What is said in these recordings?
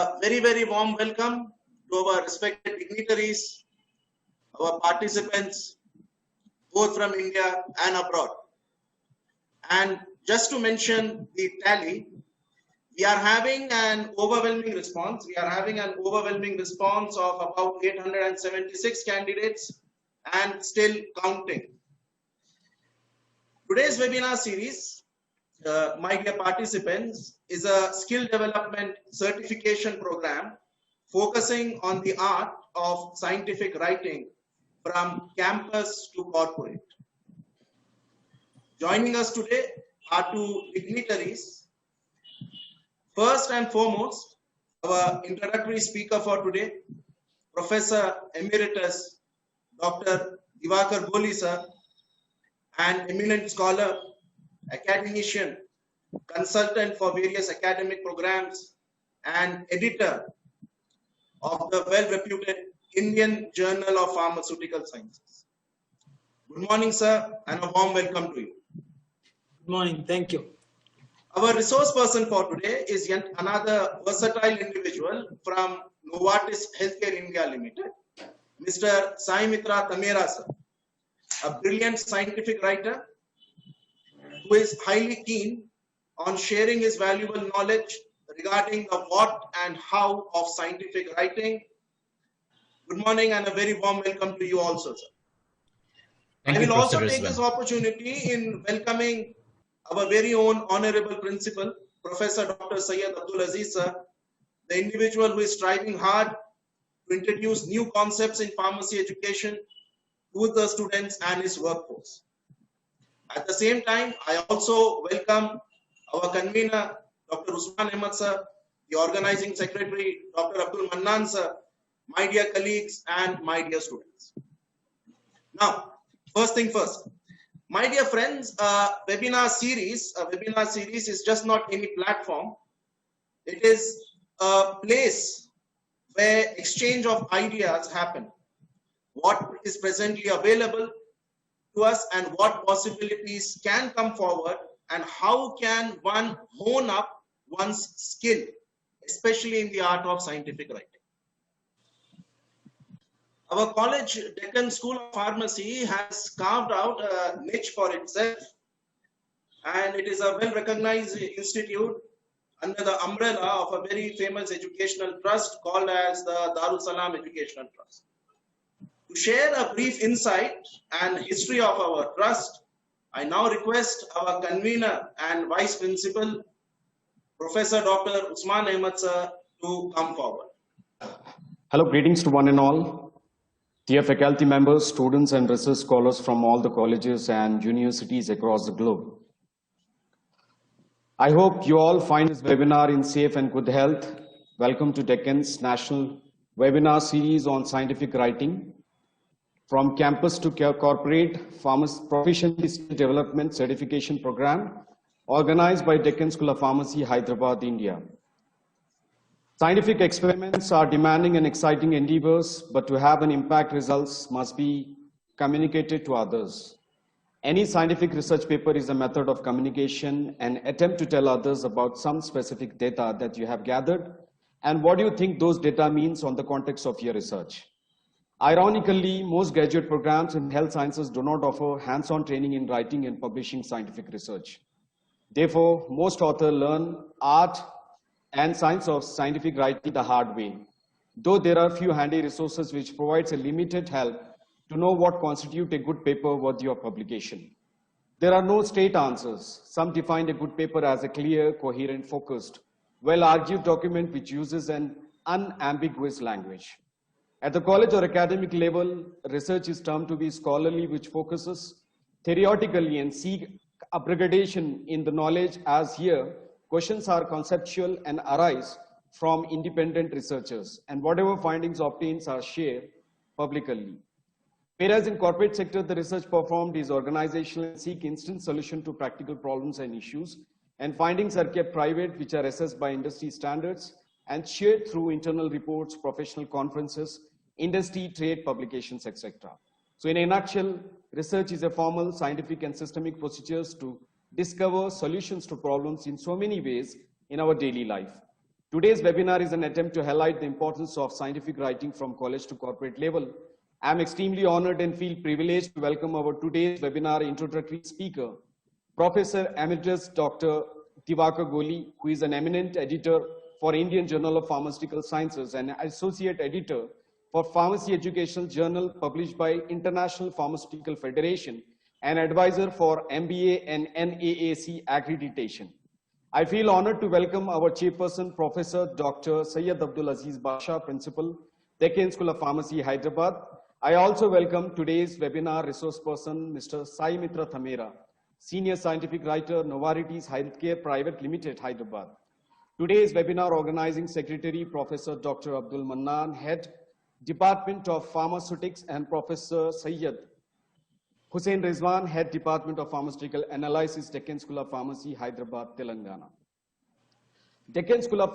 A very warm welcome to our respected dignitaries, our participants, both from India and abroad. And just to mention the tally, we are having an overwhelming response. We are having an overwhelming response of about 876 candidates and still counting. Today's webinar series, my dear participants, is a skill development certification program focusing on the art of scientific writing from campus to corporate. Joining us today are two dignitaries. First and foremost, our introductory speaker for today, Professor Emeritus Dr. Diwakar Boli sir, an eminent scholar, academician, consultant for various academic programs, and editor of the well-reputed Indian Journal of Pharmaceutical Sciences. Good morning, sir, and a warm welcome to you. Good morning, thank you. Our resource person for today is yet another versatile individual from Novartis Healthcare India Limited, Mr. Sai Mitra Tamera, sir, a brilliant scientific writer who is highly keen on sharing his valuable knowledge regarding the what and how of scientific writing. Good morning and a very warm welcome to you also, sir. Thank I you, will also Professor take this opportunity in welcoming our very own honorable principal, Professor Dr. Syed Abdul Aziz sir, the individual who is striving hard to introduce new concepts in pharmacy education to the students and his workforce. At the same time, I also welcome our convener, Dr. Usman Ahmed sir, the organizing secretary, Dr. Abdul Mannan sir, my dear colleagues and my dear students. Now, first thing first. My dear friends, a webinar series is just not any platform. It is a place where exchange of ideas happen. What is presently available to us and what possibilities can come forward, and how can one hone up one's skill, especially in the art of scientific writing. Our college, Deccan School of Pharmacy, has carved out a niche for itself, and it is a well-recognized institute under the umbrella of a very famous educational trust called as the Darul Salam Educational Trust. To share a brief insight and history of our trust, I now request our convener and vice principal, Professor Dr. Usman Ahmed sir, to come forward. Hello, greetings to one and all. Dear faculty members, students and research scholars from all the colleges and universities across the globe. I hope you all find this webinar in safe and good health. Welcome to Deccan's National Webinar Series on Scientific Writing. From campus to corporate, Proficiency Skill Development Certification Program, organized by Deccan School of Pharmacy, Hyderabad, India. Scientific experiments are demanding and exciting endeavors, but to have an impact, results must be communicated to others. Any scientific research paper is a method of communication, an attempt to tell others about some specific data that you have gathered and what you think those data means on the context of your research. Ironically, most graduate programs in health sciences do not offer hands-on training in writing and publishing scientific research. Therefore, most authors learn art and science of scientific writing the hard way, though there are few handy resources which provides a limited help to know what constitutes a good paper worthy of publication. There are no straight answers. Some define a good paper as a clear, coherent, focused, well-argued document which uses an unambiguous language. At the college or academic level, research is termed to be scholarly, which focuses theoretically and seek aggregation in the knowledge, as here, questions are conceptual and arise from independent researchers, and whatever findings obtained are shared publicly. Whereas in corporate sector, the research performed is organizational and seek instant solution to practical problems and issues, and findings are kept private, which are assessed by industry standards and shared through internal reports, professional conferences, industry, trade, publications, etc. So in a nutshell, research is a formal, scientific and systemic procedures to discover solutions to problems in so many ways in our daily life. Today's webinar is an attempt to highlight the importance of scientific writing from college to corporate level. I'm extremely honored and feel privileged to welcome our today's webinar introductory speaker, Professor Emeritus Dr. Diwakar Goli, who is an eminent editor for Indian Journal of Pharmaceutical Sciences and associate editor for Pharmacy Educational Journal published by International Pharmaceutical Federation and advisor for MBA and NAAC accreditation. I feel honored to welcome our chairperson, Professor Dr. Syed Abdul Aziz Basha, Principal, Deccan School of Pharmacy, Hyderabad. I also welcome today's webinar resource person, Mr. Sai Mitra Thamera, Senior Scientific Writer, Novarities Healthcare Private Limited, Hyderabad. Today's webinar organizing secretary, Professor Dr. Abdul Mannan, Head, Department of Pharmaceutics, and Professor Syed Hussain Rizwan, Head Department of Pharmaceutical Analysis, Deccan School of Pharmacy, Hyderabad, Telangana. Deccan School of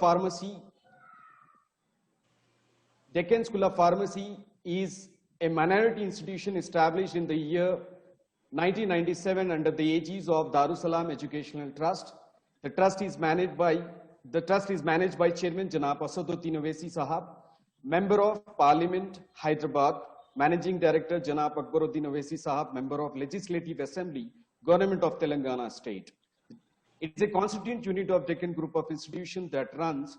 Pharmacy is a minority institution established in the year 1997 under the aegis of Darussalam Educational Trust. The trust is managed by Chairman Janab Asaduddin Owaisi Sahab, Member of Parliament, Hyderabad, Managing Director Janab Akbaruddin Owaisi Sahab, Member of Legislative Assembly, Government of Telangana State. It is a constituent unit of Deccan Group of Institutions that runs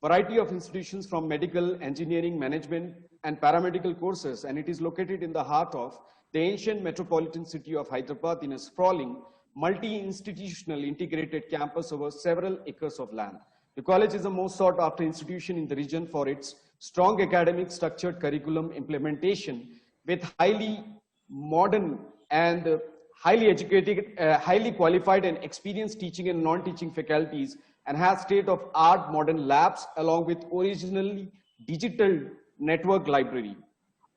variety of institutions from medical, engineering, management, and paramedical courses, and it is located in the heart of the ancient metropolitan city of Hyderabad in a sprawling, multi-institutional integrated campus over several acres of land. The college is the most sought after institution in the region for its strong academic structured curriculum implementation with highly modern and highly educated, highly qualified and experienced teaching and non-teaching faculties, and has state-of-art modern labs along with originally digital network library.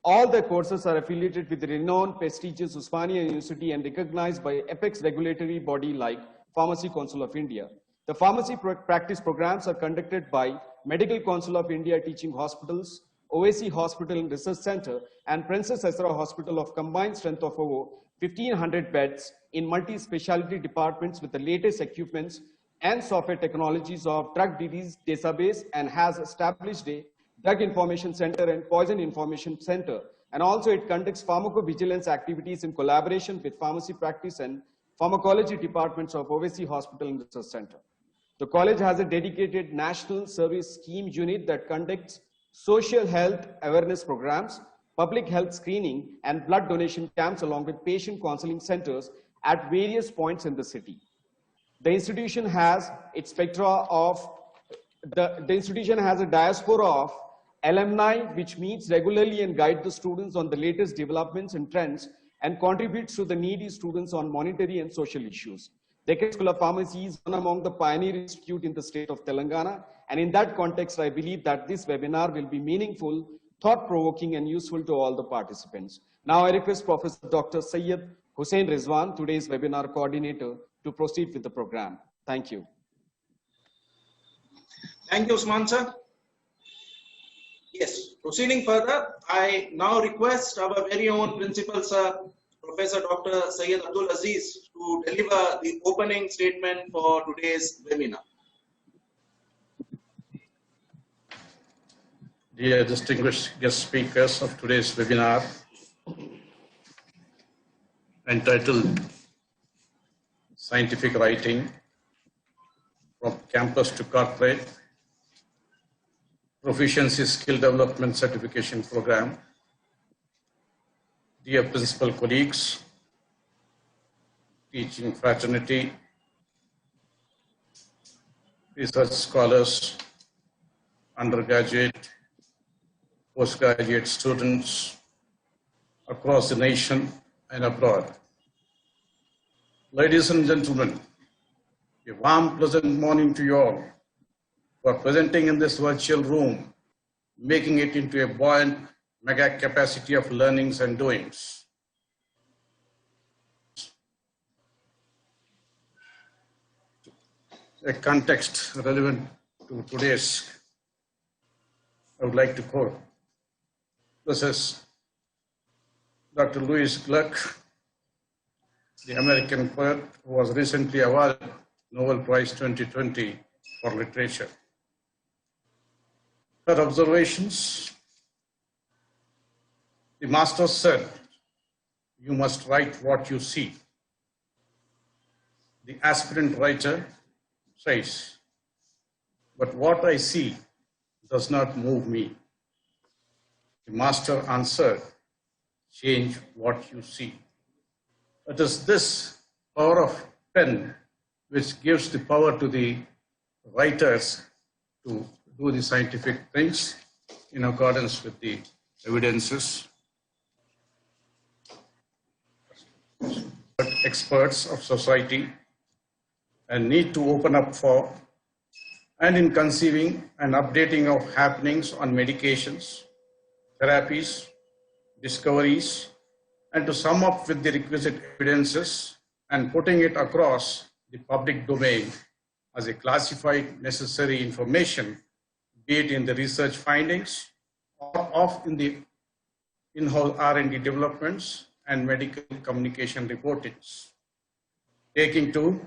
All the courses are affiliated with the renowned prestigious Usmania University and recognized by apex regulatory body like Pharmacy Council of India. The pharmacy practice programs are conducted by Medical Council of India Teaching Hospitals, OAC Hospital and Research Center, and Princess Ezra Hospital of combined strength of over 1,500 beds in multi-specialty departments with the latest equipments and software technologies of drug disease database, and has established a drug information center and poison information center. And also it conducts pharmacovigilance activities in collaboration with pharmacy practice and pharmacology departments of OAC Hospital and Research Center. The college has a dedicated national service scheme unit that conducts social health awareness programs, public health screening, and blood donation camps along with patient counseling centers at various points in the city. The institution has its spectra of, the institution has a diaspora of alumni which meets regularly and guide the students on the latest developments and trends and contributes to the needy students on monetary and social issues. Deccan School of Pharmacy is one among the pioneer institute in the state of Telangana, and in that context, I believe that this webinar will be meaningful, thought-provoking, and useful to all the participants. Now I request Professor Dr. Syed Hussain Rizwan, today's webinar coordinator, to proceed with the program. Thank you. Thank you, Usman sir. Yes, proceeding further, I now request our very own principal sir, Professor Dr. Syed Abdul Aziz, to deliver the opening statement for today's webinar. Dear distinguished guest speakers of today's webinar, entitled Scientific Writing from Campus to Corporate, Proficiency Skill Development Certification Program. Dear principal colleagues, teaching fraternity, research scholars, undergraduate, postgraduate students across the nation and abroad. Ladies and gentlemen, a warm, pleasant morning to you all for presenting in this virtual room, making it into a buoyant mega capacity of learnings and doings. A context relevant to today's, I would like to quote. This is Dr. Louis Gluck, the American poet who was recently awarded Nobel Prize 2020 for literature. Her observations, the master said, "You must write what you see." The aspirant writer says, "But what I see does not move me." The master answered, "Change what you see." It is this power of pen which gives the power to the writers to do the scientific things in accordance with the evidences. But experts of society and need to open up for and in conceiving and updating of happenings on medications, therapies, discoveries, and to sum up with the requisite evidences and putting it across the public domain as a classified necessary information, be it in the research findings or in the in-house R&D developments and medical communication reportings. Taking to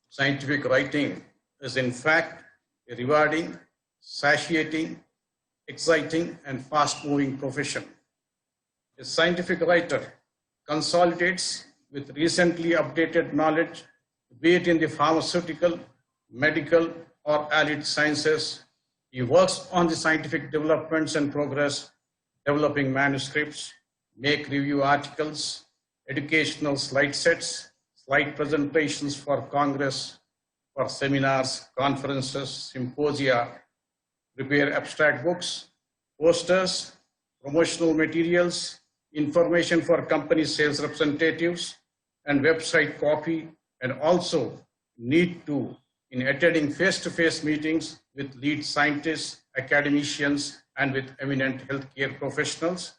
scientific writing is in fact a rewarding, satiating, exciting, and fast-moving profession. A scientific writer consolidates with recently updated knowledge, be it in the pharmaceutical, medical, or allied sciences. He works on the scientific developments and progress, developing manuscripts, make review articles, educational slide sets, slide presentations for Congress, for seminars, conferences, symposia, prepare abstract books, posters, promotional materials, information for company sales representatives, and website copy, and also need to in attending face-to-face meetings with lead scientists, academicians, and with eminent healthcare professionals,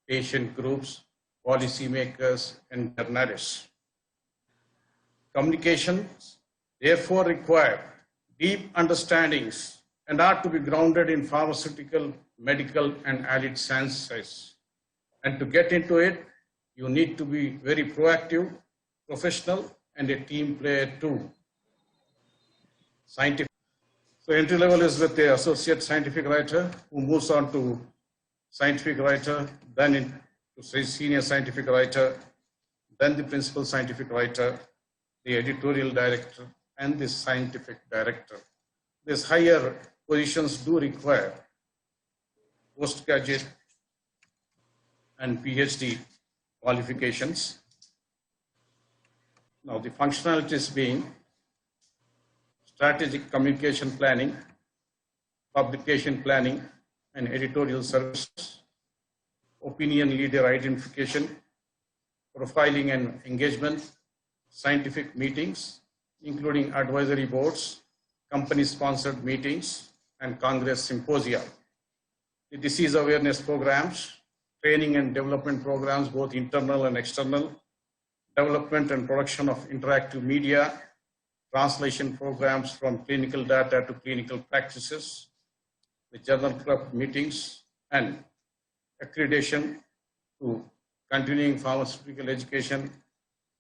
patient groups, policymakers, and journalists. Communications therefore require deep understandings and are to be grounded in pharmaceutical, medical, and allied sciences. And to get into it, you need to be very proactive, professional, and a team player too. Scientific. So entry level is with the associate scientific writer who moves on to scientific writer, then into senior scientific writer, then the principal scientific writer, the editorial director, and the scientific director. These higher positions do require postgraduate and PhD qualifications. Now the functionalities being strategic communication planning, publication planning and editorial services, opinion leader identification, profiling and engagement, scientific meetings, including advisory boards, company-sponsored meetings, and Congress symposia. The disease awareness programs, training and development programs, both internal and external, development and production of interactive media, translation programs from clinical data to clinical practices, the journal club meetings, and accreditation to continuing pharmaceutical education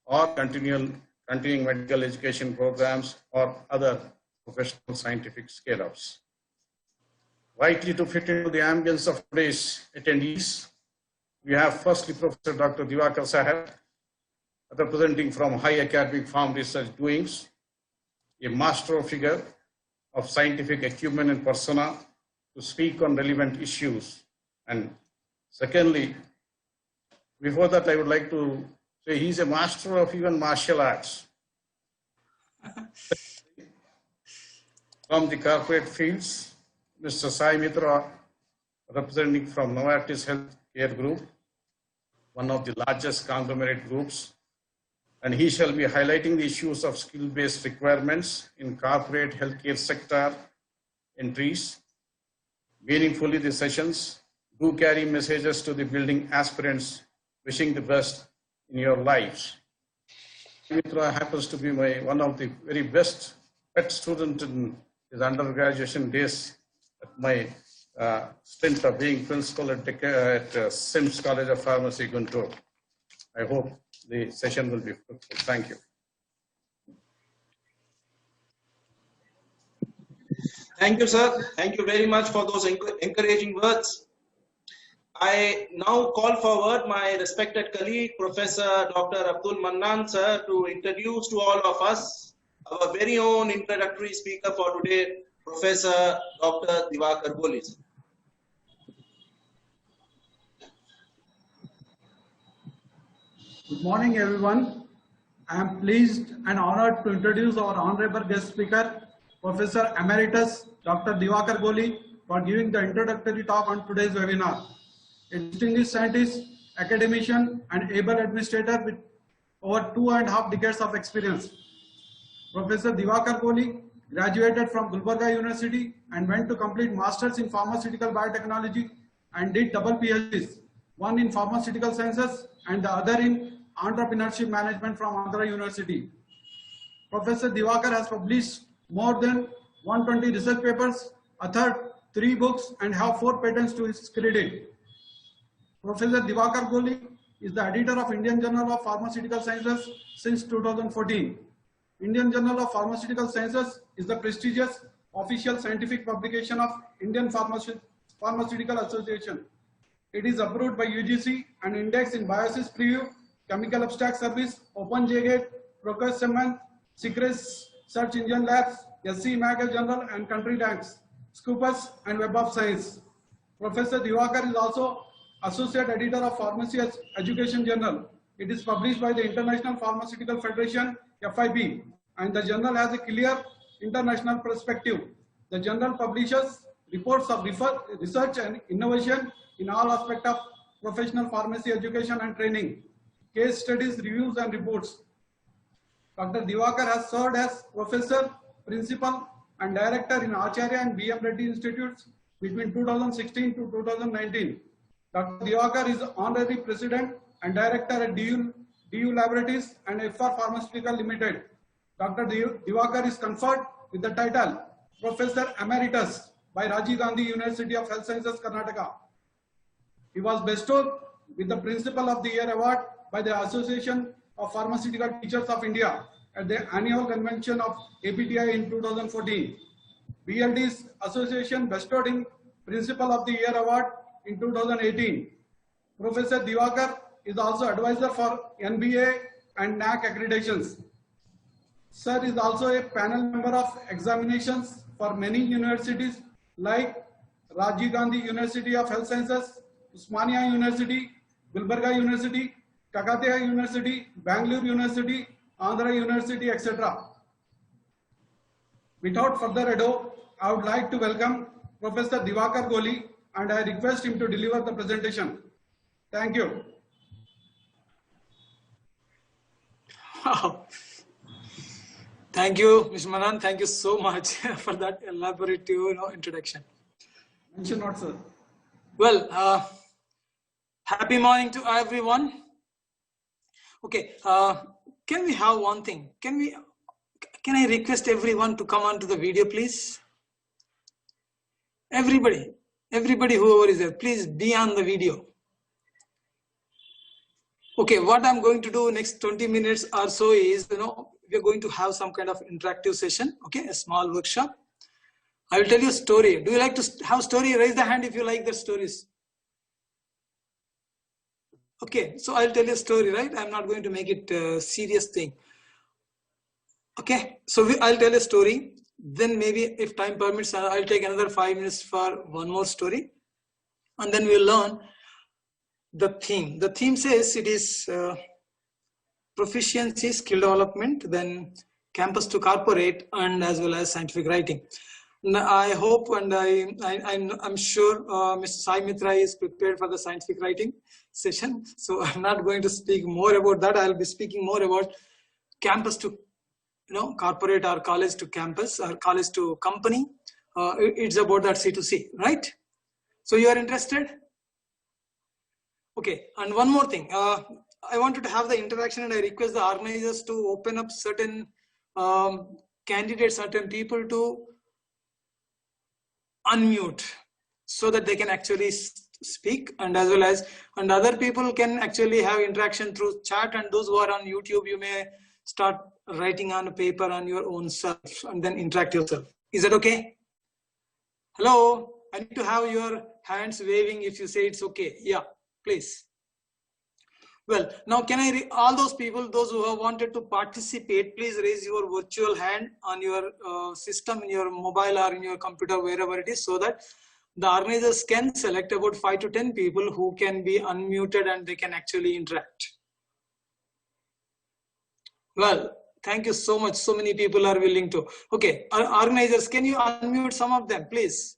or continuing medical education programs or other professional scientific scale-ups. Likely to fit into the ambience of today's attendees, we have firstly Professor Dr. Diwakar Sahab, representing from High Academic Farm Research Doings, a master figure of scientific acumen and persona to speak on relevant issues. And secondly, before that, I would like to say he's a master of even martial arts. From the corporate fields, Mr. Sai Mitra, representing from Novartis Healthcare Group, one of the largest conglomerate groups, and he shall be highlighting the issues of skill-based requirements in corporate healthcare sector entries. Meaningfully, the sessions do carry messages to the building aspirants, wishing the best in your lives. Mitra happens to be one of the very best pet student in his undergraduation days at my stint of being principal at Sims College of Pharmacy, Guntur. I hope the session will be fruitful. Thank you. Thank you, sir. Thank you very much for those encouraging words. I now call forward my respected colleague, Professor Dr. Abdul Mannan, sir, to introduce to all of us our very own introductory speaker for today, Professor Dr. Diwakar Goli. Good morning, everyone. I am pleased and honored to introduce our honorable guest speaker, Professor Emeritus Dr. Diwakar Goli, for giving the introductory talk on today's webinar. A distinguished scientist, academician, and able administrator with over 2.5 decades of experience. Professor Diwakar Goli graduated from Gulbarga University and went to complete Masters in Pharmaceutical Biotechnology and did double PhDs, one in Pharmaceutical Sciences and the other in Entrepreneurship Management from Andhra University. Professor Diwakar has published more than 120 research papers, authored 3 books, and have 4 patents to his credit. Professor Diwakar Goli is the editor of Indian Journal of Pharmaceutical Sciences since 2014. Indian Journal of Pharmaceutical Sciences is the prestigious official scientific publication of Indian Pharmaceutical Association. It is approved by UGC and indexed in Biosys Preview, Chemical Abstract Service, OpenJGate, Procure Cement, Secrets Search Engine Labs, SC Maga Journal, and Country Ranks, Scopus, and Web of Science. Professor Diwakar is also Associate Editor of Pharmacy Education Journal. It is published by the International Pharmaceutical Federation, FIP, and the journal has a clear international perspective. The journal publishes reports of research and innovation in all aspects of professional pharmacy education and training, case studies, reviews, and reports. Dr. Diwakar has served as professor, principal, and director in Acharya and BM Reddy Institutes between 2016 to 2019. Dr. Diwakar is honorary president and director at DU Laboratories and FR Pharmaceutical Limited. Dr. Diwakar is conferred with the title Professor Emeritus by Rajiv Gandhi University of Health Sciences, Karnataka. He was bestowed with the Principal of the Year Award by the Association of Pharmaceutical Teachers of India at the annual convention of APTI in 2014. BLD's association bestowed him Principal of the Year Award in 2018. Professor Diwakar is also advisor for NBA and NAC accreditations. Sir is also a panel member of examinations for many universities like Rajiv Gandhi University of Health Sciences, Usmania University, Gulbarga University, Kakatiya University, Bangalore University, Andhra University, etc. Without further ado, I would like to welcome Professor Diwakar Goli and I request him to deliver the presentation. Thank you. Thank you, Mr. Manan. Thank you so much for that elaborate introduction. Mention not, sir. Well, happy morning to everyone. Okay, can we have one thing? Can I request everyone to come on to the video, please? Everybody, whoever is there, please be on the video. Okay, what I'm going to do next 20 minutes or so is, we're going to have some kind of interactive session, okay, a small workshop. I will tell you a story. Do you like to have story? Raise the hand if you like the stories. Okay, so I'll tell you a story, right? I'm not going to make it a serious thing. Okay, so I'll tell a story. Then maybe if time permits, I'll take another 5 minutes for one more story. And then we'll learn the theme. The theme says it is proficiency, skill development, then campus to corporate, and as well as scientific writing. Now, I hope and I'm sure Mr. Sai Mitra is prepared for the scientific writing session. So I'm not going to speak more about that. I'll be speaking more about campus to corporate or college to campus or college to company. It's about that C2C, right? So you are interested? Okay, and one more thing. I wanted to have the interaction and I request the organizers to open up certain candidates, certain people to unmute so that they can actually speak, and as well as other people can actually have interaction through chat, and those who are on YouTube, you may start writing on a paper on your own self and then interact yourself. Is that okay? Hello, I need to have your hands waving if you say it's okay. Yeah, please. Well, now can I, all those people, those who have wanted to participate, please raise your virtual hand on your system, in your mobile or in your computer, wherever it is, so that the organizers can select about 5 to 10 people who can be unmuted and they can actually interact. Well, thank you so much. So many people are willing to. Okay, organizers, can you unmute some of them, please?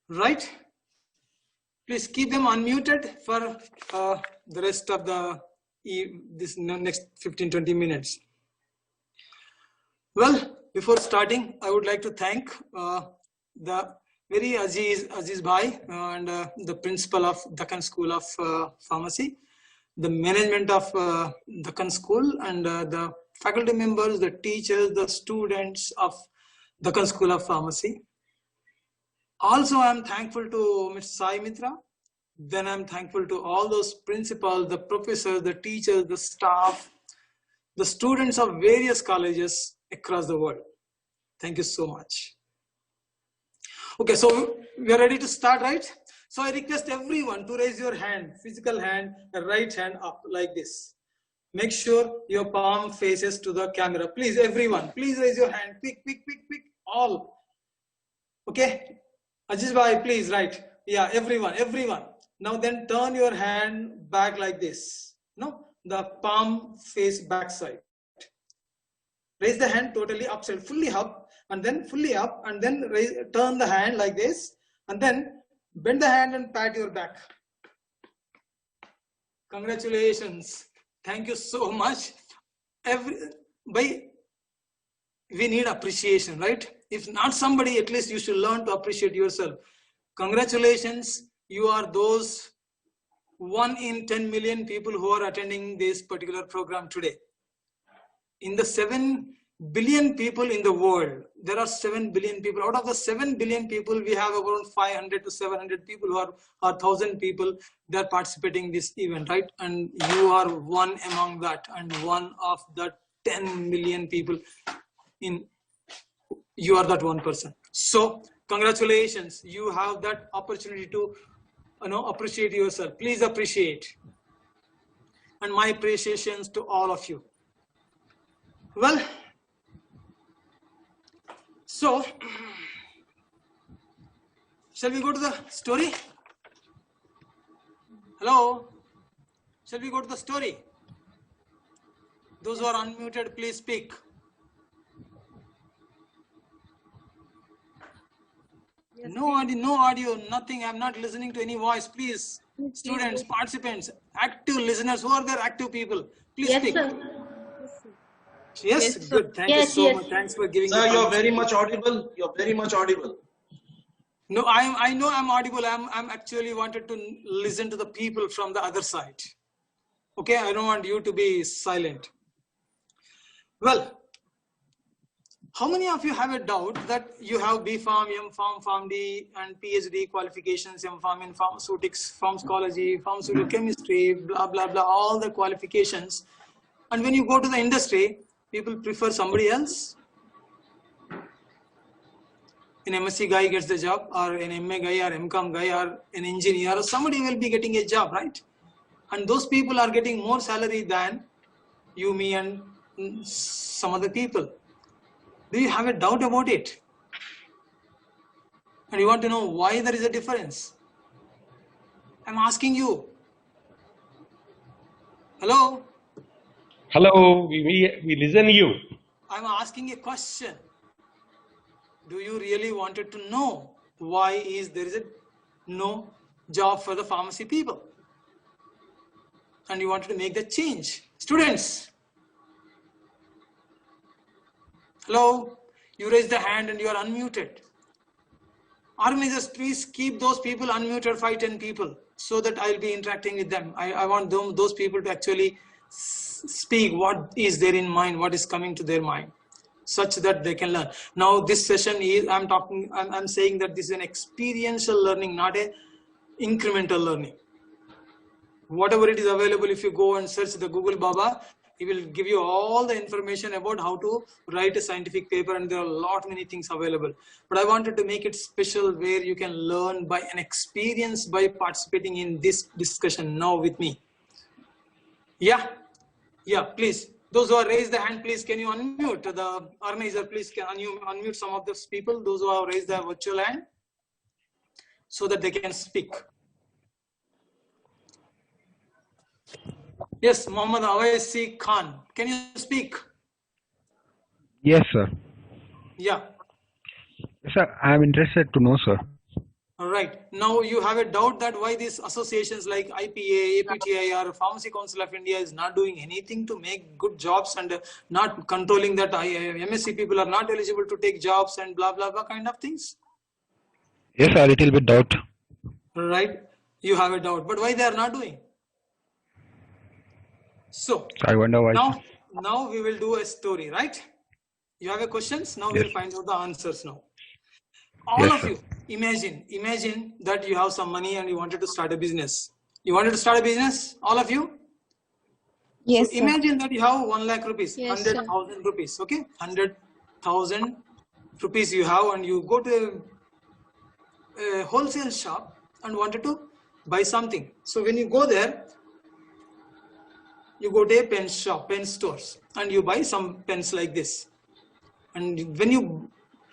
Right? Please keep them unmuted for the rest of this next 15-20 minutes. Well, before starting, I would like to thank the very Aziz Bhai and the principal of Deccan School of Pharmacy, the management of Deccan School, and the faculty members, the teachers, the students of Deccan School of Pharmacy. Also, I am thankful to Mr. Sai Mitra. Then I'm thankful to all those principals, the professors, the teachers, the staff, the students of various colleges across the world. Thank you so much. Okay, so we are ready to start, right? So I request everyone to raise your hand, physical hand, the right hand up like this. Make sure your palm faces to the camera. Please, everyone, please raise your hand. Quick, quick, quick, quick, all. Okay, Aziz Bhai, please, right? Yeah, everyone. Now then turn your hand back like this. No, the palm face back side. Raise the hand totally upside, fully up, and then fully up, and then turn the hand like this, and then bend the hand and pat your back. Congratulations. Thank you so much. We need appreciation, right? If not somebody, at least you should learn to appreciate yourself. Congratulations. You are those 1 in 10 million people who are attending this particular program today. In the 7 billion people in the world, there are 7 billion people. Out of the 7 billion people, we have around 500 to 700 people who are 1,000 people that are participating in this event, right? And you are one among that, and one of the 10 million people you are that one person. So congratulations, you have that opportunity to appreciate yourself. Please appreciate. And my appreciations to all of you. Well, so shall we go to the story? Hello? Shall we go to the story? Those who are unmuted, please speak. Yes, no audio, nothing. I'm not listening to any voice. Please, students, participants, active listeners, who are there, active people, please speak. Sir. Yes, good. Thank you so much. Thanks for giving. Sir, you're very much audible. You're very much audible. No, I know I'm audible. I'm actually wanted to listen to the people from the other side. Okay, I don't want you to be silent. Well, how many of you have a doubt that you have B.Pharm, M.Pharm, PharmD, and PhD qualifications, M.Pharm in pharmaceutics, pharmacology, pharmaceutical chemistry, blah, blah, blah, all the qualifications. And when you go to the industry, people prefer somebody else. An MSc guy gets the job, or an MA guy, or MCom guy, or an engineer, or somebody will be getting a job, right? And those people are getting more salary than you, me, and some other people. Do you have a doubt about it? And you want to know why there is a difference? I'm asking you. Hello? Hello, we listen to you. I'm asking a question. Do you really wanted to know why there is no job for the pharmacy people? And you wanted to make that change. Students. Hello, you raise the hand and you are unmuted. Organizers, please keep those people unmuted, 5-10 people, so that I'll be interacting with them. I want those people to actually speak what is there in mind, what is coming to their mind, such that they can learn. Now this session is, I'm saying that this is an experiential learning, not a incremental learning. Whatever it is available, if you go and search the Google Baba, He will give you all the information about how to write a scientific paper, and there are a lot many things available. But I wanted to make it special where you can learn by an experience by participating in this discussion now with me. Yeah, please. Those who are raised the hand, please can you unmute? The organizer, please can unmute some of those people, those who have raised their virtual hand, so that they can speak. Yes, Mohammad Awaisi Khan, can you speak? Yes, sir. Yeah. Sir, I am interested to know, sir. All right. Now you have a doubt that why these associations like IPA, APTI or Pharmacy Council of India is not doing anything to make good jobs and not controlling that MSc people are not eligible to take jobs and blah, blah, blah kind of things. Yes, a little bit doubt. Right. You have a doubt, but why they are not doing? So I wonder why. now we will do a story, right? You have a questions? Now Yes. we'll find out the answers now. All Yes, of sir. you, imagine that you have some money and you wanted to start a business. You wanted to start a business, all of you? Yes, So imagine that you have 1 lakh rupees, Yes, sir. 100,000 rupees, okay? 100,000 rupees you have, and you go to a wholesale shop and wanted to buy something. So when you go there, you go to a pen shop, pen stores, and you buy some pens like this. And when you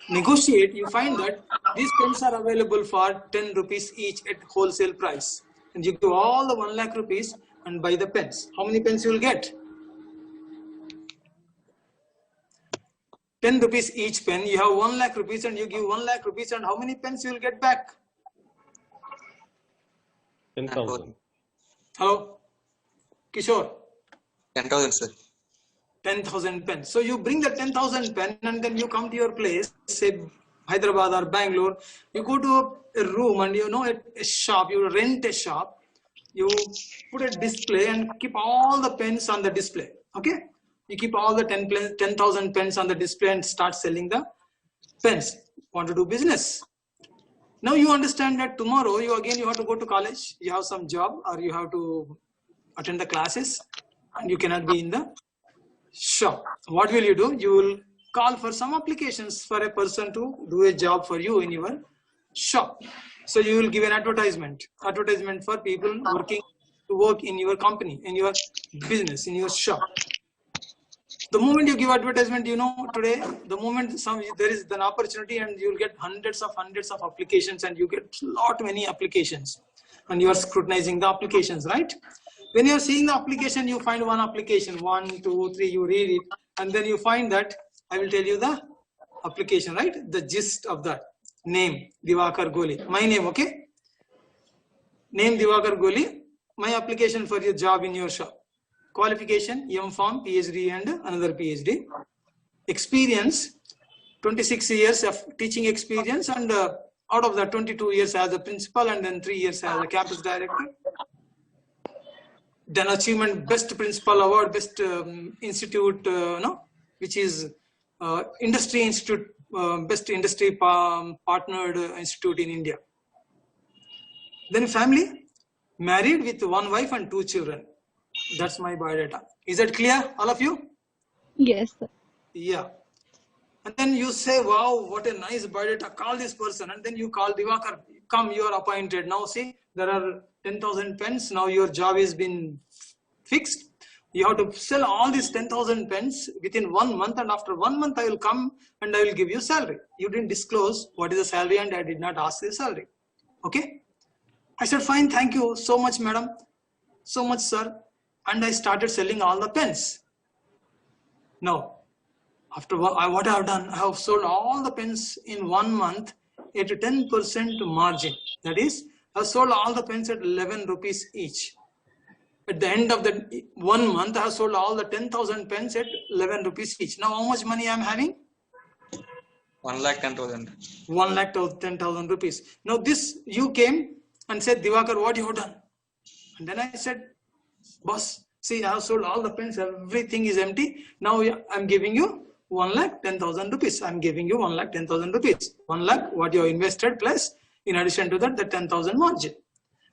negotiate, you find that these pens are available for 10 rupees each at wholesale price. And you give all the 1 lakh rupees and buy the pens. How many pens you will get? 10 rupees each pen. You have 1 lakh rupees and you give 1 lakh rupees, and how many pens you will get back? 10,000. Hello? Kishore? 10,000, sir. 10,000 pens. So you bring the 10,000 pen and then you come to your place, say Hyderabad or Bangalore. You go to a room and a shop, you rent a shop, you put a display and keep all the pens on the display. Okay? You keep all the 10,000 pens on the display and start selling the pens. Want to do business? Now you understand that tomorrow you have to go to college, you have some job or you have to attend the classes and you cannot be in the shop. What will you do? You will call for some applications for a person to do a job for you in your shop. So you will give an advertisement for people working to work in your company, in your business, in your shop. The moment you give advertisement, today, the moment there is an opportunity and you will get hundreds of applications, and you get many applications, and you are scrutinizing the applications, right? When you are seeing the application, you find one application, 1, 2, 3, you read it, and then you find that, I will tell you the application, right? The gist of that. Name, Diwakar Goli. My name, okay? Name, Diwakar Goli. My application for your job in your shop. Qualification, M.Pharm, PhD and another PhD. Experience, 26 years of teaching experience, and out of that 22 years as a principal and then 3 years as a campus director. Then achievement, best principal award, best institute, which is industry institute, best industry partnered institute in India. Then family, married with 1 wife and 2 children. That's my biodata. Is that clear, all of you? Yes, sir. Yeah. And then you say, wow, what a nice biodata. Call this person, and then you call Diwakar. Come, you are appointed. Now see, there are 10,000 pens. Now your job has been fixed. You have to sell all these 10,000 pens within 1 month, and after 1 month I will come and I will give you salary. You didn't disclose what is the salary, and I did not ask the salary. Okay? I said, fine, thank you so much, madam. So much, sir. And I started selling all the pens. Now, after what I have done, I have sold all the pens in 1 month at a 10% margin. That is, I have sold all the pens at 11 rupees each. At the end of the 1 month, I have sold all the 10,000 pens at 11 rupees each. Now, how much money I am having? 1,10,000. 1,10,000 rupees. Now, this you came and said, Diwakar, what you have done? And then I said, boss, see, I have sold all the pens, everything is empty. Now I'm giving you 1,10,000 rupees. I'm giving you 1,10,000 rupees. 1 lakh, what you have invested, plus in addition to that, the 10,000 margin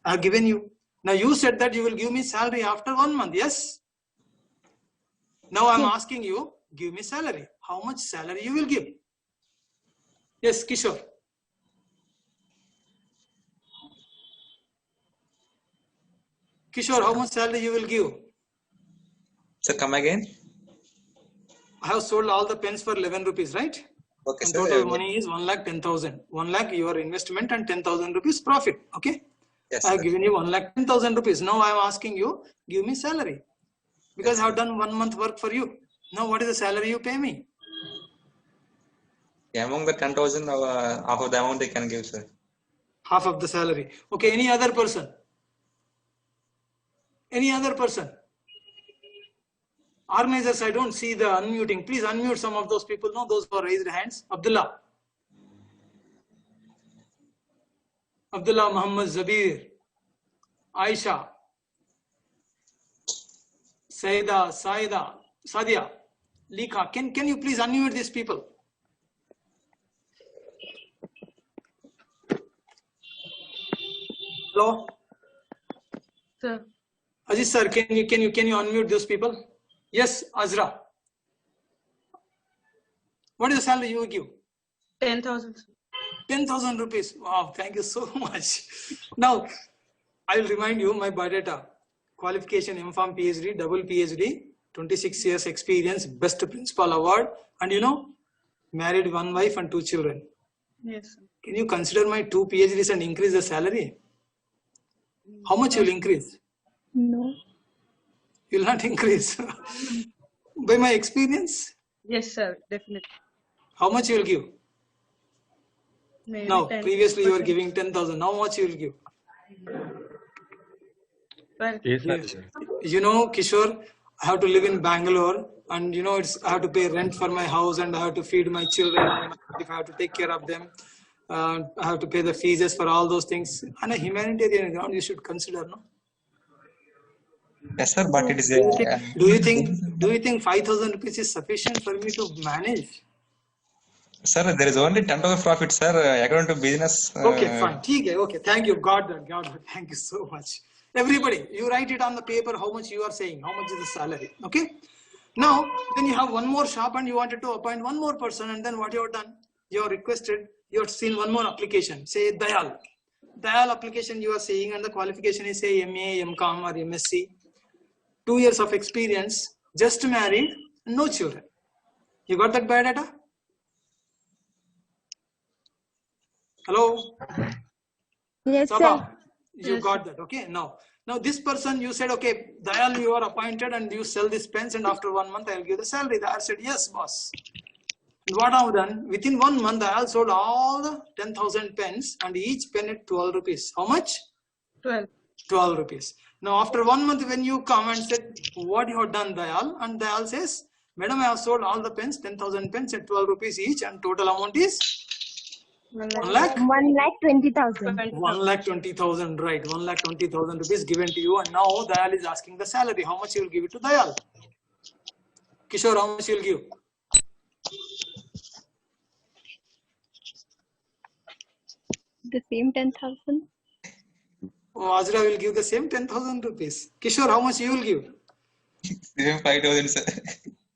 I have given you. Now you said that you will give me salary after 1 month, yes? Now I'm asking you, give me salary. How much salary you will give? Yes, Kishore. Kishore, how much salary you will give? Sir, come again. I have sold all the pens for 11 rupees, right? Okay, And sir. total money is 1,10,000. 1 lakh your investment and 10,000 rupees profit. Okay. Yes, I have sir. given you 1,10,000 rupees. Now I am asking you, give me salary. Because Yes, I have done 1 month work for you. Now what is the salary you pay me? Among the 10,000, half of the amount I can give, sir. Half of the salary. Okay, any other person? Any other person? Organizers, I don't see the unmuting. Please unmute some of those people. No, those who raised hands. Abdullah. Abdullah Muhammad Zabir. Aisha. Saida, Sadia. Likha. Can you please unmute these people? Hello? Sir, Aziz sir, can you unmute those people? Yes, Azra. What is the salary you will give? 10,000. 10,000 rupees. Wow, thank you so much. Now, I will remind you my biodata. Qualification, M.Pharm PhD, double PhD, 26 years experience, best principal award, and you know, married 1 wife and 2 children. Yes, sir. Can you consider my 2 PhDs and increase the salary? How much you will increase? No. You will not increase. By my experience, Yes, sir. Definitely. how much you will give? Maybe Now, 10%. previously you were giving 10,000. Now, how much you will give? Well, Yes, sir. Yes. You know, Kishore, I have to live in Bangalore, and you know, I have to pay rent for my house, and I have to feed my children. If I have to take care of them, I have to pay the fees for all those things. On a humanitarian ground, you should consider, no? Yes, sir. But it is Do you think 5,000 rupees is sufficient for me to manage? sir, there is only 10,000 profit, sir. According to business. Okay, fine. Okay, thank you. Got that. Thank you so much. Everybody, you write it on the paper how much you are saying, how much is the salary. Okay. Now, then you have one more shop and you wanted to appoint one more person, and then what you have done? You have requested, you have seen one more application, say Dayal. Dayal application you are seeing, and the qualification is say MA, MCom or MSc. 2 years of experience, just married, no children. You got that biodata? Hello? Yes, Sabha, sir. you Yes, got that. Okay. Now this person, you said, okay, Dayal, you are appointed and you sell these pens, and after 1 month I'll give the salary. Dayal said, yes, boss. And what I've done, within 1 month, Dayal sold all the 10,000 pens, and each pen at 12 rupees. How much? 12. 12 rupees. Now after 1 month, when you come and said, what you have done, Dayal? And Dayal says, madam, I have sold all the pens, 10,000 pens at 12 rupees each, and total amount is 1 lakh? 1,20,000. 1,20,000, right? 1,20,000 rupees given to you, and now Dayal is asking the salary. How much you will give it to Dayal? Kishore, how much you will give? The same 10,000. Oh, Azra will give the same 10,000 rupees. Kishore, how much you will give? Even 5,000, sir.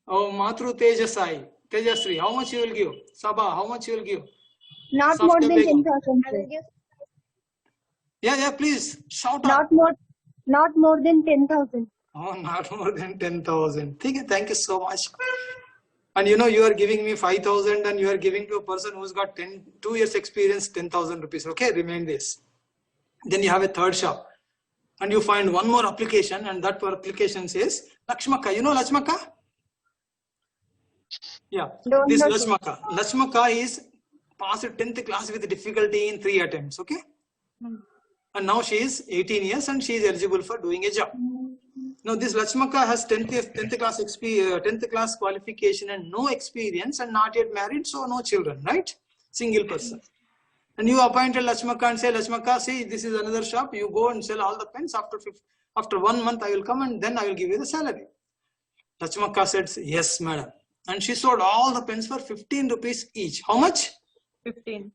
Oh, Matru Tejasri, how much you will give? Sabha, how much you will give? Not more than 10,000. Yeah, please shout out. Not more than 10,000. Oh, not more than 10,000. Thank you so much. And you know, you are giving me 5,000 and you are giving to a person who's got 2 years experience, 10,000 rupees. Okay, remain this. Then you have a third shop and you find one more application, and that application says Lakshmaka. You know Lakshmaka? Yeah, this Lakshmaka. Lakshmaka is passed 10th class with difficulty in 3 attempts. Okay. And now she is 18 years and she is eligible for doing a job. Now this Lakshmaka has 10th class qualification and no experience and not yet married, so no children, right? Single person. And you appointed Lakshmaka and say, Lakshmaka, see, this is another shop. You go and sell all the pens. After 1 month, I will come and then I will give you the salary. Lakshmaka said, yes, madam. And she sold all the pens for 15 rupees each. How much? 15.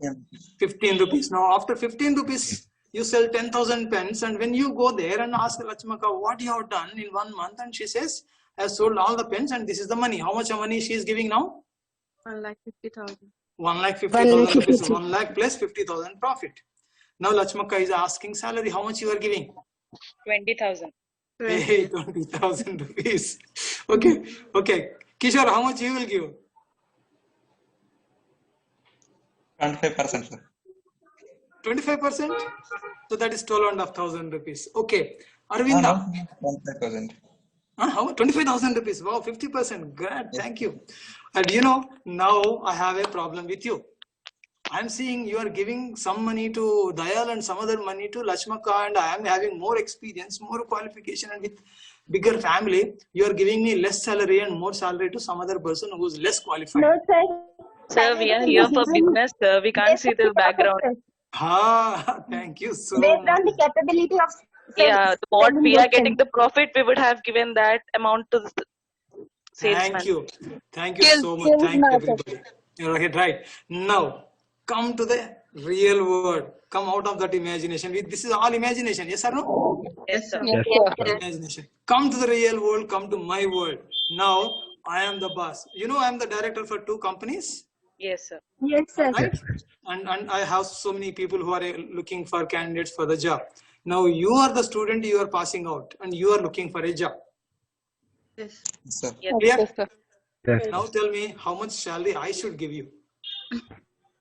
15 rupees. Now, after 15 rupees, you sell 10,000 pens. And when you go there and ask Lakshmaka what you have done in 1 month, and she says, has sold all the pens, and this is the money. How much money she is giving now? 1,50,000. 1,50,000 rupees. 1 lakh plus 50,000 profit. Now Lachmaka is asking salary. How much you are giving? 20,000. Hey, 20,000 rupees. Okay, okay. Kishore, how much you will give? 25%, sir. 25%? So that is 12,500 rupees. Okay. No, Arvinda. 25,000. How 25,000 rupees? Wow, 50%. Great, thank you. And you know, now I have a problem with you. I'm seeing you are giving some money to Dayal and some other money to Lachmaka, and I am having more experience, more qualification, and with bigger family. You are giving me less salary and more salary to some other person who is less qualified. No, sir. Sir, we are here for business, sir. We can't see the background. Thank you so Based much. on the capability of Yeah, what we are getting the profit, we would have given that amount to the salesman. Thank you. Thank you so much. Thank you, everybody. You're right. Now, come to the real world. Come out of that imagination. This is all imagination. Yes or no? Yes, sir. Yes, sir. Imagination. Come to the real world. Come to my world. Now, I am the boss. You know, I am the director for 2 companies. Yes, sir. Yes, sir. Right? And I have so many people who are looking for candidates for the job. Now, you are the student, you are passing out, and you are looking for a job. Yes. Sir. Yes. Clear? Yes. Now tell me how much salary I should give you.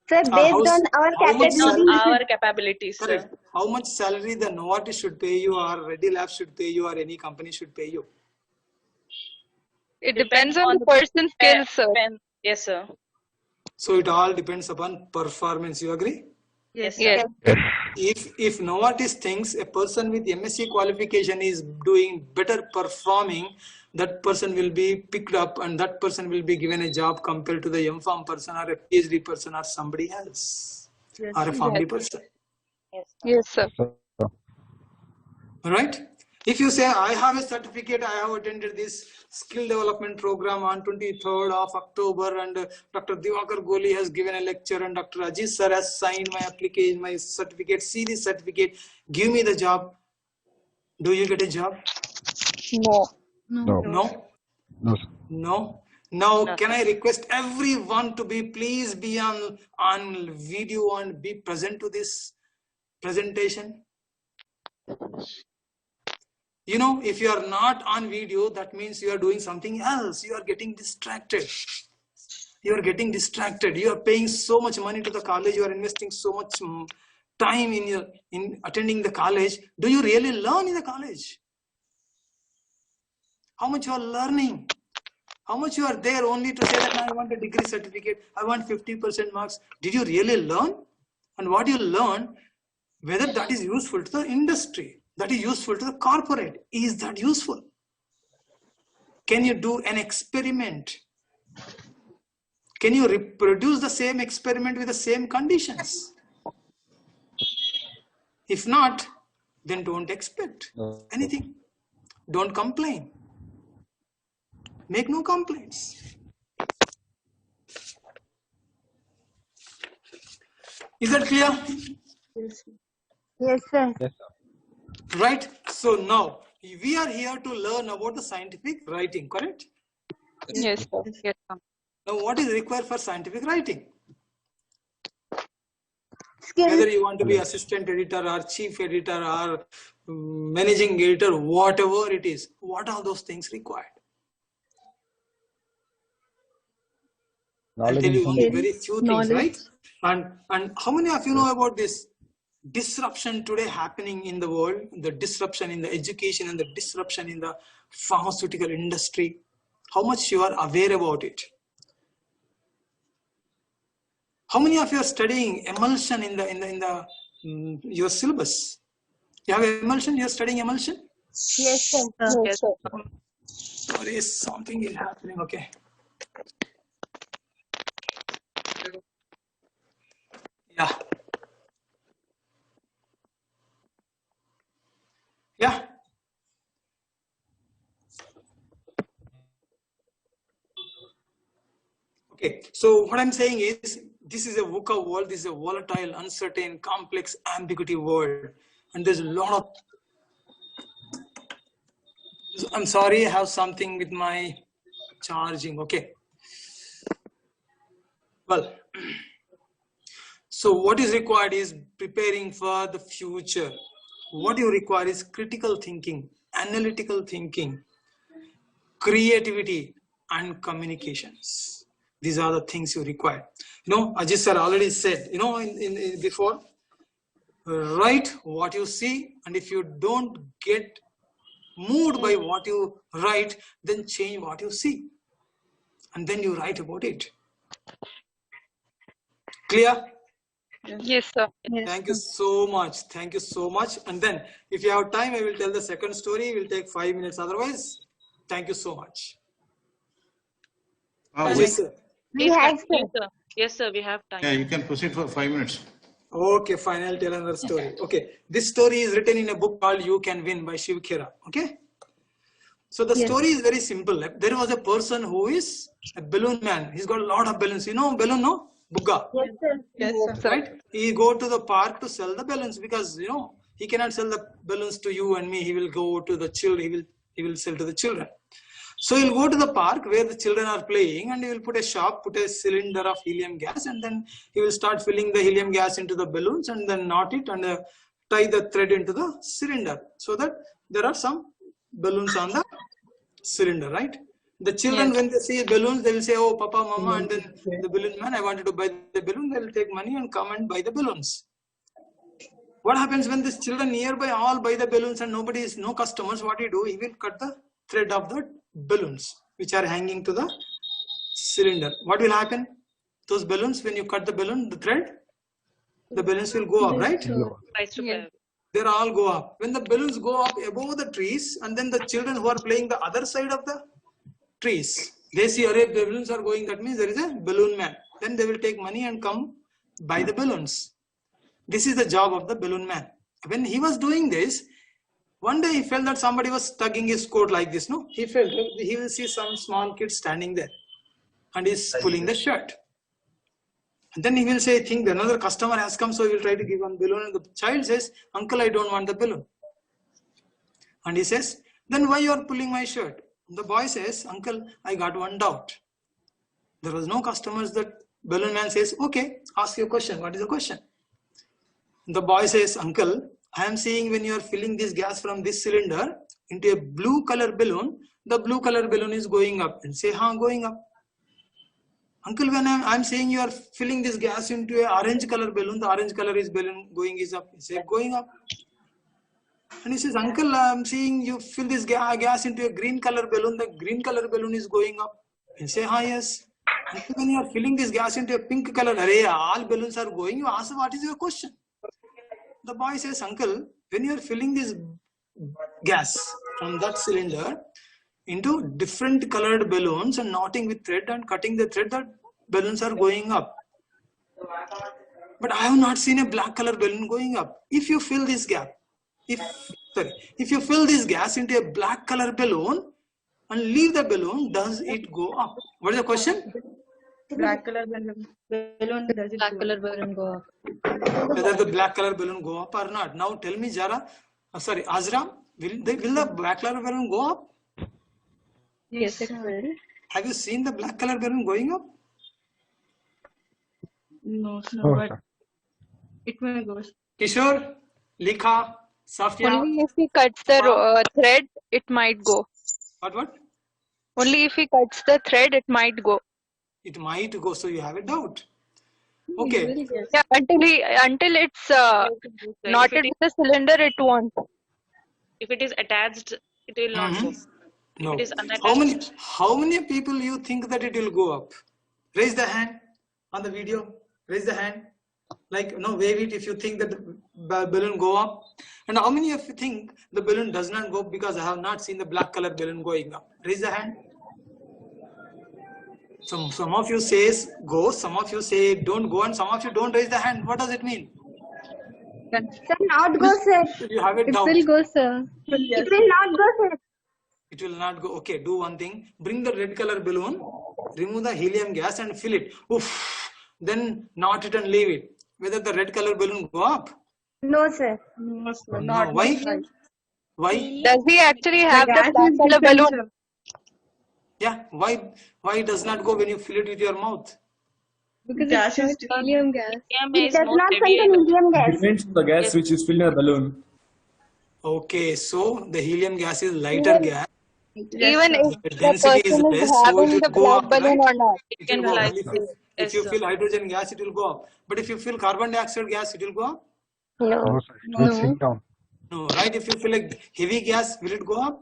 Sir, based on our how much Based on capability. our capabilities, sir. Correct. How much salary the Novartis should pay you, or Reddy Labs should pay you, or any company should pay you? It depends on the person's skills, sir. Yes, sir. So it all depends upon performance. You agree? Yes. Yes. If Novartis thinks a person with MSc qualification is doing better performing, that person will be picked up and that person will be given a job compared to the M.Pharm person or a PhD person or somebody else, Yes. or a PharmD person. Yes, sir. All right. If you say, I have a certificate, I have attended this skill development program on 23rd of October, and Dr. Diwakar Goli has given a lecture, and Dr. Ajit sir has signed my application, my certificate, see this certificate, give me the job. Do you get a job? No. No. No? No, sir. No? Now, No, can I request everyone to please be on video and be present to this presentation? You know, if you are not on video, that means you are doing something else. You are getting distracted. You are getting distracted. You are paying so much money to the college. You are investing so much time in attending the college. Do you really learn in the college? How much you are learning? How much you are there only to say that I want a degree certificate, I want 50% marks. Did you really learn? And what you learn, whether that is useful to the industry, that is useful to the corporate, is that useful? Can you do an experiment? Can you reproduce the same experiment with the same conditions? If not, then don't expect anything. Don't complain. Make no complaints. Is that clear? Yes. Yes, sir. Yes, sir. Right. So now we are here to learn about the scientific writing, correct? Yes, sir. Yes, sir. Now, what is required for scientific writing? Skills. Whether you want to be assistant editor or chief editor or managing editor, whatever it is, what are those things required? I'll tell you only very few things, right? And how many of you know about this disruption today happening in the world, the disruption in the education and the disruption in the pharmaceutical industry? How much you are aware about it? How many of you are studying emulsion in your syllabus? You have emulsion? You are studying emulsion? Yes, sir. Yes, sir. Sorry, something is happening. Okay. Yeah. Yeah. Okay. So what I'm saying is, this is a VUCA world. This is a volatile, uncertain, complex, ambiguity world, and there's a lot of I'm sorry, I have something with my charging. Okay. Well, so what is required is preparing for the future. What you require is critical thinking, analytical thinking, creativity, and communications. These are the things you require. You know, Ajit sir already said, you know, in before, write what you see, and if you don't get moved by what you write, then change what you see, and then you write about it. Clear? Yes, sir. Thank you so much. Thank you so much. And then if you have time, I will tell the second story. It will take 5 minutes. Otherwise, thank you so much. Yes, sir. We have, sir. Yes, sir. Yes, sir. We have time. Yeah, you can proceed for 5 minutes. Okay, fine. I'll tell another story. Okay. This story is written in a book called You Can Win by Shiv Khera. Okay. So the story is very simple. There was a person who is a balloon man. He's got a lot of balloons. You know balloon, no? Bugga. Yes, sir. Yes, sir. Right? He go to the park to sell the balloons because, you know, he cannot sell the balloons to you and me. He will go to the children. He will sell to the children. So he'll go to the park where the children are playing, and he will put a shop, put a cylinder of helium gas, and then he will start filling the helium gas into the balloons and then knot it and tie the thread into the cylinder so that there are some balloons on the cylinder, right? The children, when they see balloons, they will say, oh, Papa, Mama, and then the balloon man, I wanted to buy the balloon. They will take money and come and buy the balloons. What happens when these children nearby all buy the balloons and no customers? What he do? He will cut the thread of the balloons which are hanging to the cylinder. What will happen? Those balloons, when you cut the balloon, the thread, the balloons will go up, right? Yeah. They'll all go up. When the balloons go up above the trees, and then the children who are playing the other side of the trees, they see, the balloons are going, that means there is a balloon man. Then they will take money and come buy the balloons. This is the job of the balloon man. When he was doing this, one day he felt that somebody was tugging his coat like this. No, he felt he will see some small kid standing there and he's pulling the shirt. And then he will say, think another customer has come, so he will try to give one balloon. And the child says, Uncle, I don't want the balloon. And he says, then why you are pulling my shirt? The boy says, Uncle, I got one doubt. There was no customers. That balloon man says, okay, ask your question. What is the question? The boy says, Uncle, I am seeing when you are filling this gas from this cylinder into a blue color balloon, the blue color balloon is going up. And say, going up. Uncle, when I'm saying you are filling this gas into an orange color balloon, the orange color is balloon going is up. He said, going up. And he says, Uncle, I'm seeing you fill this gas into a green color balloon, the green color balloon is going up. And say, yes. Uncle, when you are filling this gas into a pink color, all balloons are going, you ask, what is your question? The boy says, Uncle, when you are filling this gas from that cylinder into different colored balloons and knotting with thread and cutting the thread, the balloons are going up. But I have not seen a black color balloon going up. If you fill this gap, if you fill this gas into a black color balloon and leave the balloon, does it go up? What is the question? Black color balloon. Does it black color balloon go up? Whether the black color balloon go up or not. Now tell me, Jara, Azra, will the black color balloon go up? Yes, it will. Have you seen the black color balloon going up? No, sir, but it may go. Kishore, Likha, Safia. Only if he cuts the thread, it might go. What? Only if he cuts the thread, it might go. It might go, so you have a doubt. Okay. Yeah, until it's knotted with the cylinder, it won't. If it is attached, it will not go. No. It is unattached. How many people you think that it will go up? Raise the hand on the video. Raise the hand. Like, wave it if you think that the balloon go up. And how many of you think the balloon does not go because I have not seen the black color balloon going up? Raise the hand. Some of you says go, some of you say don't go, and some of you don't raise the hand. What does it mean? Sir, not go, sir. You have a doubt. It will go, sir. It will not go, sir. It will not go. Okay, do one thing. Bring the red color balloon, remove the helium gas and fill it. Oof. Then knot it and leave it. Whether the red color balloon go up? No, sir. No, sir. No. Why? Why? Does he actually have the gas black is color different, balloon? sir. Yeah. Why it does not go when you fill it with your mouth? Because Gas it's is not helium gas. Helium It is does more not heavy contain and helium gas. Depends on the gas yes, which is filled in a balloon. Okay, so the helium gas is lighter gas. Yes, Even sir. if The the density is person is less, so it having will the go black up, balloon right? or not. it It can will go up. fly. And if Yes, you sir. fill hydrogen gas, it will go up. But if you fill carbon dioxide gas, it will go up? No. No, sir. It will No. sink down. No, right? If you fill a heavy gas, will it go up?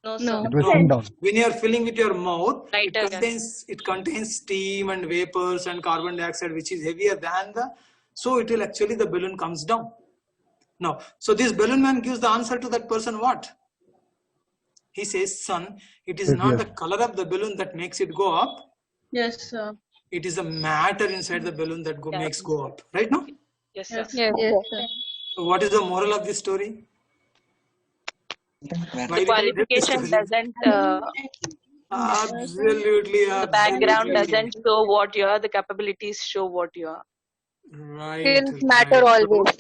No, sir. No. It will No. sink down. When you are filling with your mouth, Lighter gas. it contains steam and vapors and carbon dioxide, which is heavier than the. So it will actually the balloon comes down. Now, so this balloon man gives the answer to that person. What? He says, son, it is Yes, not yes. the color of the balloon that makes it go up. Yes, sir. It is the matter inside the balloon that Yeah. makes go up. Right now? Yes, sir. Yes. Yes, sir. So what is the moral of this story? Why The did you read this qualification story? doesn't, Absolutely, the background absolutely. doesn't show what you are, the capabilities show what you are. Right, Skills matter right. always.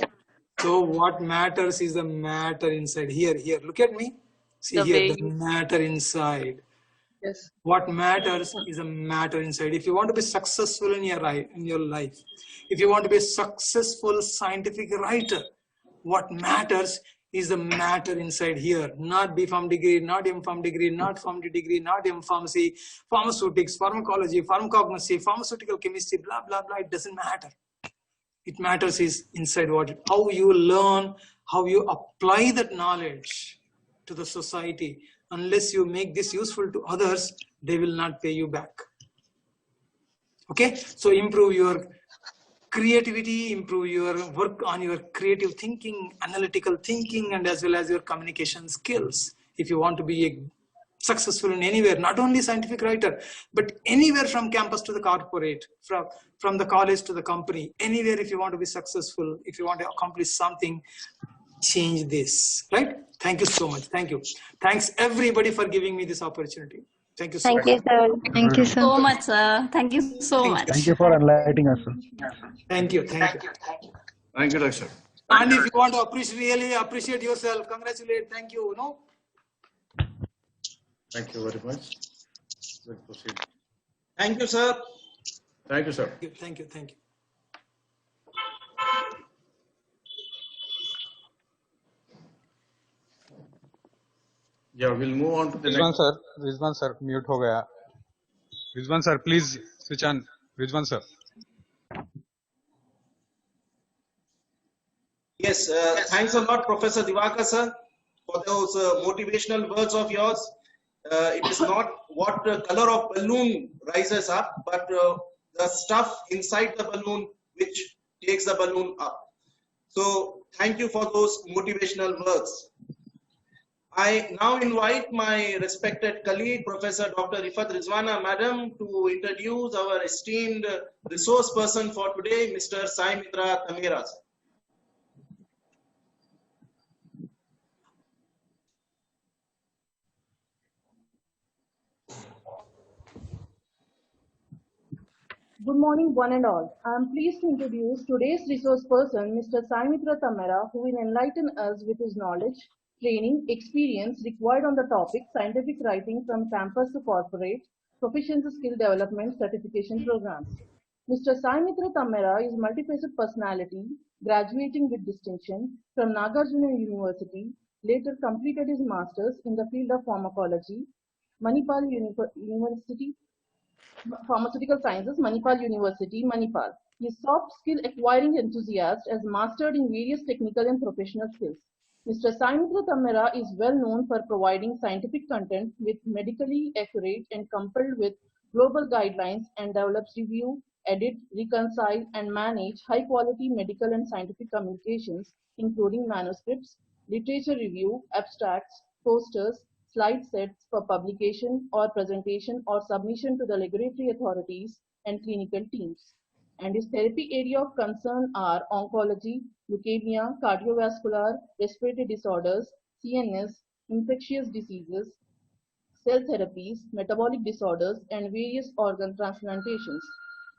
So what matters is the matter inside. Here, look at me. See The here, way the you, matter inside. Yes. What matters is a matter inside. If you want to be successful in your life, if you want to be a successful scientific writer, what matters is the matter inside here. Not B.Pharm degree, not M.Pharm degree, not PharmD degree, not M.Pharmacy, pharmaceutics, pharmacology, pharmacognosy, pharmaceutical chemistry, blah, blah, blah. It doesn't matter. It matters is inside how you learn, how you apply that knowledge to the society. Unless you make this useful to others, they will not pay you back. Okay, so improve your creativity, improve your work on your creative thinking, analytical thinking, and as well as your communication skills. If you want to be a successful in anywhere, not only scientific writer, but anywhere from campus to the corporate, from the college to the company, anywhere. If you want to be successful, if you want to accomplish something, change this, right? Thank you so much. Thank you. Thanks everybody for giving me this opportunity. Thank you so much. Thank you, sir. Thank you, sir. So much, sir. Thank you so much. Thank you for enlightening us, sir. Thank you. Thank you. Thank you, Doctor. And if you want to really appreciate yourself, congratulate. Thank you. No. Thank you very much. We'll proceed. Thank you, sir. Thank you, sir. Thank you. Thank you. Yeah, we'll move on to the Rizwan next. sir, Rizwan sir, mute हो गया. Rizwan sir, please switch on. Rizwan sir. Yes, thanks a lot, Professor Divakar, sir, for those motivational words of yours. It is not what color of balloon rises up, but the stuff inside the balloon which takes the balloon up. So thank you for those motivational words. I now invite my respected colleague, Professor Dr. Ifat Rizwana, Madam, to introduce our esteemed resource person for today, Mr. Sai Mitra Tamera. Good morning, one and all. I am pleased to introduce today's resource person, Mr. Sai Mitra Tamera, who will enlighten us with his knowledge, training, experience required on the topic scientific writing from campus to corporate, proficiency skill development certification programs. Mr. Sai Mitra Tamera is a multifaceted personality, graduating with distinction from Nagarjuna University, later completed his master's in the field of pharmacology, Manipal University, Pharmaceutical Sciences, Manipal University, Manipal. He is soft skill acquiring enthusiast as mastered in various technical and professional skills. Mr. Sai Mitra Tamera is well known for providing scientific content with medically accurate and coupled with global guidelines and develops review, edit, reconcile, and manage high quality medical and scientific communications, including manuscripts, literature review, abstracts, posters, slide sets for publication or presentation or submission to the regulatory authorities and clinical teams. And his therapy area of concern are oncology, leukemia, cardiovascular, respiratory disorders, CNS, infectious diseases, cell therapies, metabolic disorders, and various organ transplantations.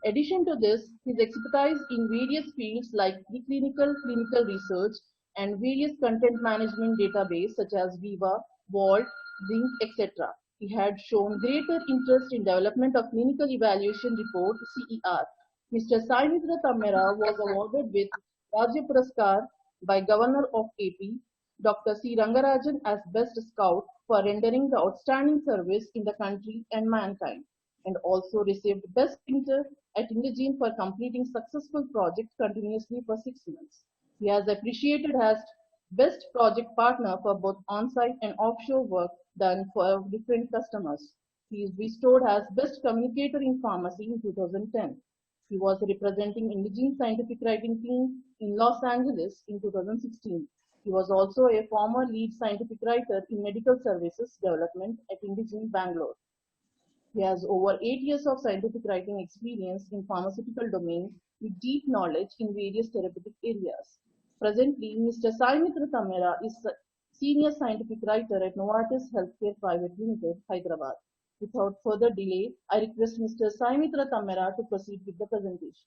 Addition to this, his expertise in various fields like preclinical, clinical research, and various content management database such as Viva, Vault, Zinc, etc. He had shown greater interest in development of Clinical Evaluation Report (CER). Mr. Sai Mitra Tamera was awarded with Rajya Puraskar by Governor of AP, Dr. C. Rangarajan as Best Scout for rendering the outstanding service in the country and mankind, and also received Best Painter at Indegene for completing successful project continuously for 6 months. He has appreciated as Best Project Partner for both on-site and offshore work done for different customers. He is bestowed as Best Communicator in Pharmacy in 2010. He was representing Indegene Scientific Writing Team in Los Angeles in 2016. He was also a former lead scientific writer in medical services development at Indegene, Bangalore. He has over 8 years of scientific writing experience in pharmaceutical domain with deep knowledge in various therapeutic areas. Presently, Mr. Sai Mitra Tamera is Senior Scientific Writer at Novartis Healthcare Private Limited, Hyderabad. Without further delay, I request Mr. Sai Mitra Tamera to proceed with the presentation.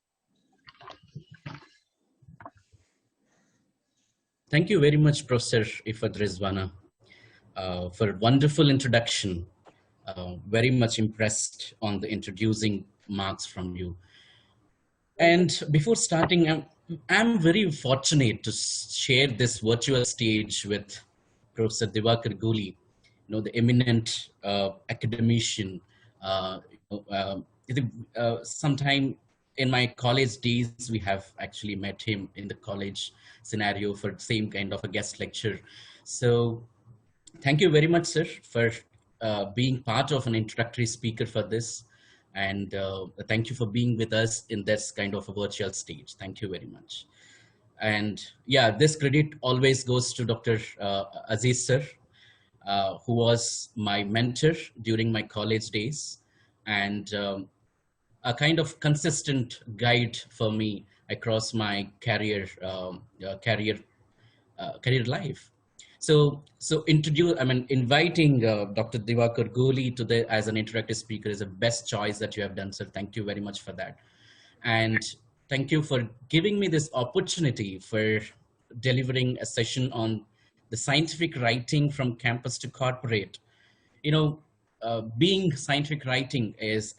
Thank you very much, Professor Ifat Rizwana, for a wonderful introduction. Very much impressed on the introducing marks from you. And before starting, I'm very fortunate to share this virtual stage with Professor Diwakar Goli, the eminent academician. Sometime in my college days, we have actually met him in the college scenario for the same kind of a guest lecture. So thank you very much, sir, for being part of an introductory speaker for this. And thank you for being with us in this kind of a virtual stage. Thank you very much. And yeah, this credit always goes to Dr. Aziz sir, who was my mentor during my college days and a kind of consistent guide for me across my career life. So inviting Dr. Diwakar Goli to as an interactive speaker is the best choice that you have done, sir. Thank you very much for that. And thank you for giving me this opportunity for delivering a session on the scientific writing from campus to corporate. Being scientific writing is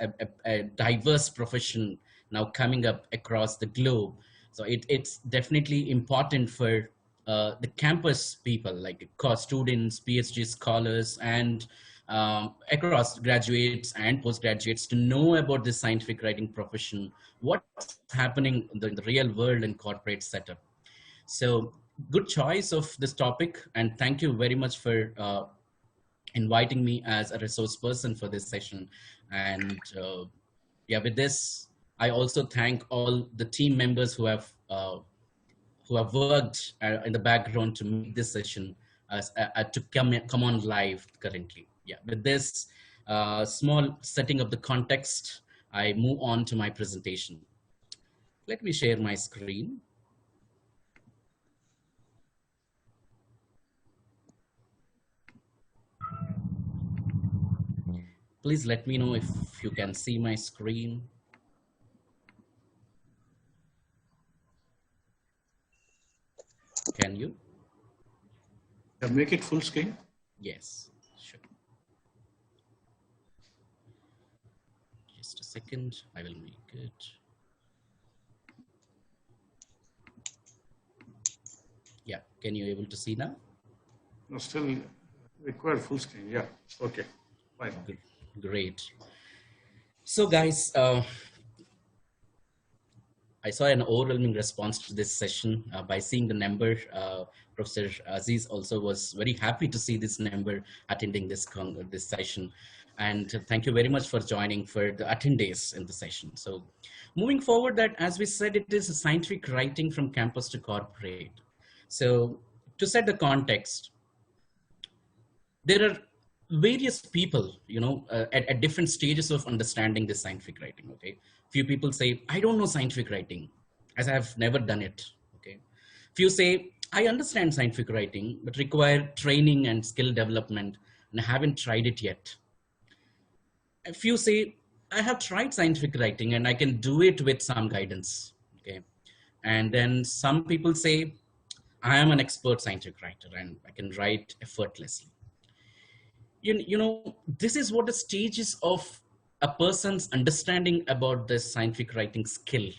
a diverse profession now coming up across the globe. So it's definitely important for the campus people like students, PhD scholars, and across graduates and postgraduates to know about this scientific writing profession, what's happening in the real world and corporate setup. So good choice of this topic, and thank you very much for inviting me as a resource person for this session. And yeah, with this, I also thank all the team members who have worked in the background to make this session to come on live currently. Yeah, with this small setting of the context, I move on to my presentation. Let me share my screen. Please let me know if you can see my screen. Can you? Make it full screen? Yes, sure. Just a second, I will make it. Yeah, can you able to see now? No, still require full screen. Yeah, okay, fine. Great. So guys, I saw an overwhelming response to this session by seeing the number. Professor Aziz also was very happy to see this number attending this session. And thank you very much for joining for the attendees in the session. So moving forward, that as we said, it is a scientific writing from campus to corporate. So to set the context, there are various people, at different stages of understanding this scientific writing, okay? Few people say, I don't know scientific writing, as I have never done it, okay? Few say, I understand scientific writing, but require training and skill development, and I haven't tried it yet. A few say, I have tried scientific writing, and I can do it with some guidance, okay? And then some people say, I am an expert scientific writer and I can write effortlessly. You know, this is what the stages of a person's understanding about the scientific writing skill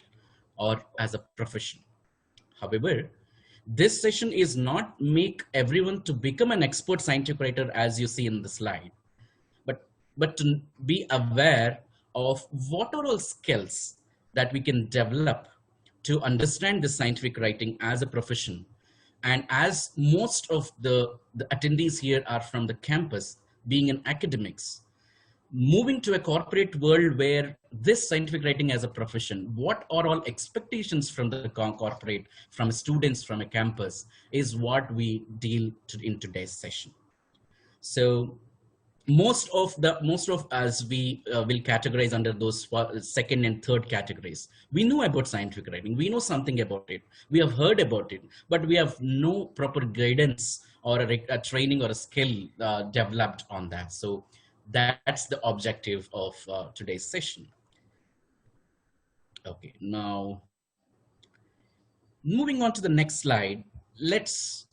or as a profession. However, this session is not make everyone to become an expert scientific writer as you see in the slide, but to be aware of what are all skills that we can develop to understand the scientific writing as a profession. And as most of the attendees here are from the campus, being in academics, moving to a corporate world where this scientific writing as a profession, what are all expectations from the corporate, from students, from a campus, is what we deal in today's session. So most of us, we will categorize under those second and third categories. We know about scientific writing, we know something about it, we have heard about it, but we have no proper guidance or a training or a skill developed on that. So that's the objective of today's session. Okay, now moving on to the next slide, let's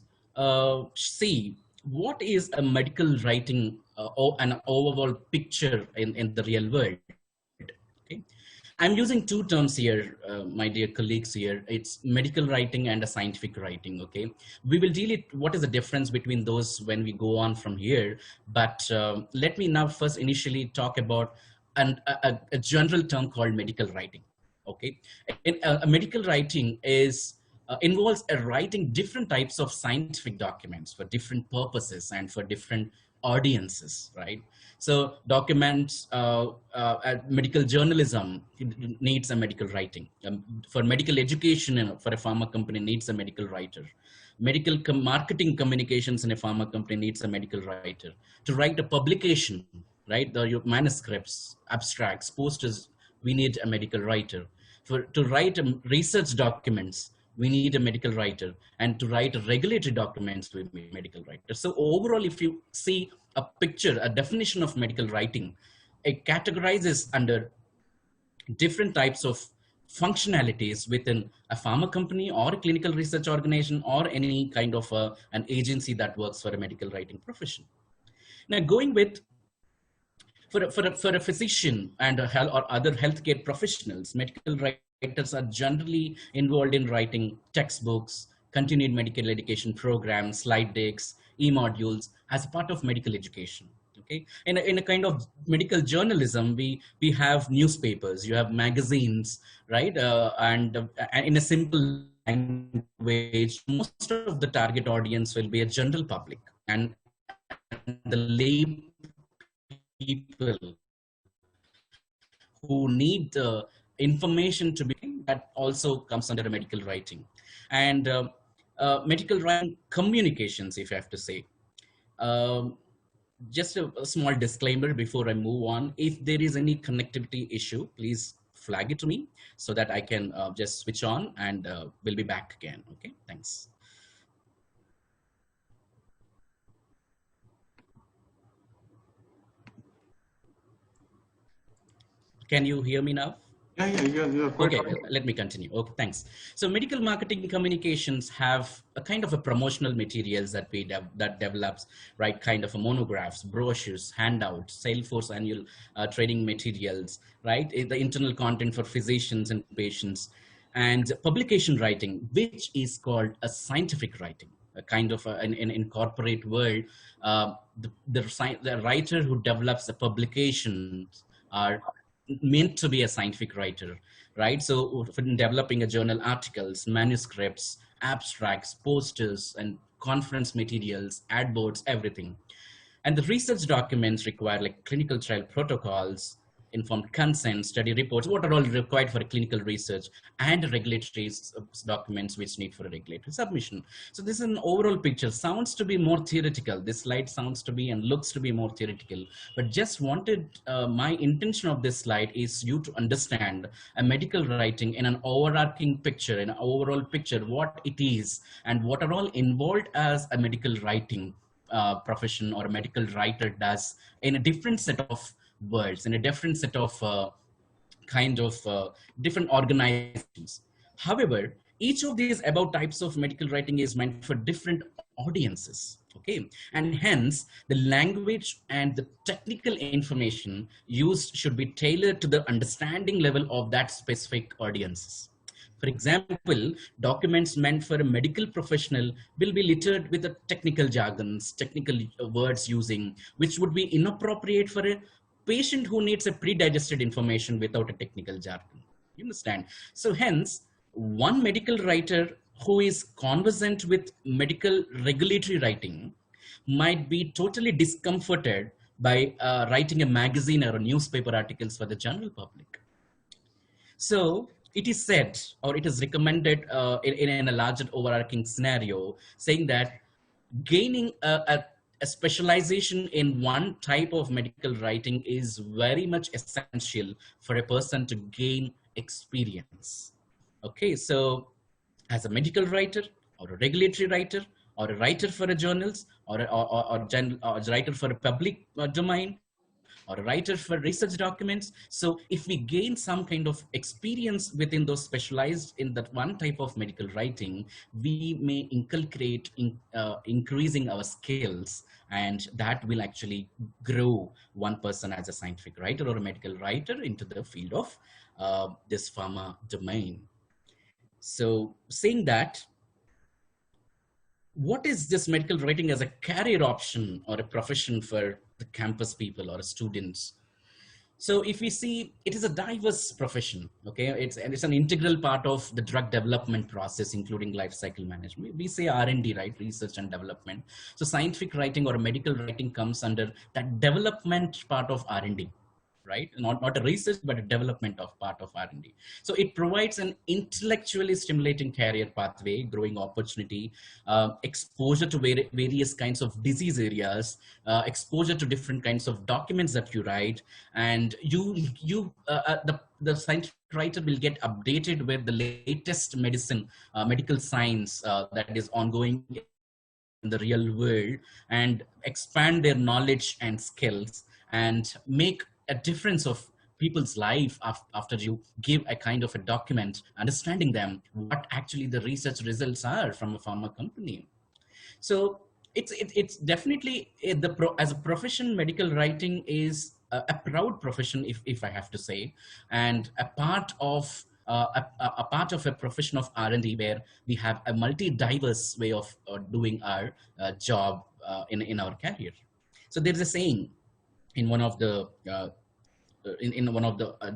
see what is a medical writing or an overall picture in the real world. Okay, I'm using two terms here, my dear colleagues here. It's medical writing and a scientific writing. Okay, we will deal it. What is the difference between those when we go on from here? But let me now first initially talk about a general term called medical writing. Okay, a medical writing is involves writing different types of scientific documents for different purposes and for different audiences, right? So documents, medical journalism needs a medical writing. For medical education, for a pharma company needs a medical writer. Medical marketing communications in a pharma company needs a medical writer. To write a publication, right? Your manuscripts, abstracts, posters, we need a medical writer. To write research documents, we need a medical writer, and to write regulatory documents, we need a medical writer. So overall, if you see a picture, a definition of medical writing, it categorizes under different types of functionalities within a pharma company or a clinical research organization or any kind of an agency that works for a medical writing profession. Now, going with for a physician and or other healthcare professionals, medical writers are generally involved in writing textbooks, continued medical education programs, slide decks, e-modules as part of medical education. Okay, in a kind of medical journalism, we have newspapers, you have magazines, right? And in a simple language, most of the target audience will be a general public and the lay people who need the information to be, that also comes under a medical writing. And medical writing communications, if I have to say. Just a small disclaimer before I move on. If there is any connectivity issue, please flag it to me so that I can just switch on and we'll be back again. Okay, thanks. Can you hear me now? Yeah. Okay, let me continue. Okay, thanks. So medical marketing communications have a kind of a promotional materials that that develops, right? Kind of a monographs, brochures, handouts, Salesforce annual training materials, right? The internal content for physicians and patients, and publication writing, which is called a scientific writing. A kind of in corporate world, the writer who develops the publications are meant to be a scientific writer, right? So for developing a journal articles, manuscripts, abstracts, posters, and conference materials, ad boards, everything. And the research documents require like clinical trial protocols, informed consent, study reports, what are all required for a clinical research, and regulatory documents which need for a regulatory submission. So this is an overall picture. Sounds to be more theoretical. This slide sounds to be and looks to be more theoretical, but just wanted, my intention of this slide is you to understand a medical writing in an overarching picture, in an overall picture, what it is and what are all involved as a medical writing profession or a medical writer does in a different set of worlds, in a different set of different organizations. However, Each of these above types of medical writing is meant for different audiences, okay? And hence the language and the technical information used should be tailored to the understanding level of that specific audiences. For example, documents meant for a medical professional will be littered with the technical jargons, technical words using, which would be inappropriate for a patient who needs a pre-digested information without a technical jargon. You understand? So hence, one medical writer who is conversant with medical regulatory writing might be totally discomforted by writing a magazine or a newspaper articles for the general public. So it is said, or it is recommended in a larger overarching scenario, saying that gaining a specialization in one type of medical writing is very much essential for a person to gain experience. Okay, so as a medical writer or a regulatory writer or a writer for a journals or a writer for a public domain or a writer for research documents. So if we gain some kind of experience within those specialized in that one type of medical writing, we may inculcate increasing our skills, and that will actually grow one person as a scientific writer or a medical writer into the field of this pharma domain. So saying that, what is this medical writing as a career option or a profession for the campus people or students? So if we see, it is a diverse profession, okay? It's an integral part of the drug development process, including life cycle management. We say R&D, right? Research and development. So scientific writing or medical writing comes under that development part of R&D. Right? Not a research, but a development of part of R&D. So it provides an intellectually stimulating career pathway, growing opportunity, exposure to various kinds of disease areas, exposure to different kinds of documents that you write, and the scientific writer will get updated with the latest medical science that is ongoing in the real world, and expand their knowledge and skills and make a difference of people's life after you give a kind of a document, understanding them, what actually the research results are from a pharma company. So it's definitely as a profession, medical writing is a proud profession, if I have to say, and a part of a profession of R&D where we have a multi-diverse way of doing our job in our career. So there's a saying in one of the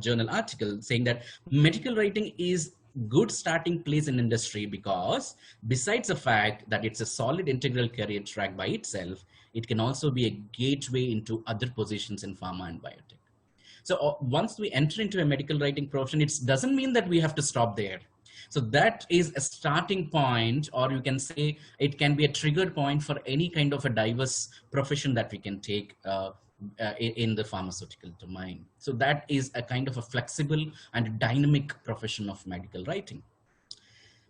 journal articles saying that medical writing is good starting place in industry because besides the fact that it's a solid integral career track by itself, it can also be a gateway into other positions in pharma and biotech. So once we enter into a medical writing profession, it doesn't mean that we have to stop there. So that is a starting point, or you can say it can be a trigger point for any kind of a diverse profession that we can take in the pharmaceutical domain. So that is a kind of a flexible and dynamic profession of medical writing.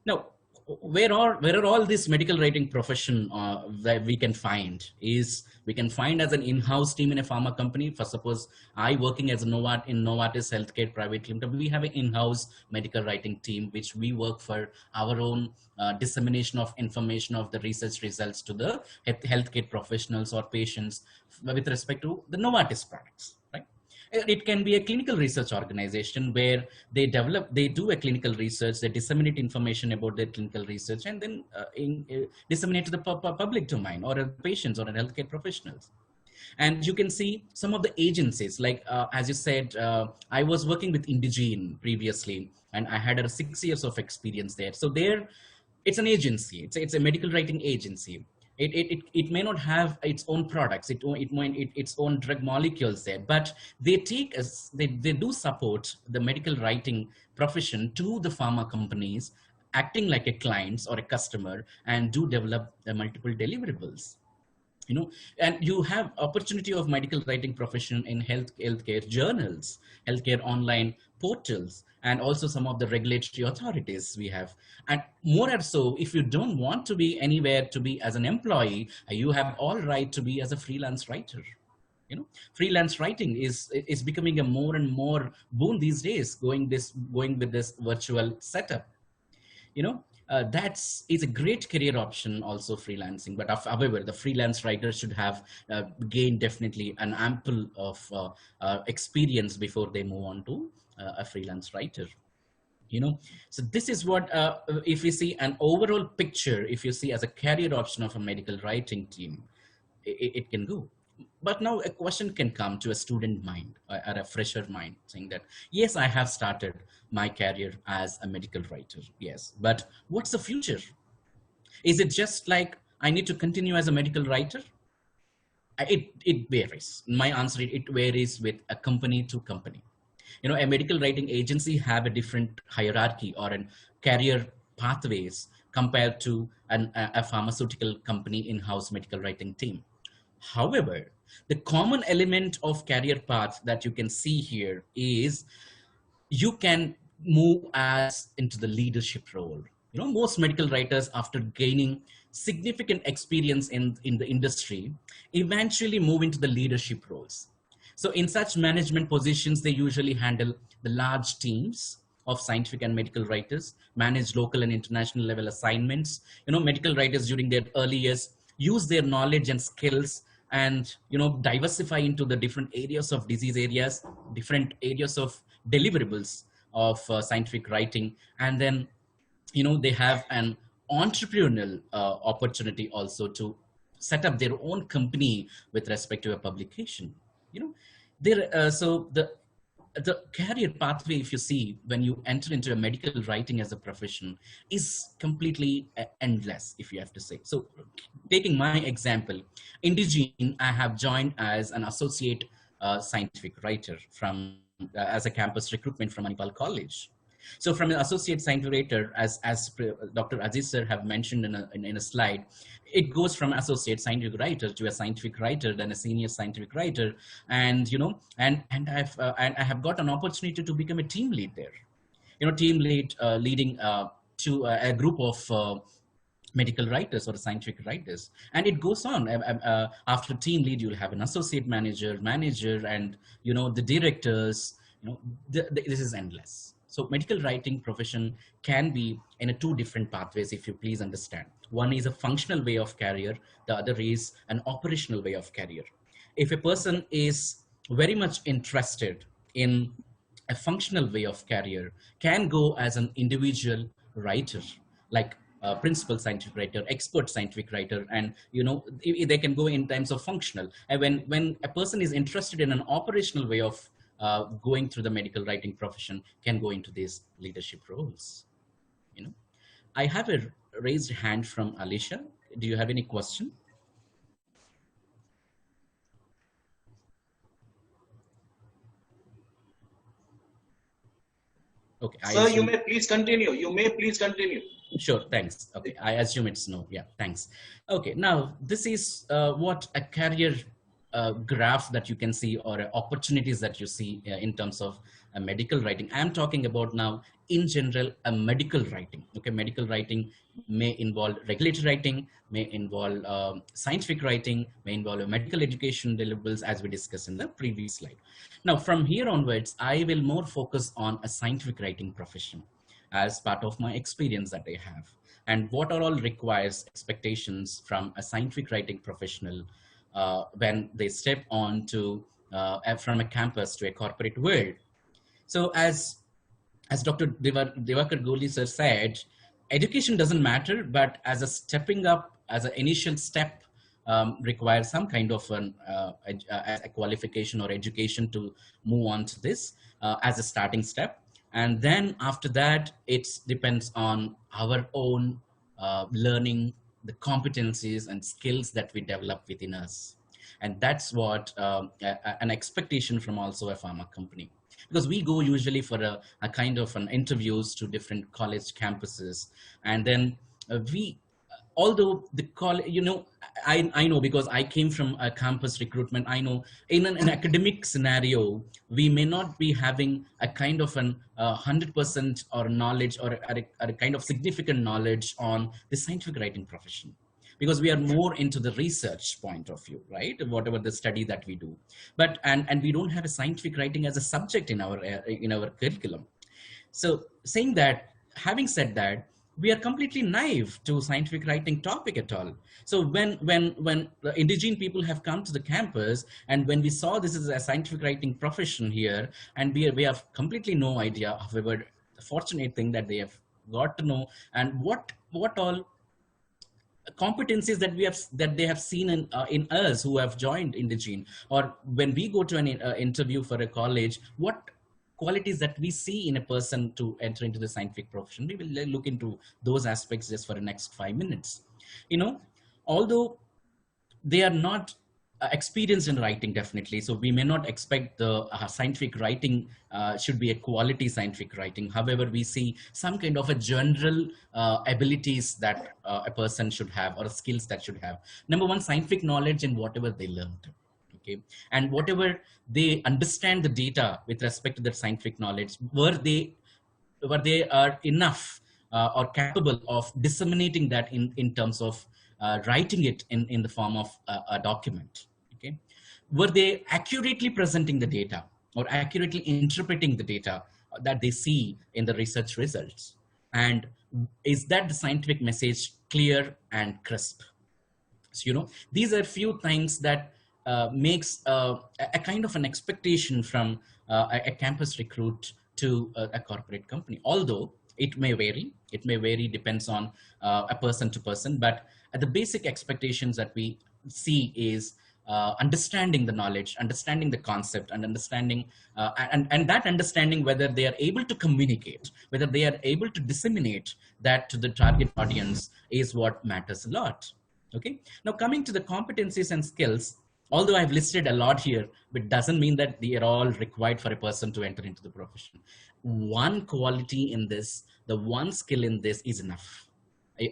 Now, where are all this medical writing profession that we can find is, we can find as an in-house team in a pharma company. For suppose I working as a Novartis Healthcare Private Limited, we have an in-house medical writing team, which we work for our own dissemination of information of the research results to the healthcare professionals or patients with respect to the Novartis products. It can be a clinical research organization where they do a clinical research, they disseminate information about their clinical research, and then disseminate to the public domain or patients or healthcare professionals. And you can see some of the agencies, like as you said, I was working with Indigene previously, and I had 6 years of experience there. So there, it's an agency, it's a medical writing agency. It may not have its own products, its own drug molecules there, but they do support the medical writing profession to the pharma companies, acting like a client or a customer, and do develop the multiple deliverables. And you have opportunity of medical writing profession in healthcare journals, healthcare online portals, and also some of the regulatory authorities we have. And more or so, if you don't want to be anywhere to be as an employee, you have all right to be as a freelance writer. Freelance writing is becoming a more and more boon these days, going with this virtual setup. That's is a great career option also freelancing, but however the freelance writer should have gained definitely an ample of experience before they move on to a freelance writer. So this is what if you see an overall picture, if you see as a career option of a medical writing team, it can go. But now a question can come to a student mind or a fresher mind saying that, yes, I have started my career as a medical writer. Yes, but what's the future? Is it just like I need to continue as a medical writer? It varies. My answer, it varies with a company to company. A medical writing agency have a different hierarchy or a career pathways compared to a pharmaceutical company in-house medical writing team. However, the common element of career path that you can see here is you can move as into the leadership role. Most medical writers, after gaining significant experience in the industry, eventually move into the leadership roles. So in such management positions, they usually handle the large teams of scientific and medical writers, manage local and international level assignments. Medical writers during their early years use their knowledge and skills and diversify into the different areas of disease areas, different areas of deliverables of scientific writing, and then they have an entrepreneurial opportunity also to set up their own company with respect to a publication. So the career pathway, if you see, when you enter into a medical writing as a profession, is completely endless, if you have to say. So taking my example, Indigene, I have joined as an associate scientific writer from as a campus recruitment from Manipal College. So from an associate scientific writer, as Dr. Aziz sir have mentioned in a slide, it goes from associate scientific writer to a scientific writer, then a senior scientific writer, and and I have got an opportunity to become a team lead there. Team lead leading to a group of medical writers or scientific writers, and it goes on. After team lead, you'll have an associate manager, and the directors. This is endless. So medical writing profession can be in two different pathways, if you please understand. One is a functional way of career, the other is an operational way of career. If a person is very much interested in a functional way of career, can go as an individual writer, like principal scientific writer, expert scientific writer, and they can go in terms of functional. And when a person is interested in an operational way of going through the medical writing profession, can go into these leadership roles. I have a raised hand from Alicia. Do you have any question? Okay. Sir, you may please continue. You may please continue. Sure, thanks. Okay, I assume it's no. Yeah, thanks. Okay, now this is what a career graph that you can see, or opportunities that you see in terms of medical writing. I'm talking about now in general a medical writing. Okay, medical writing may involve regulatory writing, may involve scientific writing, may involve medical education deliverables, as we discussed in the previous slide. Now from here onwards, I will more focus on a scientific writing profession as part of my experience that I have, and what are all requires expectations from a scientific writing professional when they step on to from a campus to a corporate world. So as Dr. Divakar Goli sir said, education doesn't matter, but as a stepping up, as an initial step, requires some kind of a qualification or education to move on to this as a starting step. And then after that, it depends on our own learning, the competencies and skills that we develop within us. And that's what an expectation from also a pharma company. Because we go usually for a kind of an interviews to different college campuses. And then although the college, I know because I came from a campus recruitment, I know in an academic scenario, we may not be having a kind of an 100% or knowledge or a kind of significant knowledge on the scientific writing profession, because we are more into the research point of view, right? Whatever the study that we do, but and we don't have a scientific writing as a subject in our curriculum. So saying that, having said that, we are completely naive to scientific writing topic at all. So when the indigenous people have come to the campus, and when we saw this is a scientific writing profession here, and we have completely no idea. However, the fortunate thing that they have got to know, and what all competencies that they have seen in us who have joined Indigene, or when we go to an interview for a college, what qualities that we see in a person to enter into the scientific profession. We will look into those aspects just for the next 5 minutes. Although they are not experienced in writing, definitely, so we may not expect the scientific writing should be a quality scientific writing. However, we see some kind of a general abilities that a person should have, or skills that should have. Number one, scientific knowledge in whatever they learned. Okay, and whatever they understand the data with respect to their scientific knowledge, were they are enough or capable of disseminating that in terms of writing it in the form of a document. Okay, were they accurately presenting the data or accurately interpreting the data that they see in the research results, and is that the scientific message clear and crisp? So these are few things that makes a kind of an expectation from a campus recruit to a corporate company. Although it may vary, depends on a person to person, but the basic expectations that we see is understanding the knowledge, understanding the concept, and understanding and that understanding whether they are able to communicate, whether they are able to disseminate that to the target audience is what matters a lot. Okay, now coming to the competencies and skills, although I've listed a lot here, but doesn't mean that they are all required for a person to enter into the profession. One quality in this, the one skill in this is enough,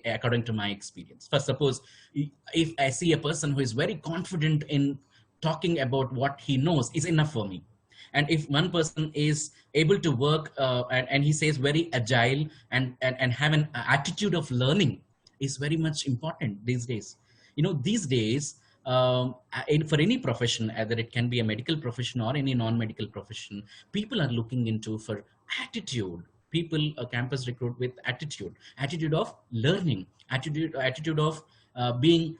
according to my experience. For suppose, if I see a person who is very confident in talking about what he knows, is enough for me. And if one person is able to work and he says very agile and have an attitude of learning, is very much important these days. These days, for any profession, either it can be a medical profession or any non-medical profession, people are looking into for attitude. People, a campus recruit with attitude of learning, attitude of being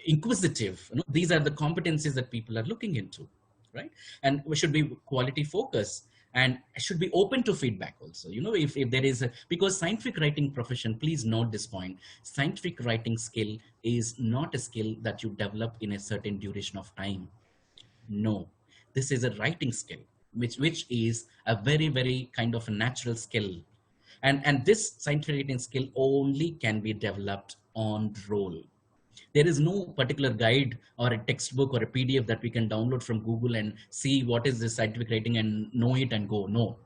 inquisitive. These are the competencies that people are looking into, right? And we should be quality focused, and should be open to feedback also. If there is because scientific writing profession, please note this point, scientific writing skill is not a skill that you develop in a certain duration of time. No, this is a writing skill, which is a very, very kind of a natural skill. And this scientific writing skill only can be developed on roll. There is no particular guide or a textbook or a PDF that we can download from Google and see what is this scientific writing and know it and go. No.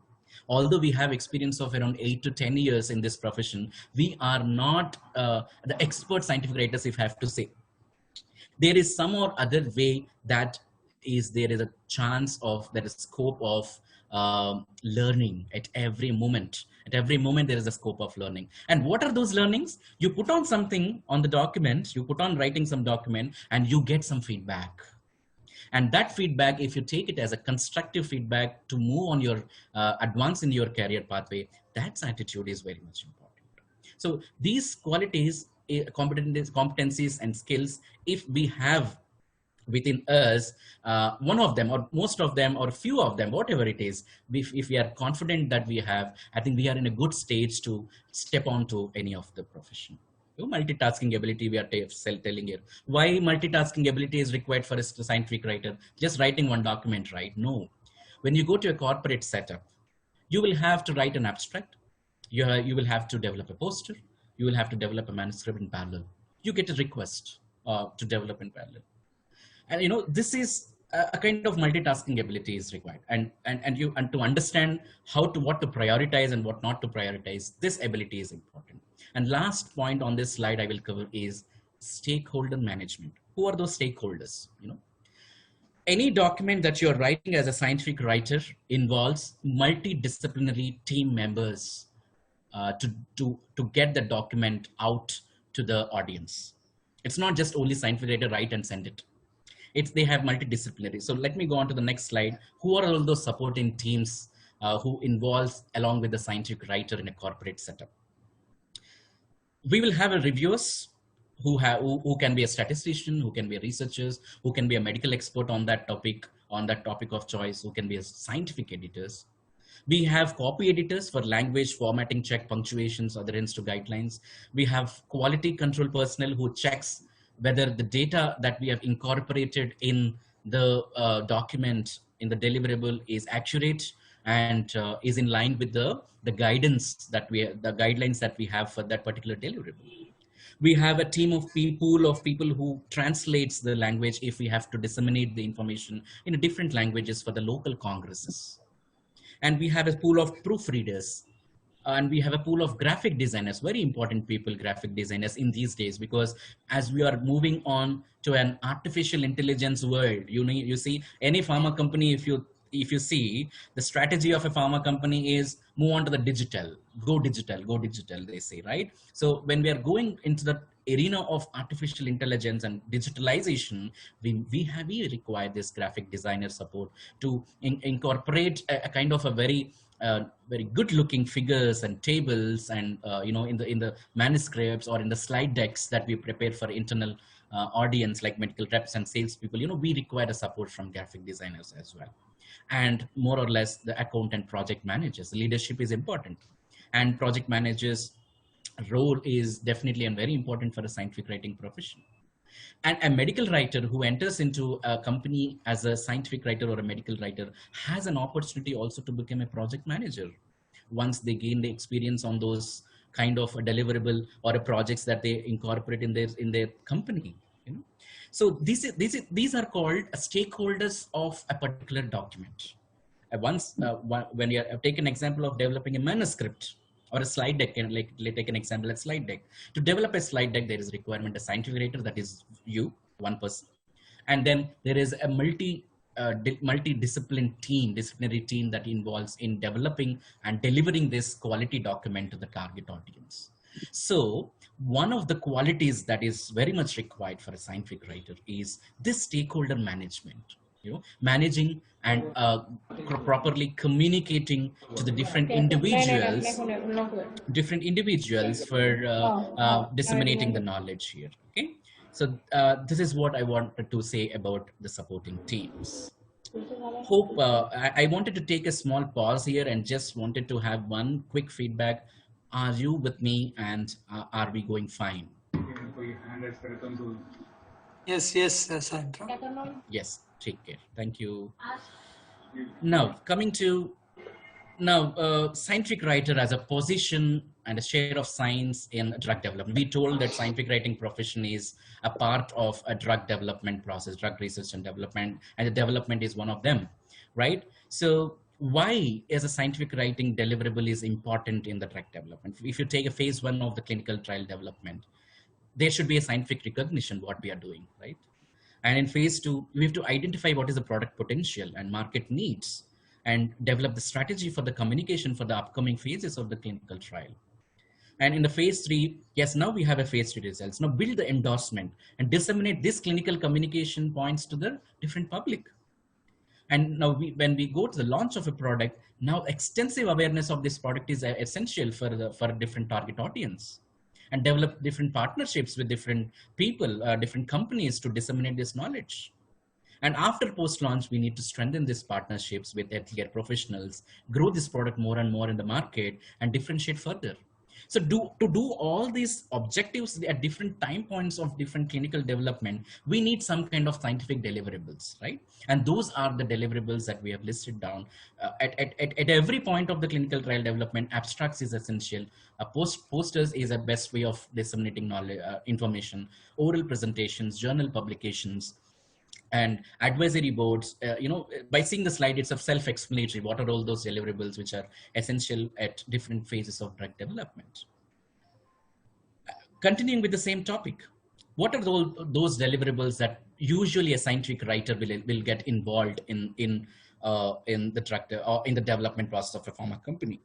Although we have experience of around 8 to 10 years in this profession, we are not the expert scientific writers, if I have to say. There is some or other way that there is a chance of, there is scope of learning at every moment. At every moment, there is a scope of learning. And what are those learnings? You put on something on the document, you put on writing some document, and you get some feedback. And that feedback, if you take it as a constructive feedback to move on your advance in your career pathway, that attitude is very much important. So these qualities, competencies and skills, if we have within us, one of them or most of them or few of them, whatever it is, if we are confident that we have, I think we are in a good stage to step onto any of the profession. Multitasking ability, we are telling here. Why multitasking ability is required for a scientific writer? Just writing one document, right? No. When you go to a corporate setup, you will have to write an abstract. You will have to develop a poster. You will have to develop a manuscript in parallel. You get a request to develop in parallel. And this is a kind of multitasking ability is required, and to understand what to prioritize and what not to prioritize, this ability is important. And last point on this slide I will cover is stakeholder management. Who are those stakeholders? Any document that you're writing as a scientific writer involves multidisciplinary team members to get the document out to the audience. It's not just only scientific writer write and send it. They have multidisciplinary. So let me go on to the next slide. Who are all those supporting teams who involves along with the scientific writer in a corporate setup? We will have a reviewers who can be a statistician, who can be a researchers, who can be a medical expert on that topic of choice, who can be a scientific editors. We have copy editors for language formatting check, punctuations, adherence to guidelines. We have quality control personnel who checks whether the data that we have incorporated in the document, in the deliverable, is accurate and is in line with the guidance that the guidelines that we have for that particular deliverable. We have a team of pool of people who translates the language if we have to disseminate the information in different languages for the local congresses. And we have a pool of proofreaders, and we have a pool of graphic designers, very important people, graphic designers in these days, because as we are moving on to an artificial intelligence world, you see any pharma company, if you see the strategy of a pharma company is move on to the digital, go digital, they say, right? So when we are going into the arena of artificial intelligence and digitalization, we require this graphic designer support to incorporate a kind of a very good looking figures and tables and in the manuscripts or in the slide decks that we prepare for internal audience like medical reps and salespeople. We require a support from graphic designers as well. And more or less the account and project managers. Leadership is important, and project managers role is definitely and very important for a scientific writing profession. And a medical writer who enters into a company as a scientific writer or a medical writer has an opportunity also to become a project manager once they gain the experience on those kind of a deliverable or a projects that they incorporate in their company. So these are called stakeholders of a particular document. When you take an example of developing a manuscript or a slide deck, and take an example, a slide deck. To develop a slide deck, there is a requirement, a scientific writer, that is you, one person. And then there is a disciplinary team that involves in developing and delivering this quality document to the target audience. So one of the qualities that is very much required for a scientific writer is this stakeholder management, managing and properly communicating to the different individuals for disseminating the knowledge here. Okay, so this is what I wanted to say about the supporting teams. Hope I wanted to take a small pause here and just wanted to have one quick feedback. Are you with me, and are we going fine? Yes, Sandra. Yes, take care. Thank you. Now, scientific writer as a position and a share of science in drug development. We told that scientific writing profession is a part of a drug development process, drug research and development, and the development is one of them, right? So why is a scientific writing deliverable is important in the drug development? If you take a phase 1 of the clinical trial development, there should be a scientific recognition what we are doing, right? And in phase 2, we have to identify what is the product potential and market needs and develop the strategy for the communication for the upcoming phases of the clinical trial. And in the phase 3, yes, now we have a phase 3 results. Now build the endorsement and disseminate this clinical communication points to the different public. And now when we go to the launch of a product, now extensive awareness of this product is essential for a different target audience, and develop different partnerships with different people, different companies to disseminate this knowledge. And after post-launch, we need to strengthen these partnerships with healthcare professionals, grow this product more and more in the market, and differentiate further. So to do all these objectives at different time points of different clinical development, we need some kind of scientific deliverables, right? And those are the deliverables that we have listed down. At every point of the clinical trial development, abstracts is essential. Posters is a best way of disseminating knowledge, information, oral presentations, journal publications, and advisory boards. By seeing the slide, it's self-explanatory. What are all those deliverables which are essential at different phases of drug development? Continuing with the same topic, what are those deliverables that usually a scientific writer will get involved in the drug or in the development process of a pharma company?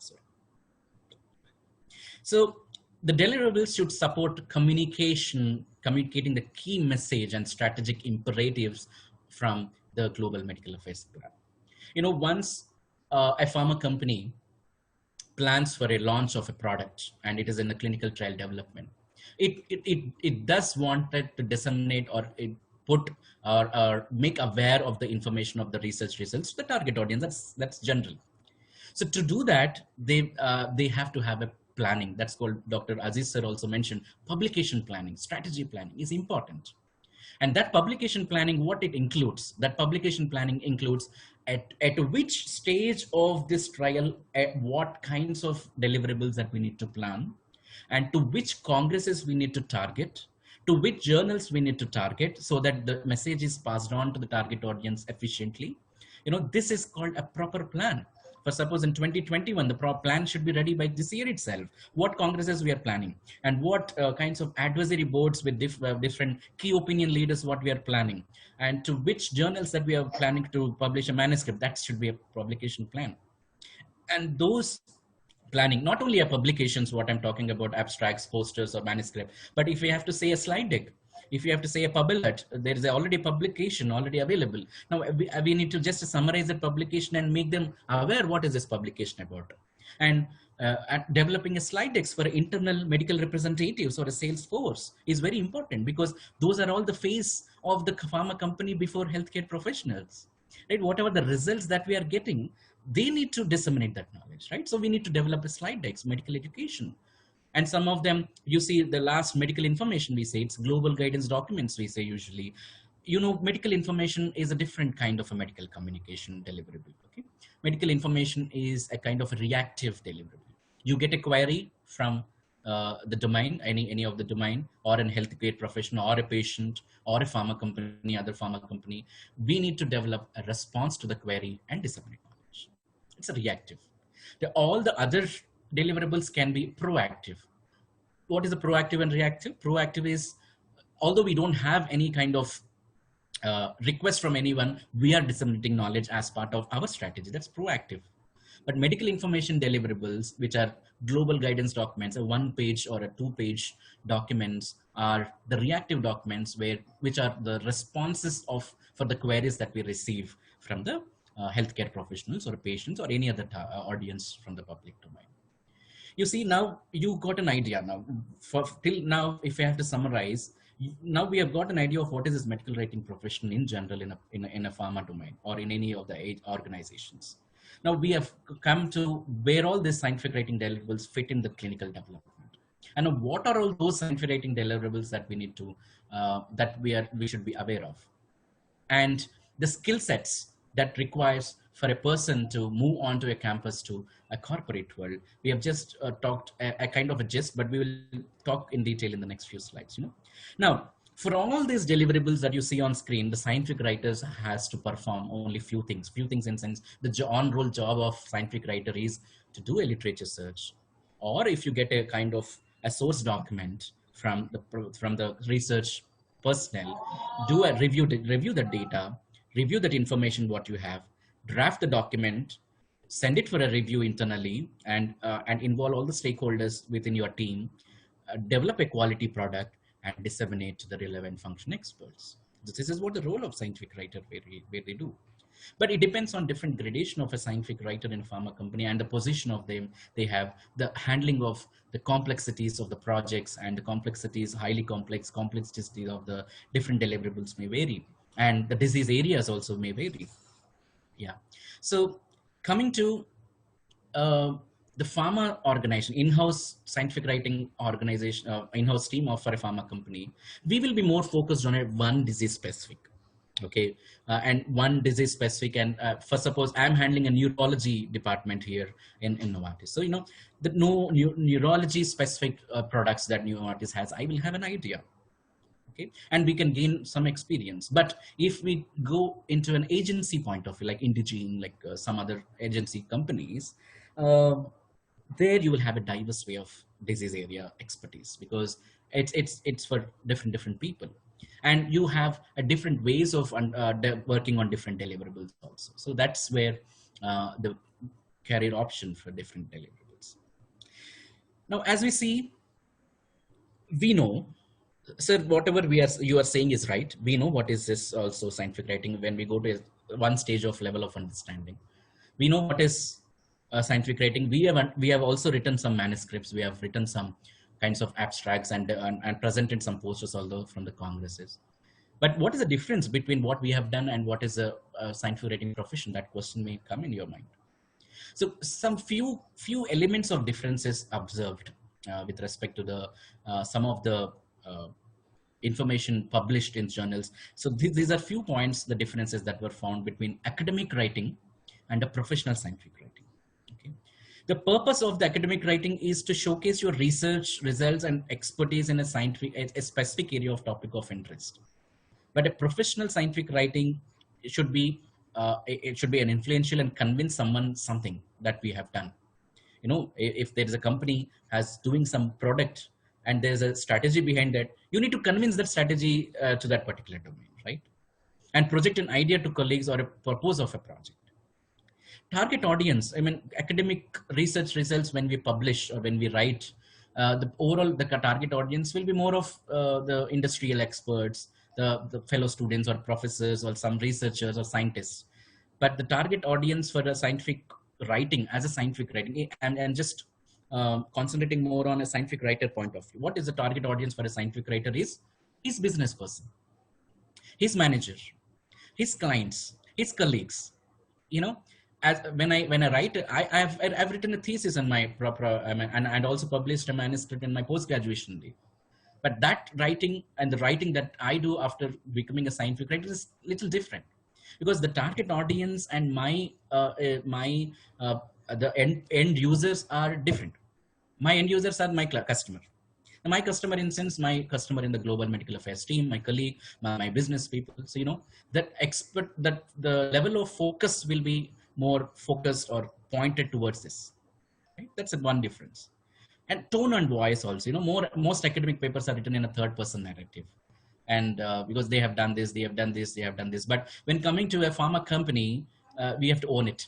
So the deliverables should support communicating the key message and strategic imperatives from the global medical affairs plan. Once a pharma company plans for a launch of a product and it is in the clinical trial development, It does want it to disseminate or it put or make aware of the information of the research results to the target audience. That's general. So to do that, they have to have a planning. That's called, Dr. Aziz sir also mentioned, publication planning, strategy planning is important. And that publication planning, what it includes, that publication planning includes at which stage of this trial, at what kinds of deliverables that we need to plan, and to which congresses we need to target, to which journals we need to target, so that the message is passed on to the target audience efficiently. This is called a proper plan. For suppose in 2021, the plan should be ready by this year itself. What congresses we are planning, and what kinds of advisory boards with different key opinion leaders, what we are planning, and to which journals that we are planning to publish a manuscript, that should be a publication plan. And those planning, not only a publications, what I'm talking about, abstracts, posters, or manuscript, but if we have to say a slide deck, if you have to say a publicat, there is already publication already available. Now we need to just summarize that publication and make them aware what is this publication about. And developing a slide decks for internal medical representatives or a sales force is very important, because those are all the face of the pharma company before healthcare professionals, right? Whatever the results that we are getting, they need to disseminate that knowledge, right? So we need to develop a slide decks, medical education. And some of them, you see the last medical information, we say it's global guidance documents, we say usually. Medical information is a different kind of a medical communication deliverable, okay? Medical information is a kind of a reactive deliverable. You get a query from the domain, any of the domain, or a healthcare professional, or a patient, or a pharma company, other pharma company. We need to develop a response to the query and disseminate knowledge. It's a reactive. All the other deliverables can be proactive. What is the proactive and reactive? Proactive is, although we don't have any kind of request from anyone, we are disseminating knowledge as part of our strategy. That's proactive. But medical information deliverables, which are global guidance documents, a 1-page or a 2-page documents, are the reactive documents, which are the responses for the queries that we receive from the healthcare professionals or patients or any other audience from the public domain. You see, now you got an idea. Now, till now, if I have to summarize, now we have got an idea of what is this medical writing profession in general in a pharma domain or in any of the organizations. Now we have come to where all these scientific writing deliverables fit in the clinical development. And what are all those scientific writing deliverables that we need to, we should be aware of? And the skill sets that requires for a person to move on to a campus to a corporate world. We have just talked a kind of a gist, but we will talk in detail in the next few slides. Now, for all these deliverables that you see on screen, the scientific writers has to perform only few things in sense, the on-roll job of scientific writer is to do a literature search, or if you get a kind of a source document from the research personnel, do a review the data, review that information what you have, draft the document, send it for a review internally, and involve all the stakeholders within your team, develop a quality product, and disseminate to the relevant function experts. This is what the role of scientific writer where they do. But it depends on different gradation of a scientific writer in a pharma company and the position of them. They have the handling of the complexities of the projects, and the complexities, highly complex complexity of the different deliverables may vary, and the disease areas also may vary. Yeah. So coming to the pharma organization, in-house scientific writing organization, in-house team for a pharma company, we will be more focused on one disease specific. Okay, and one disease specific, and for suppose I'm handling a neurology department here in Novartis. So, the neurology specific products that Novartis has, I will have an idea. Okay, and we can gain some experience. But if we go into an agency point of view, like Indigene, like some other agency companies, there you will have a diverse way of disease area expertise, because it's for different people, and you have a different ways of working on different deliverables also. So that's where the career option for different deliverables. Now, as we see, we know, sir, whatever you are saying is right. We know what is this also scientific writing when we go to one stage of level of understanding. We know what is scientific writing. We have also written some manuscripts. We have written some kinds of abstracts and presented some posters, although from the congresses. But what is the difference between what we have done and what is a scientific writing profession? That question may come in your mind. So some few elements of differences observed with respect to the some of the information published in journals. So these are few points, the differences that were found between academic writing and a professional scientific writing. Okay. The purpose of the academic writing is to showcase your research results and expertise in a specific area of topic of interest. But a professional scientific writing should be it should be an influential and convince someone something that we have done. You know, if there is a company has doing some product and there's a strategy behind that, you need to convince that strategy to that particular domain, right? And project an idea to colleagues or a purpose of a project. Target audience, I mean, academic research results when we publish or when we write, the target audience will be more of the industrial experts, the fellow students or professors or some researchers or scientists. But the target audience for a scientific writing, as a scientific writing, and just concentrating more on a scientific writer point of view. What is the target audience for a scientific writer is his business person, his manager, his clients, his colleagues. You know, as when I write, I've written a thesis in my proper, and also published a manuscript in my post-graduation day. But that writing and the writing that I do after becoming a scientific writer is little different, because the target audience and the end users are different. My end users are my customer. And my customer, in sense, my customer in the global medical affairs team, my colleague, my business people. So, you know, that the level of focus will be more focused or pointed towards this. Right? That's one difference. And tone and voice also, you know, most academic papers are written in a third person narrative. And because they have done this, they have done this, they have done this. But when coming to a pharma company, we have to own it.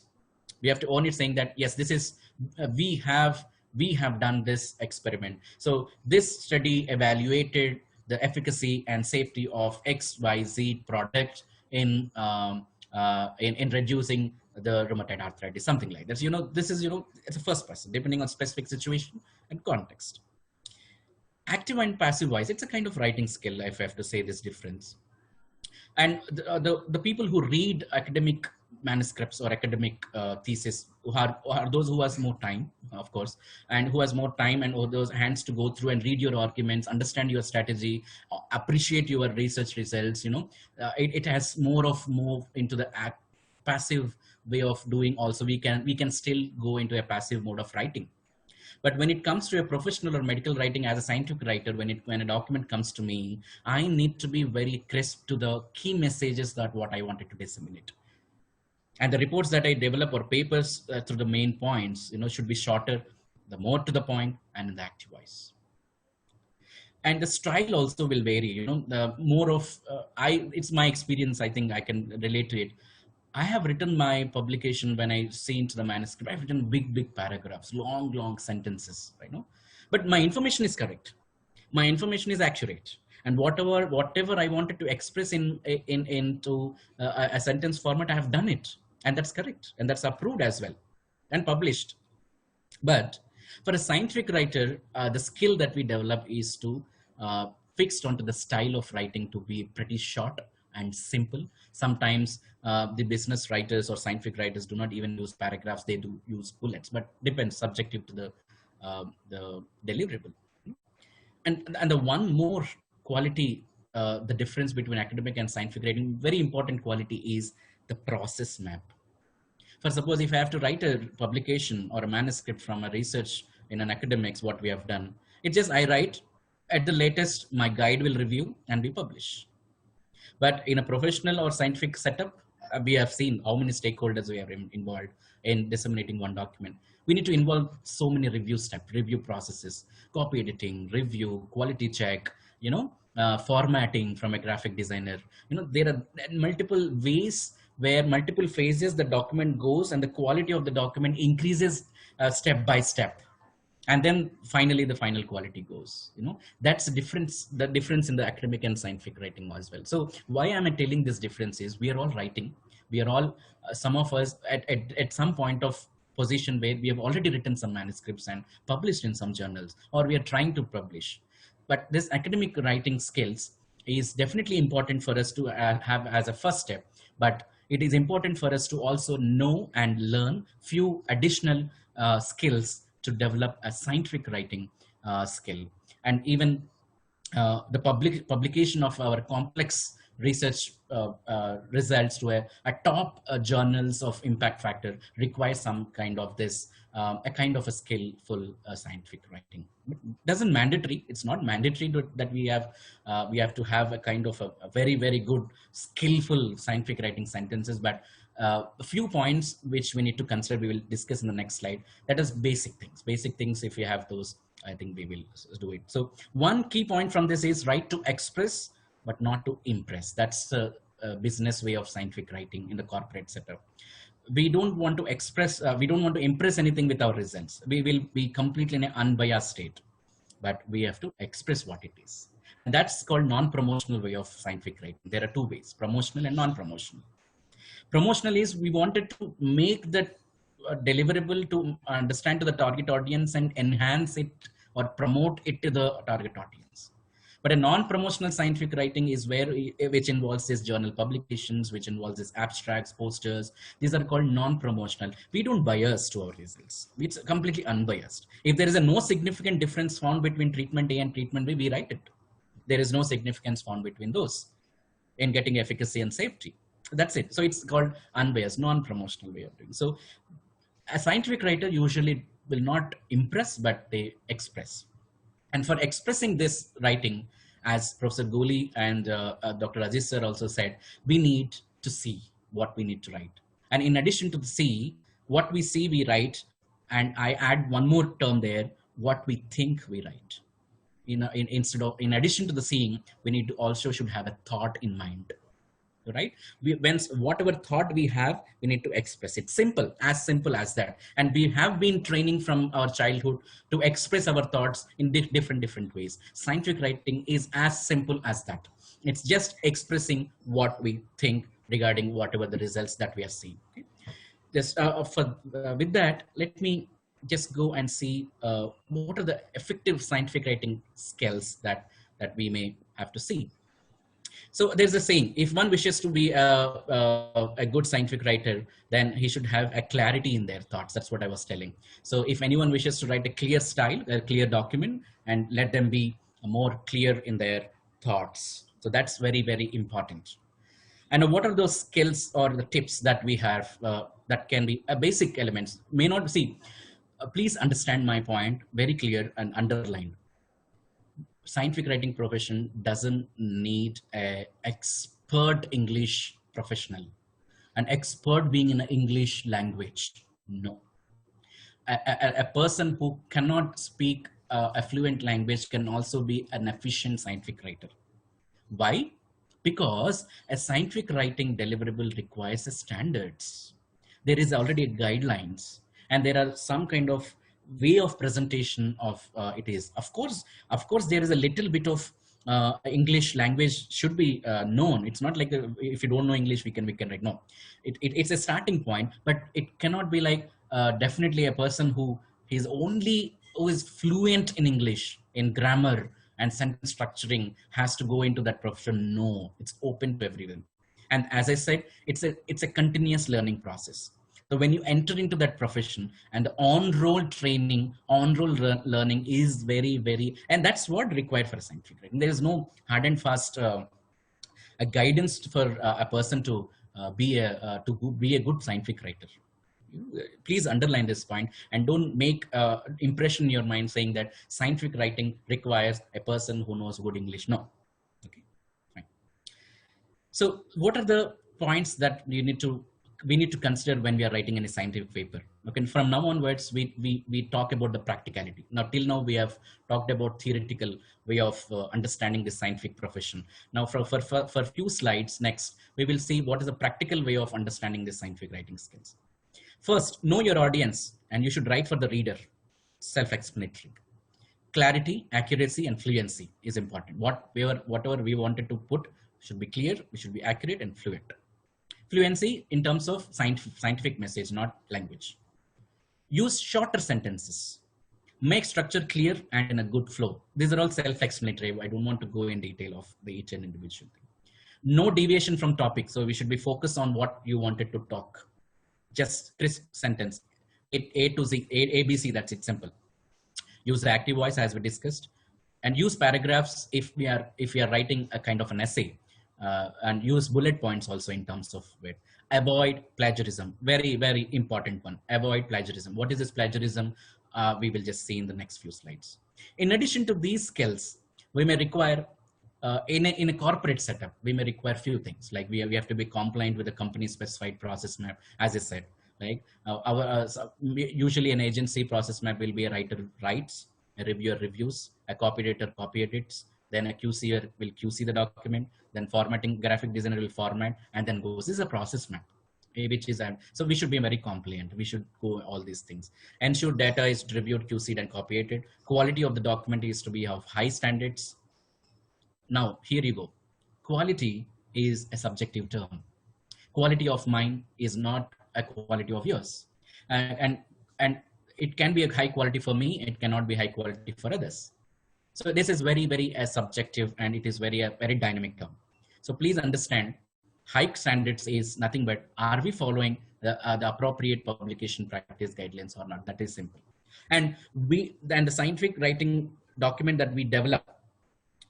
We have to own it, saying that, yes, this is, we have done this experiment. So this study evaluated the efficacy and safety of XYZ product in reducing the rheumatoid arthritis, something like that. So, you know, this is, you know, it's a first person, depending on specific situation and context. Active and passive voice, it's a kind of writing skill, if I have to say this difference. And the people who read academic manuscripts or academic thesis are those who has more time, of course, and who has more time and those hands to go through and read your arguments, understand your strategy, appreciate your research results. You know, it has more into the passive way of doing. Also, we can still go into a passive mode of writing. But when it comes to a professional or medical writing, as a scientific writer, when a document comes to me, I need to be very crisp to the key messages that what I wanted to disseminate. And the reports that I develop or papers through the main points, you know, should be shorter, the more to the point, and in the active voice. And the style also will vary, you know, the more of, it's my experience, I think I can relate to it. I have written my publication, when I see into the manuscript, I've written big paragraphs, long sentences, you know, but my information is correct. My information is accurate. And whatever I wanted to express into a sentence format, I have done it. And that's correct. And that's approved as well and published. But for a scientific writer, the skill that we develop is to fixed onto the style of writing to be pretty short and simple. Sometimes the business writers or scientific writers do not even use paragraphs. They do use bullets, but depends, subjective to the deliverable. And the one more quality, the difference between academic and scientific writing, very important quality is the process map. For suppose if I have to write a publication or a manuscript from a research in an academics, what we have done, it's just I write, at the latest, my guide will review and we publish. But in a professional or scientific setup, we have seen how many stakeholders we are involved in disseminating one document. We need to involve so many review steps, review processes, copy editing, review, quality check, you know, formatting from a graphic designer. You know, there are multiple ways where multiple phases the document goes and the quality of the document increases step by step. And then finally the final quality goes, you know, that's the difference in the academic and scientific writing as well. So why am I telling this difference is we are all writing, we are all, some of us at some point of position where we have already written some manuscripts and published in some journals, or we are trying to publish. But this academic writing skills is definitely important for us to have as a first step. But it is important for us to also know and learn few additional skills to develop a scientific writing skill. And even the publication of our complex research results to a top journals of impact factor requires some kind of this, a kind of a skillful scientific writing. Doesn't mandatory, it's not mandatory that we have to have a kind of a very, very good skillful scientific writing sentences, but a few points which we need to consider, we will discuss in the next slide. That is basic things. If we have those, I think we will do it. So one key point from this is right to express, but not to impress. That's the business way of scientific writing in the corporate setup. We don't want to express, we don't want to impress anything with our results. We will be completely in an unbiased state, but we have to express what it is. And that's called non-promotional way of scientific writing. There are two ways, promotional and non-promotional. Promotional is we wanted to make the deliverable to understand to the target audience and enhance it or promote it to the target audience. But a non-promotional scientific writing is which involves this journal publications, which involves this abstracts, posters. These are called non-promotional. We don't bias to our results. It's completely unbiased. If there is a no significant difference found between treatment A and treatment B, we write it. There is no significance found between those in getting efficacy and safety. That's it. So it's called unbiased, non-promotional way of doing. So a scientific writer usually will not impress, but they express. And for expressing this writing, as Professor Goli and Dr. Aziz sir also said, we need to see what we need to write. And in addition to the see, what we see, we write. And I add one more term there, what we think we write. In addition to the seeing, we need to also should have a thought in mind. Right? Whatever thought we have, we need to express it. Simple as that. And we have been training from our childhood to express our thoughts in different ways. Scientific writing is as simple as that. It's just expressing what we think regarding whatever the results that we are seeing. Okay? Just with that, let me just go and see what are the effective scientific writing skills that we may have to see. So there's a saying, if one wishes to be a good scientific writer, then he should have a clarity in their thoughts. That's what I was telling. So if anyone wishes to write a clear style, a clear document, and let them be more clear in their thoughts. So that's very, very important. And what are those skills or the tips that we have that can be basic elements? May not see, please understand my point, very clear and underlined. Scientific writing profession doesn't need an expert English professional, an expert being in English language. No. A person who cannot speak a fluent language can also be an efficient scientific writer. Why? Because a scientific writing deliverable requires standards. There is already guidelines, and there are some kind of way of presentation of it is. Of course, there is a little bit of English language should be known. It's not like if you don't know English, we can write. No, it's a starting point, but it cannot be like definitely a person who is fluent in English, in grammar and sentence structuring has to go into that profession. No, it's open to everyone. And as I said, it's a continuous learning process. So when you enter into that profession, and the on-roll training, on-roll learning is very, very, and that's what required for a scientific writing. There is no hard and fast a guidance for a person to be a good scientific writer. Please underline this point and don't make impression in your mind saying that scientific writing requires a person who knows good English. No. Okay, fine. So what are the points that we need to consider when we are writing any scientific paper? Okay, from now onwards, we talk about the practicality. Now, till now, we have talked about theoretical way of understanding the scientific profession. Now, for a few slides next, we will see what is the practical way of understanding the scientific writing skills. First, know your audience, and you should write for the reader. Self-explanatory. Clarity, accuracy, and fluency is important. Whatever we wanted to put should be clear, we should be accurate and fluent. Fluency in terms of scientific message, not language. Use shorter sentences. Make structure clear and in a good flow. These are all self-explanatory. I don't want to go in detail of each and individual thing. No deviation from topic. So we should be focused on what you wanted to talk. Just crisp sentence. A to Z, ABC, that's it, simple. Use the active voice as we discussed, and use paragraphs if we are writing a kind of an essay, and use bullet points also in terms of it. Avoid plagiarism. Very, very important one. Avoid plagiarism. What is this plagiarism? We will just see in the next few slides. In addition to these skills, we may require in a corporate setup, we may require few things, like we have to be compliant with the company specified process map, as I said. Like usually an agency process map will be a writer writes, a reviewer reviews, a copy editor copy edits, then a QCer will QC the document, then formatting graphic designer will format, and then goes. This is a process map, which is so we should be very compliant. We should go all these things. Ensure data is reviewed, QC'd, and copy edited. Quality of the document is to be of high standards. Now here you go. Quality is a subjective term. Quality of mine is not a quality of yours, and it can be a high quality for me, it cannot be high quality for others. So this is very, very subjective, and it is very dynamic term. So please understand, high standards is nothing but, are we following the appropriate publication practice guidelines or not? That is simple. And the scientific writing document that we develop,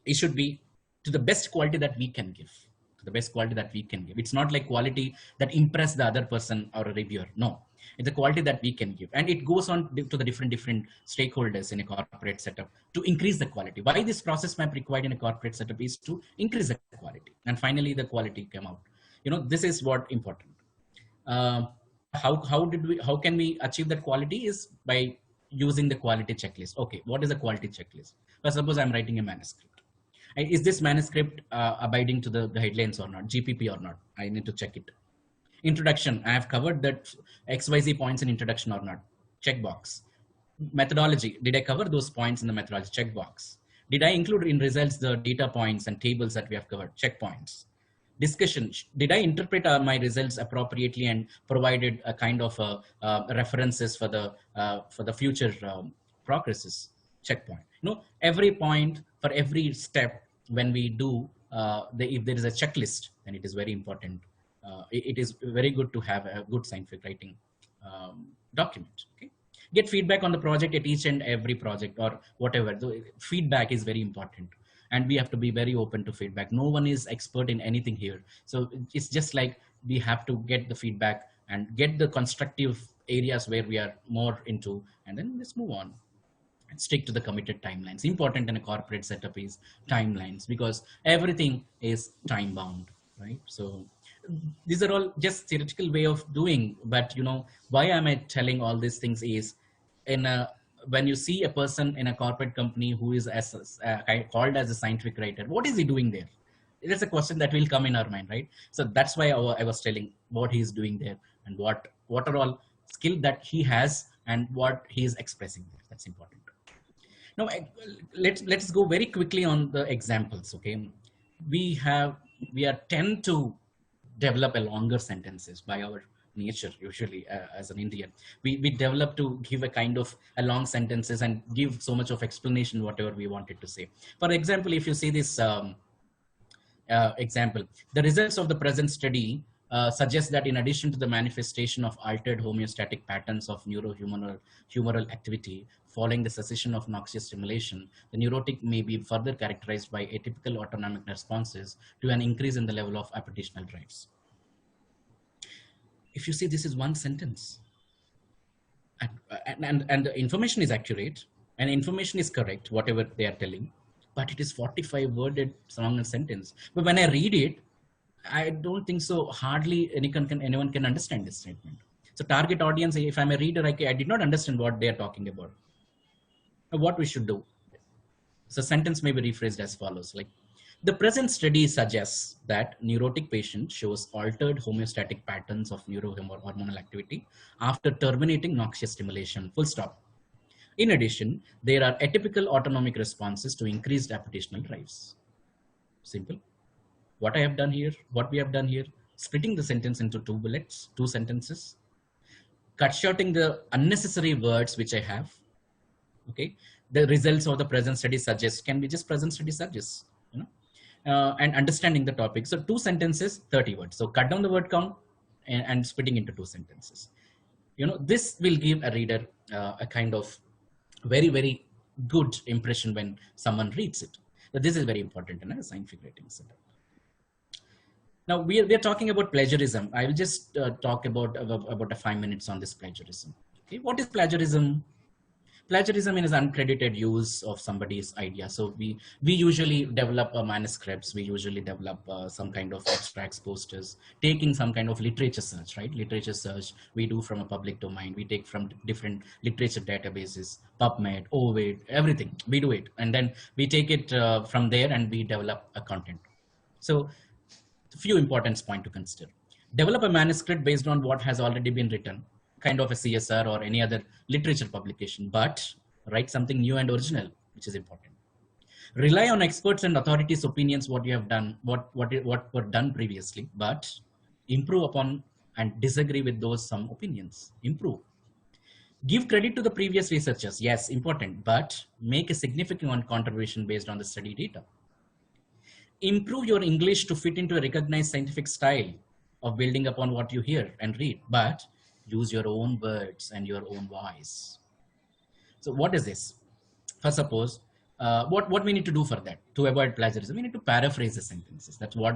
it should be to the best quality that we can give. The best quality that we can give. It's not like quality that impress the other person or a reviewer. No, it's a quality that we can give, and it goes on to the different stakeholders in a corporate setup to increase the quality. Why this process map required in a corporate setup is to increase the quality, and finally the quality came out. This is what important. How can we achieve that quality is by using the quality checklist. Okay, what is a quality checklist? Well, suppose I'm writing a manuscript. Is this manuscript abiding to the guidelines or not, GPP or not? I need to check it. Introduction, I have covered that XYZ points in introduction or not? Checkbox. Methodology, did I cover those points in the methodology? Checkbox. Did I include in results the data points and tables that we have covered? Checkpoints. Discussion, did I interpret my results appropriately and provided a kind of references for the future progresses? Checkpoint. Every point for every step when we do, if there is a checklist, then it is very important. It is very good to have a good scientific writing document. Okay? Get feedback on the project at each and every project or whatever. The feedback is very important, and we have to be very open to feedback. No one is expert in anything here. So it's just like we have to get the feedback and get the constructive areas where we are more into, and then let's move on. Stick to the committed timelines. Important in a corporate setup is timelines, because everything is time bound, right? So these are all just theoretical way of doing, but why am I telling all these things is, when you see a person in a corporate company who is called as a scientific writer, what is he doing there? That's a question that will come in our mind, right? So that's why I was telling what he's doing there, and what are all skill that he has and what he is expressing there. That's important. Now, let's go very quickly on the examples. Okay, we tend to develop a longer sentences by our nature. Usually, as an Indian, we develop to give a kind of a long sentences and give so much of explanation whatever we wanted to say. For example, if you see this example, the results of the present study suggest that in addition to the manifestation of altered homeostatic patterns of neurohumoral activity following the cessation of noxious stimulation, the neurotic may be further characterized by atypical autonomic responses to an increase in the level of appetitional drives. If you see, this is one sentence, and the information is accurate and information is correct, whatever they are telling, but it is 45 worded long sentence. But when I read it, I don't think so hardly anyone can understand this statement. So target audience, if I'm a reader, I did not understand what they are talking about. What we should do. So sentence may be rephrased as follows, like, the present study suggests that neurotic patient shows altered homeostatic patterns of neurohormonal activity after terminating noxious stimulation, full stop. In addition, there are atypical autonomic responses to increased appetitional drives. Simple. What we have done here, splitting the sentence into two bullets, two sentences, cut shorting the unnecessary words which I have. Okay, the results of the present study suggests can be just present study suggests, you know, and understanding the topic. So 2 sentences, 30 words. So cut down the word count and splitting into 2 sentences. You know, this will give a reader a kind of very good impression when someone reads it. So this is very important in a scientific writing setup. Now we are talking about plagiarism. I will just talk about a 5 minutes on this plagiarism. Okay, what is plagiarism? Plagiarism is uncredited use of somebody's idea. So we usually develop manuscripts. We usually develop some kind of abstracts, posters, taking some kind of literature search, right? Literature search we do from a public domain. We take from different literature databases, PubMed, Ovid, everything. We do it, and then we take it from there and we develop a content. So a few important points to consider. Develop a manuscript based on what has already been written, kind of a CSR or any other literature publication, but write something new and original, which is important. Rely on experts and authorities' opinions, what you have done, what were done previously, but improve upon and disagree with those some opinions. Improve. Give credit to the previous researchers, yes, important, but make a significant contribution based on the study data. Improve your English to fit into a recognized scientific style of building upon what you hear and read, but use your own words and your own voice. So what is this? For suppose, what we need to do for that to avoid plagiarism, we need to paraphrase the sentences. That's what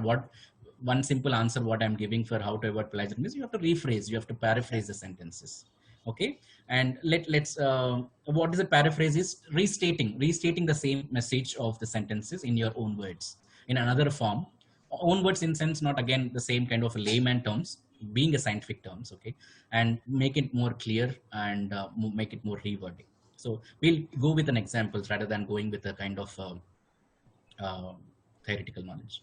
one simple answer what I'm giving for how to avoid plagiarism is you have to rephrase, you have to paraphrase the sentences. Okay, and let's what is a paraphrase is restating the same message of the sentences in your own words in another form. Own words in sense, not again the same kind of layman terms, being a scientific terms, okay, and make it more clear and make it more rewording. So we'll go with an examples rather than going with a kind of theoretical knowledge.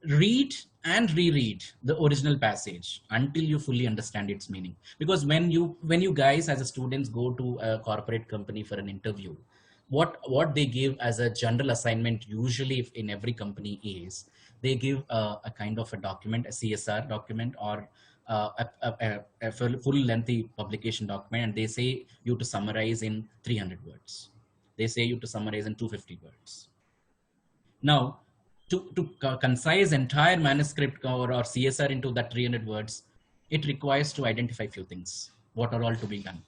Read and reread the original passage until you fully understand its meaning. Because when you guys as a students go to a corporate company for an interview, what they give as a general assignment usually in every company is they give a kind of a document, a CSR document, or a full lengthy publication document, and they say you to summarize in 300 words. They say you to summarize in 250 words. Now, to concise entire manuscript or CSR into that 300 words, it requires to identify few things, what are all to be done.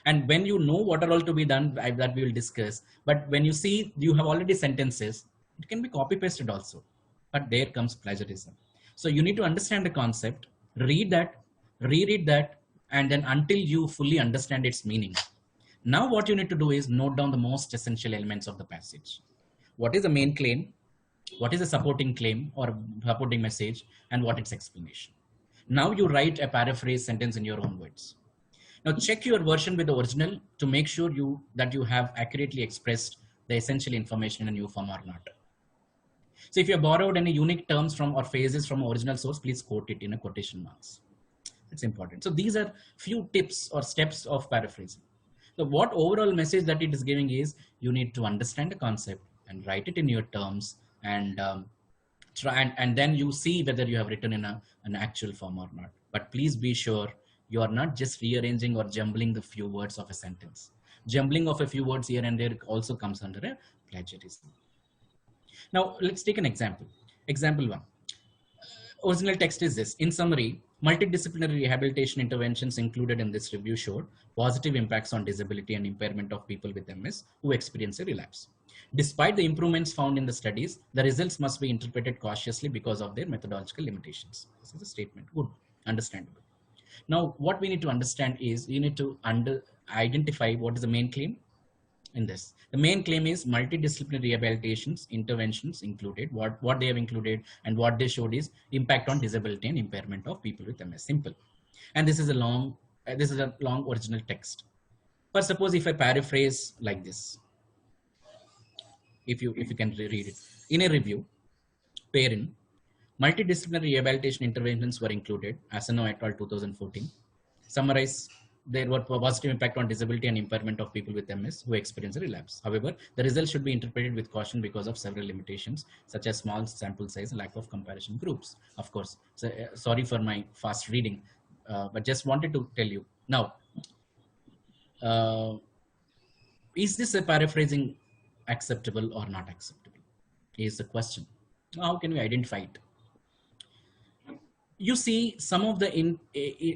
And when you know what are all to be done, that we will discuss, but when you see you have already sentences, it can be copy pasted also, but there comes plagiarism. So you need to understand the concept, read that, reread that, and then until you fully understand its meaning. Now what you need to do is note down the most essential elements of the passage. What is the main claim? What is the supporting claim or supporting message, and what its explanation? Now you write a paraphrase sentence in your own words. Now check your version with the original to make sure that you have accurately expressed the essential information in a new form or not. So if you have borrowed any unique terms from or phrases from original source, please quote it in a quotation marks. It's important. So these are few tips or steps of paraphrasing. So what overall message that it is giving is you need to understand the concept and write it in your terms and try and then you see whether you have written in an actual form or not. But please be sure you are not just rearranging or jumbling the few words of a sentence. Jumbling of a few words here and there also comes under a plagiarism. Now let's take an example. Example 1. Original text is this. In summary, multidisciplinary rehabilitation interventions included in this review showed positive impacts on disability and impairment of people with MS who experience a relapse. Despite the improvements found in the studies, the results must be interpreted cautiously because of their methodological limitations. This is a statement. Good, understandable. Now, what we need to understand is you need to identify what is the main claim in this. The main claim is multidisciplinary rehabilitations interventions included. What they have included and what they showed is impact on disability and impairment of people with MS. Simple. And this is a long original text. But suppose if I paraphrase like this, if you can read it in a review, Perrin, multidisciplinary rehabilitation interventions were included, Asano et al. 2014. Summarize, there were positive impact on disability and impairment of people with MS who experience a relapse. However, the results should be interpreted with caution because of several limitations, such as small sample size and lack of comparison groups. Of course, so, sorry for my fast reading, but just wanted to tell you, Now, is this a paraphrasing acceptable or not acceptable? Is the question. How can we identify it? You see, some of the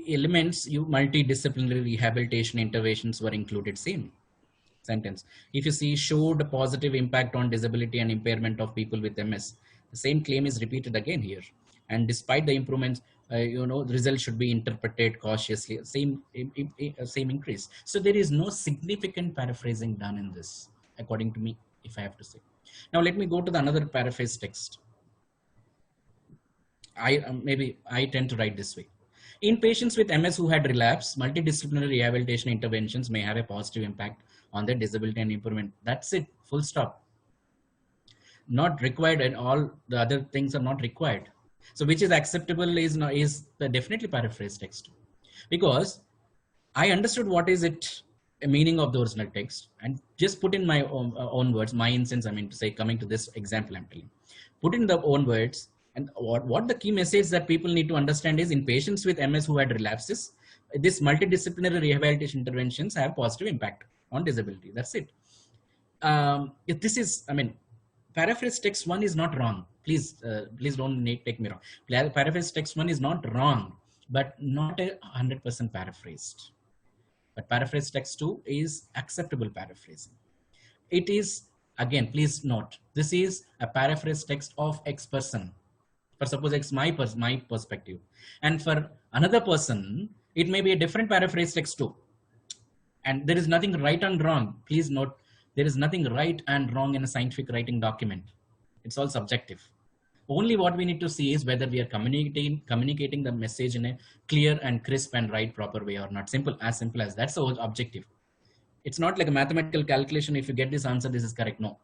elements, multidisciplinary rehabilitation interventions were included. Same sentence. If you see, showed a positive impact on disability and impairment of people with MS. The same claim is repeated again here. And despite the improvements, the result should be interpreted cautiously. Same increase. So there is no significant paraphrasing done in this, according to me, if I have to say. Now let me go to the another paraphrase text. Maybe I tend to write this way. In patients with MS who had relapse, multidisciplinary rehabilitation interventions may have a positive impact on their disability and impairment. That's it, full stop. Not required, and all the other things are not required. So which is acceptable is definitely paraphrase text, because I understood what is it, a meaning of the original text, and just put in my own words, my instance, I mean to say, coming to this example I'm telling, put in the own words. And what the key message that people need to understand is, in patients with MS who had relapses, this multidisciplinary rehabilitation interventions have positive impact on disability. That's it. If this is, I mean, paraphrase text 1 is not wrong. Please don't take me wrong. Paraphrase text 1 is not wrong, but not 100% paraphrased. But paraphrase text 2 is acceptable paraphrasing. It is, again, please note, this is a paraphrase text of X person. For suppose it's my perspective, and for another person it may be a different paraphrase text too, and there is nothing right and wrong. Please note, there is nothing right and wrong in a scientific writing document. It's all subjective. Only what we need to see is whether we are communicating the message in a clear and crisp and right proper way or not. Simple as that. That's the objective. It's not like a mathematical calculation. If you get this answer, this is correct. No.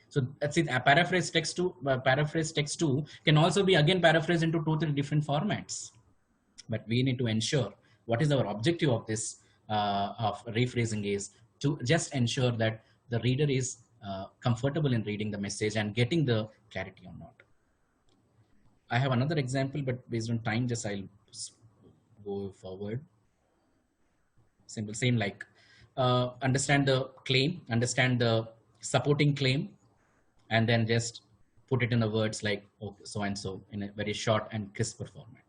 So that's it. A paraphrase text 2 can also be again paraphrased into 2-3 different formats. But we need to ensure what is our objective of this of rephrasing is to just ensure that the reader is comfortable in reading the message and getting the clarity or not. I have another example, but based on time, just I'll go forward. Simple, same like understand the claim, understand the supporting claim, and then just put it in the words like, okay, so and so, in a very short and crisper format.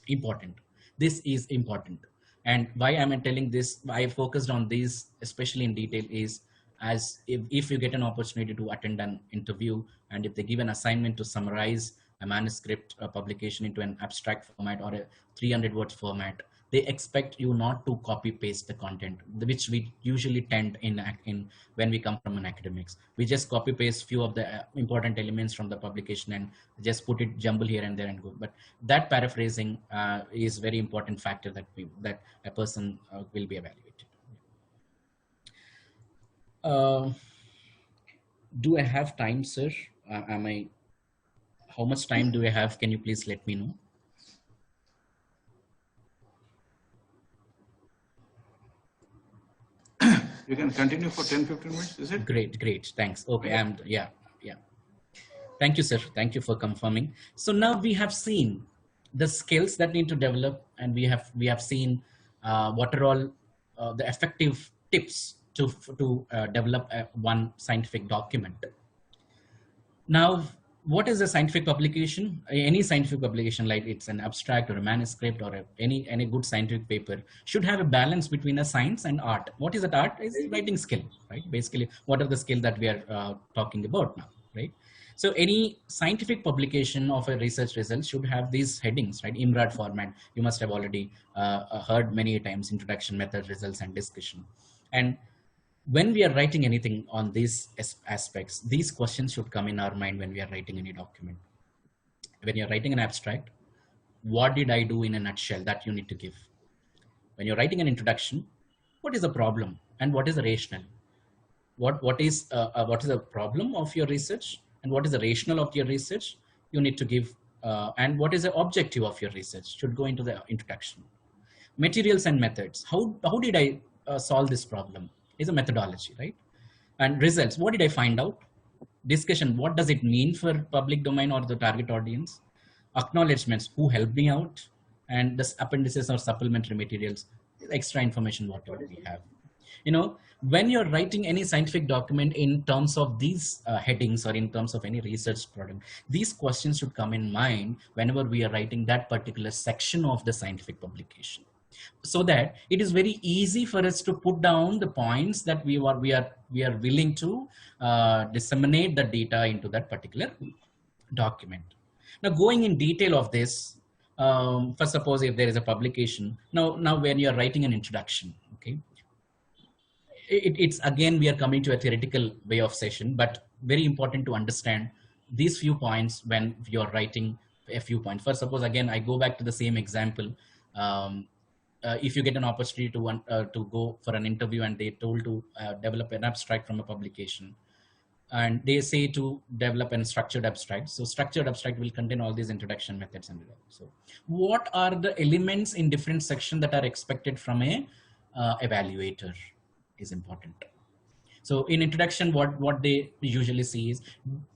Important. This is important. And why am I telling this? I focused on this, especially in detail, is as if you get an opportunity to attend an interview, and if they give an assignment to summarize a manuscript publication into an abstract format or a 300-word format, they expect you not to copy paste the content, which we usually tend in when we come from an academics. We just copy paste few of the important elements from the publication and just put it, jumble here and there and go. But that paraphrasing is very important factor that a person will be evaluated. Do I have time, sir? How much time do I have? Can you please let me know? You can continue for 10-15 minutes, is it? Great, thanks. Okay, yeah. Thank you, sir. Thank you for confirming. So now we have seen the skills that need to develop, and we have seen what are all the effective tips to develop one scientific document. Now, what is a scientific publication? Any scientific publication, like it's an abstract or a manuscript or any good scientific paper, should have a balance between a science and art. What is that art? Is writing skill, right? Basically, what are the skills that we are talking about now, right? So any scientific publication of a research result should have these headings, right? IMRAD format. You must have already heard many times: introduction, method, results, and discussion. And when we are writing anything on these aspects, these questions should come in our mind when we are writing any document. When you're writing an abstract, what did I do in a nutshell? That you need to give. When you're writing an introduction, what is the problem and what is the rationale? What is the problem of your research and what is the rationale of your research? You need to give, and what is the objective of your research should go into the introduction. Materials and methods. How did I solve this problem? Is a methodology, right? And results, what did I find out? Discussion, what does it mean for public domain or the target audience? Acknowledgements, who helped me out? And the appendices or supplementary materials, extra information, whatever we have. When you're writing any scientific document in terms of these headings or in terms of any research product, these questions should come in mind whenever we are writing that particular section of the scientific publication, so that it is very easy for us to put down the points that we are willing to disseminate the data into that particular document. Now, going in detail of this, for suppose if there is a publication, now when you are writing an introduction, okay, it's again, we are coming to a theoretical way of session, but very important to understand these few points when you're writing a few points. For suppose, again, I go back to the same example. If you get an opportunity to go for an interview and they told to develop an abstract from a publication, and they say to develop a structured abstract. So structured abstract will contain all these introduction methods and all. So what are the elements in different sections that are expected from a evaluator is important. So in introduction, what they usually see is,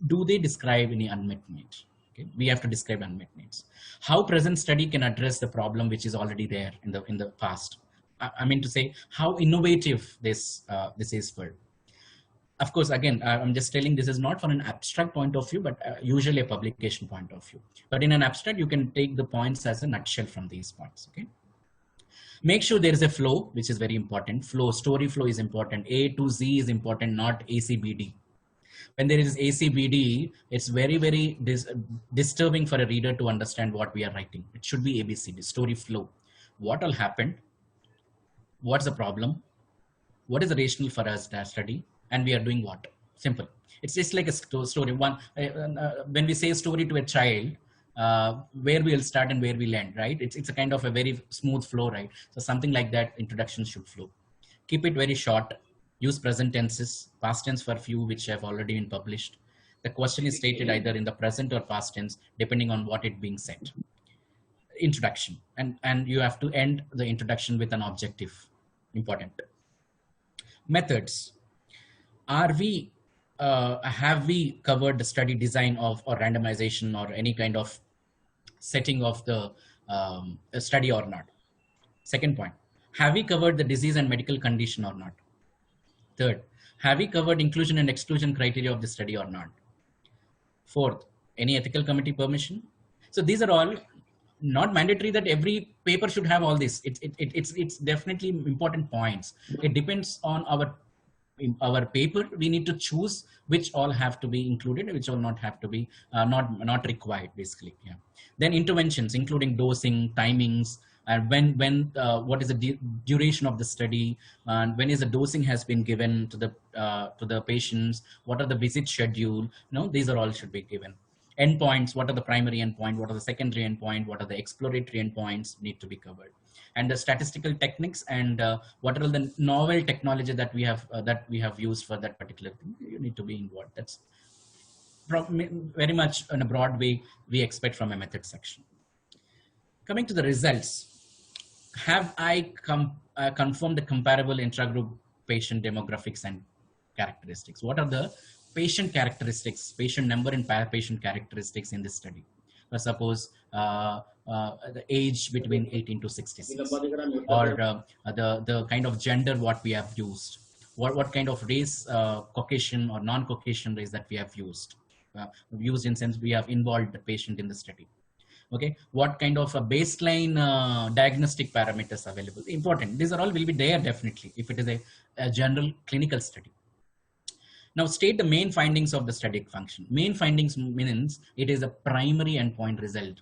do they describe any unmet needs? Okay, we have to describe unmet needs. How present study can address the problem which is already there in the past. I mean to say, how innovative this is for. Of course, again, I'm just telling this is not from an abstract point of view, but usually a publication point of view. But in an abstract, you can take the points as a nutshell from these points. Okay. Make sure there is a flow, which is very important. Story flow is important. A to Z is important, not ACBD. When there is ACBD, it's very, very disturbing for a reader to understand what we are writing. It should be ABCD, story flow. What will happen? What's the problem? What is the rationale for us to study? And we are doing what? Simple. It's just like a story. When we say story to a child, where we'll start and where we'll end, right? It's a kind of a very smooth flow, right? So something like that, introduction should flow. Keep it very short. Use present tenses, past tense for few which have already been published. The question is stated either in the present or past tense, depending on what it being said. Introduction, and you have to end the introduction with an objective. Important. Methods. Have we covered the study design or randomization or any kind of setting of the study or not? Second point, have we covered the disease and medical condition or not? Third, have we covered inclusion and exclusion criteria of the study or not? Fourth, any ethical committee permission? So these are all not mandatory that every paper should have all this. It's definitely important points. It depends on our paper. We need to choose which all have to be included, which all not have to be not required, basically. Yeah. Then interventions, including dosing, timings, and when what is the duration of the study, and when is the dosing has been given to the patients, what are the visit schedule, these are all should be given. Endpoints, what are the primary endpoint, what are the secondary endpoint, what are the exploratory endpoints need to be covered, and the statistical techniques, and what are the novel technology that we have used for that particular thing. You need to be involved. That's very much in a broad way we expect from a method section. Coming to the results, have I confirmed the comparable intragroup patient demographics and characteristics? What are the patient characteristics, patient number and patient characteristics in this study? Suppose the age between 18 to 66, or the kind of gender what we have used, what kind of race, Caucasian or non-Caucasian race that we have used in sense we have involved the patient in the study. Okay, what kind of a baseline diagnostic parameters available? Important. These are all will be there definitely if it is a general clinical study. Now state the main findings of the study function. Main findings means it is a primary endpoint result.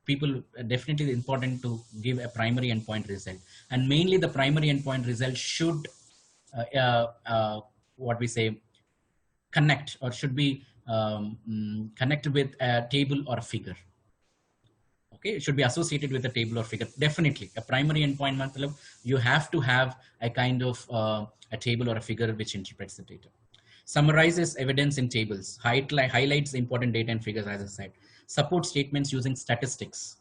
People definitely important to give a primary endpoint result, and mainly the primary endpoint result should what we say connect or should be connected with a table or a figure. Okay, it should be associated with a table or figure. Definitely a primary endpoint matlab, you have to have a kind of a table or a figure which interprets the data. Summarizes evidence in tables, highlights important data and figures, as I said. Support statements using statistics,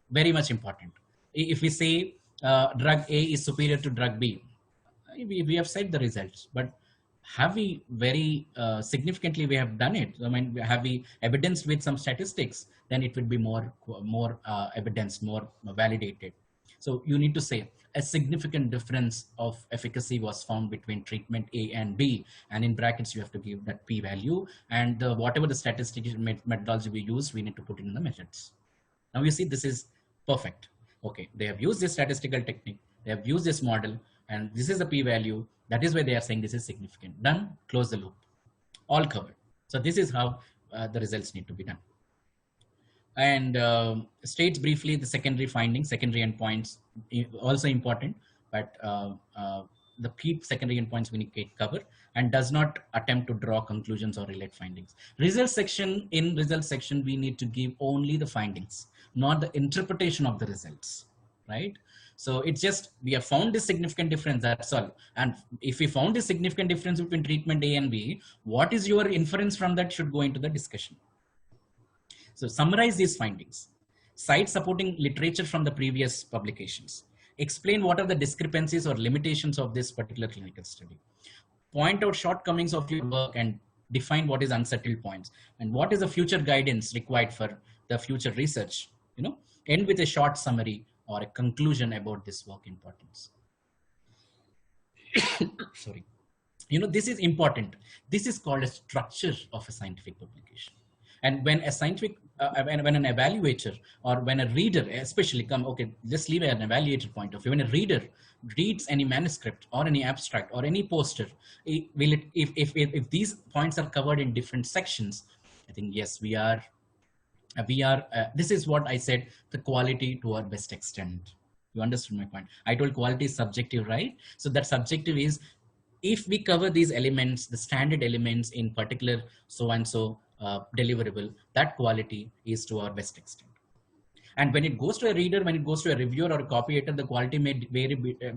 very much important. If we say drug A is superior to drug B, we have said the results, but have we very significantly we have done it? I mean, have we evidenced with some statistics? Then it would be more evidence, more validated. So you need to say a significant difference of efficacy was found between treatment A and B, and in brackets you have to give that p value, and whatever the statistical methodology we use, we need to put in the methods. Now you see this is perfect. Okay, they have used this statistical technique, they have used this model, and this is the p value. That is why they are saying this is significant. Done, close the loop, all covered. So this is how the results need to be done. And states briefly the secondary findings, secondary endpoints, also important, but the key secondary endpoints we need to cover, and does not attempt to draw conclusions or relate findings. Results section, in results section, we need to give only the findings, not the interpretation of the results, right? So it's just, we have found this significant difference, that's all. And if we found this significant difference between treatment A and B, what is your inference from that should go into the discussion. So summarize these findings, cite supporting literature from the previous publications, explain what are the discrepancies or limitations of this particular clinical study, point out shortcomings of your work and define what is unsettled points and what is the future guidance required for the future research, end with a short summary or a conclusion about this work importance. Sorry. This is important. This is called a structure of a scientific publication. And when a scientific, when an evaluator or when a reader, especially let's leave an evaluator point of view. When a reader reads any manuscript or any abstract or any poster, if these points are covered in different sections, I think yes, we are. This is what I said, the quality to our best extent. You understood my point. I told quality is subjective, right? So that subjective is, if we cover these elements, the standard elements in particular so-and-so deliverable, that quality is to our best extent. And when it goes to a reader, when it goes to a reviewer or a copy-editor, the quality may vary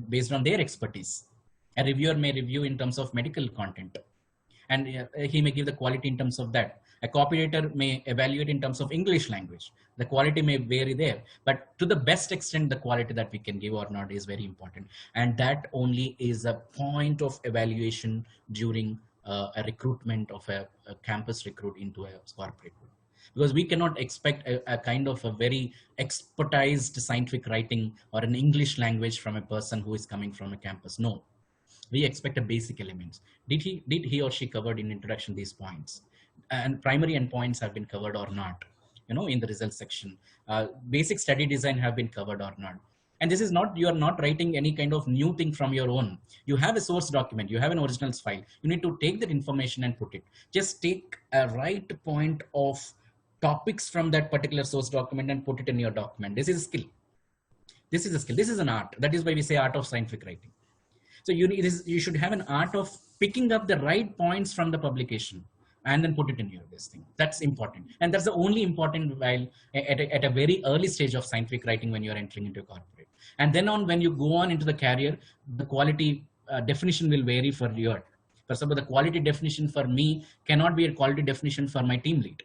based on their expertise. A reviewer may review in terms of medical content, and he may give the quality in terms of that. A copy-editor may evaluate in terms of English language. The quality may vary there, but to the best extent, the quality that we can give or not is very important. And that only is a point of evaluation during a recruitment of a campus recruit into a corporate group. Because we cannot expect a kind of a very expertized scientific writing or an English language from a person who is coming from a campus. No, we expect a basic elements. Did he or she covered in introduction these points? And primary endpoints have been covered or not, in the results section. Basic study design have been covered or not. And this is not, you are not writing any kind of new thing from your own. You have a source document, you have an originals file. You need to take that information and put it. Just take a right point of topics from that particular source document and put it in your document. This is a skill. This is a skill. This is an art. That is why we say art of scientific writing. So you should have an art of picking up the right points from the publication and then put it in your this thing. That's important. And that's the only important while at a very early stage of scientific writing when you're entering into a corporate. And then on, when you go on into the career, the quality definition will vary for your. For example, the quality definition for me cannot be a quality definition for my team lead,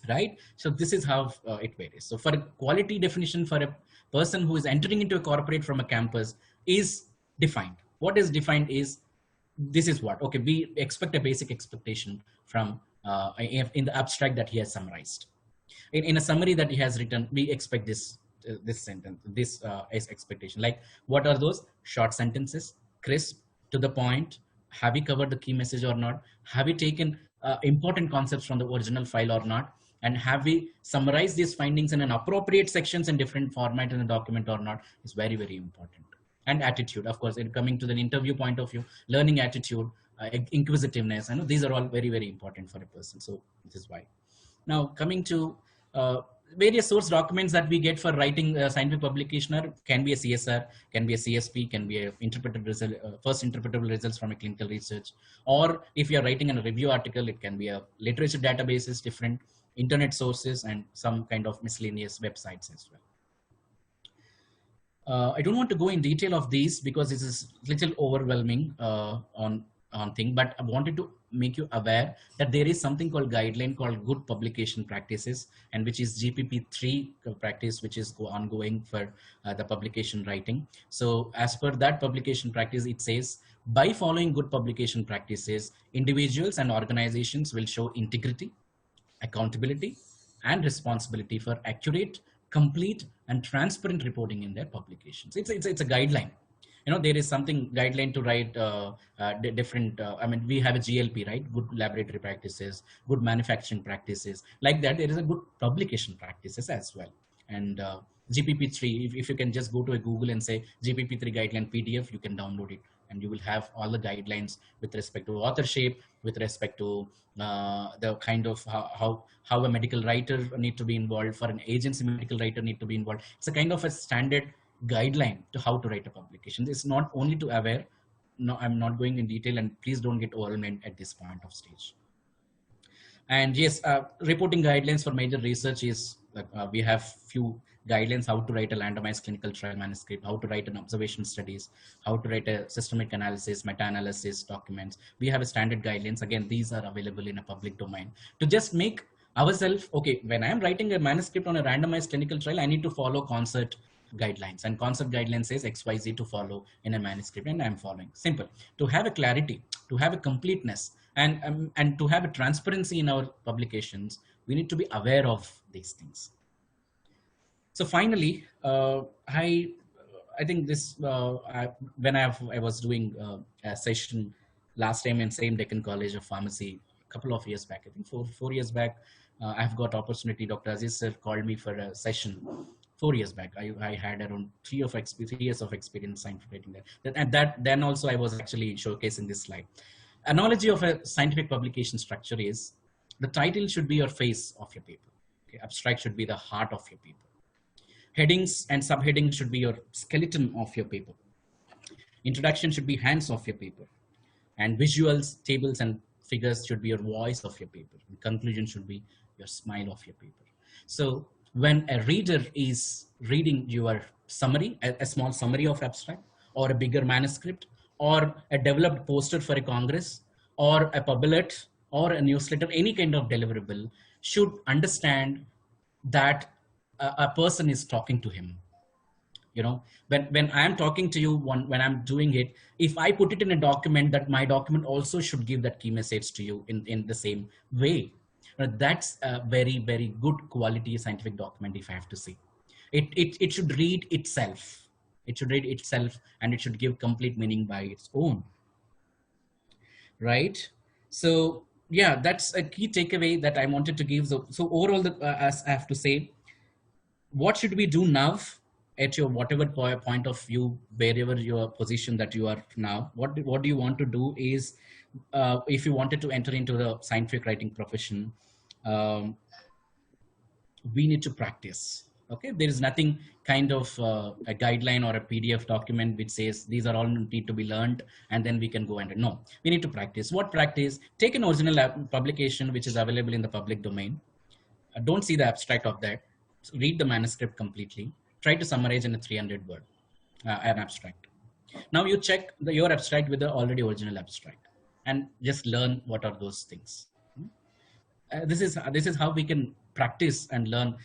right? So this is how it varies. So for a quality definition for a person who is entering into a corporate from a campus is defined. What is defined is, this is what, okay, we expect a basic expectation from in the abstract that he has summarized. In a summary that he has written, we expect this sentence, this is expectation. Like, what are those? Short sentences, crisp, to the point. Have we covered the key message or not? Have we taken important concepts from the original file or not? And have we summarized these findings in an appropriate sections in different format in the document or not? Is very, very important. And attitude, of course, in coming to the interview point of view, learning attitude, inquisitiveness. I know these are all very, very important for a person. So this is why. Now coming to various source documents that we get for writing scientific publication can be a CSR, can be a CSP, can be a interpreted result, first interpretable results from a clinical research. Or if you're writing a review article, it can be a literature databases, different internet sources, and some kind of miscellaneous websites as well. I don't want to go in detail of these because this is a little overwhelming on thing, but I wanted to make you aware that there is something called guideline called good publication practices, and which is GPP3 practice, which is ongoing for the publication writing. So as per that publication practice, it says, by following good publication practices, individuals and organizations will show integrity, accountability, and responsibility for accurate, complete and transparent reporting in their publications. It's a guideline. There is something guideline to write different, we have a GLP, right? Good laboratory practices, good manufacturing practices. Like that, there is a good publication practices as well. And GPP3, if you can just go to a Google and say GPP3 guideline PDF, you can download it and you will have all the guidelines with respect to authorship, with respect to the kind of how a medical writer need to be involved, for an agency medical writer need to be involved. It's a kind of a standard guideline to how to write a publication. It's not only to aware. No, I'm not going in detail, and please don't get overwhelmed at this point of stage. And yes, reporting guidelines for major research is we have few guidelines: how to write a randomized clinical trial manuscript, how to write an observation studies, how to write a systemic analysis, meta-analysis documents. We have a standard guidelines. Again, these are available in a public domain to just make ourselves, okay, when I'm writing a manuscript on a randomized clinical trial, I need to follow concert guidelines, and concept guidelines says XYZ to follow in a manuscript, and I'm following. Simple. To have a clarity, to have a completeness, and to have a transparency in our publications, we need to be aware of these things. So finally, I think this when I was doing a session last time in same Deccan College of Pharmacy a couple of years back, I think four years back, I've got opportunity. Dr. Aziz sir called me for a session 4 years back. I had around 3 years of experience scientific writing there. And then also I was actually showcasing this slide. Analogy of a scientific publication structure is the title should be your face of your paper. Okay? Abstract should be the heart of your paper. Headings and subheadings should be your skeleton of your paper. Introduction should be hands of your paper. And visuals, tables, and figures should be your voice of your paper. And conclusion should be your smile of your paper. So when a reader is reading your summary, a small summary of abstract, or a bigger manuscript, or a developed poster for a congress, or a publet, or a newsletter, any kind of deliverable, should understand that a person is talking to him. When I'm talking to you, when I'm doing it, if I put it in a document, that my document also should give that key message to you in the same way. That's a very, very good quality scientific document, if I have to say. It should read itself. It should read itself, and it should give complete meaning by its own. Right? So yeah, that's a key takeaway that I wanted to give. So overall, as I have to say, what should we do now at your whatever point of view, wherever your position that you are now? What do you want to do is, if you wanted to enter into the scientific writing profession, we need to practice. Okay, there is nothing kind of a guideline or a PDF document which says these are all need to be learned and then we can go and no, we need to practice. What practice? Take an original publication which is available in the public domain. Don't see the abstract of that. Read the manuscript completely. Try to summarize in a 300 word an abstract. Now you check your abstract with the already original abstract and just learn what are those things. This is how we can practice and learn,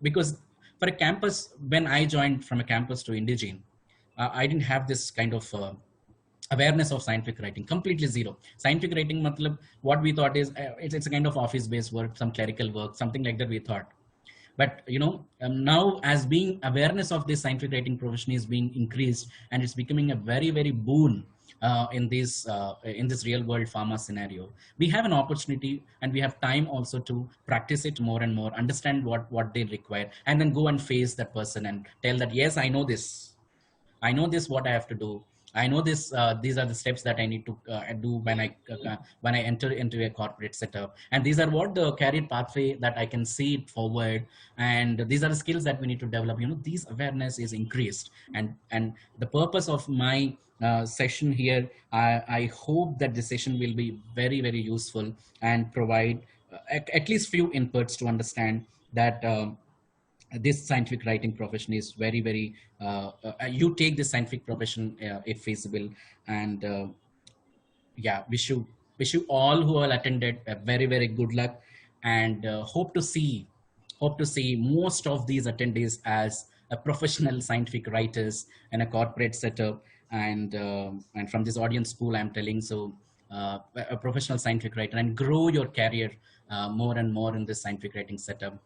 because for a campus, when I joined from a campus to Indigene, I didn't have this kind of awareness of scientific writing, completely zero. Scientific writing, what we thought is it's a kind of office-based work, some clerical work, something like that we thought. But now, as being awareness of this scientific writing profession is being increased, and it's becoming a very, very boon in this real world pharma scenario, we have an opportunity and we have time also to practice it more and more, understand what they require, and then go and face that person and tell that, yes, I know this, what I have to do. I know this. These are the steps that I need to do when I enter into a corporate setup, and these are what the career pathway that I can see it forward, and these are the skills that we need to develop. This awareness is increased, and the purpose of my session here, I hope that the session will be very, very useful and provide at least few inputs to understand that. This scientific writing profession is very, very, you take this scientific profession if feasible, and yeah, wish you all who all attended a very, very good luck, and hope to see most of these attendees as a professional scientific writers in a corporate setup, and from this audience pool I'm telling, so a professional scientific writer, and grow your career more and more in this scientific writing setup.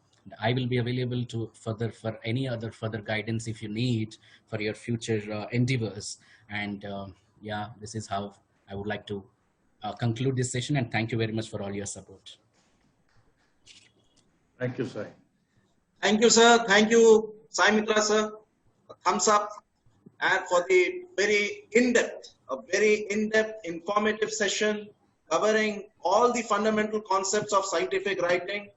I will be available to for any other further guidance if you need for your future endeavors. And yeah, this is how I would like to conclude this session, and thank you very much for all your support. Thank you, sir. Thank you, sir. Thank you, Sai Mitra, sir. A thumbs up, and for the very in-depth, informative session covering all the fundamental concepts of scientific writing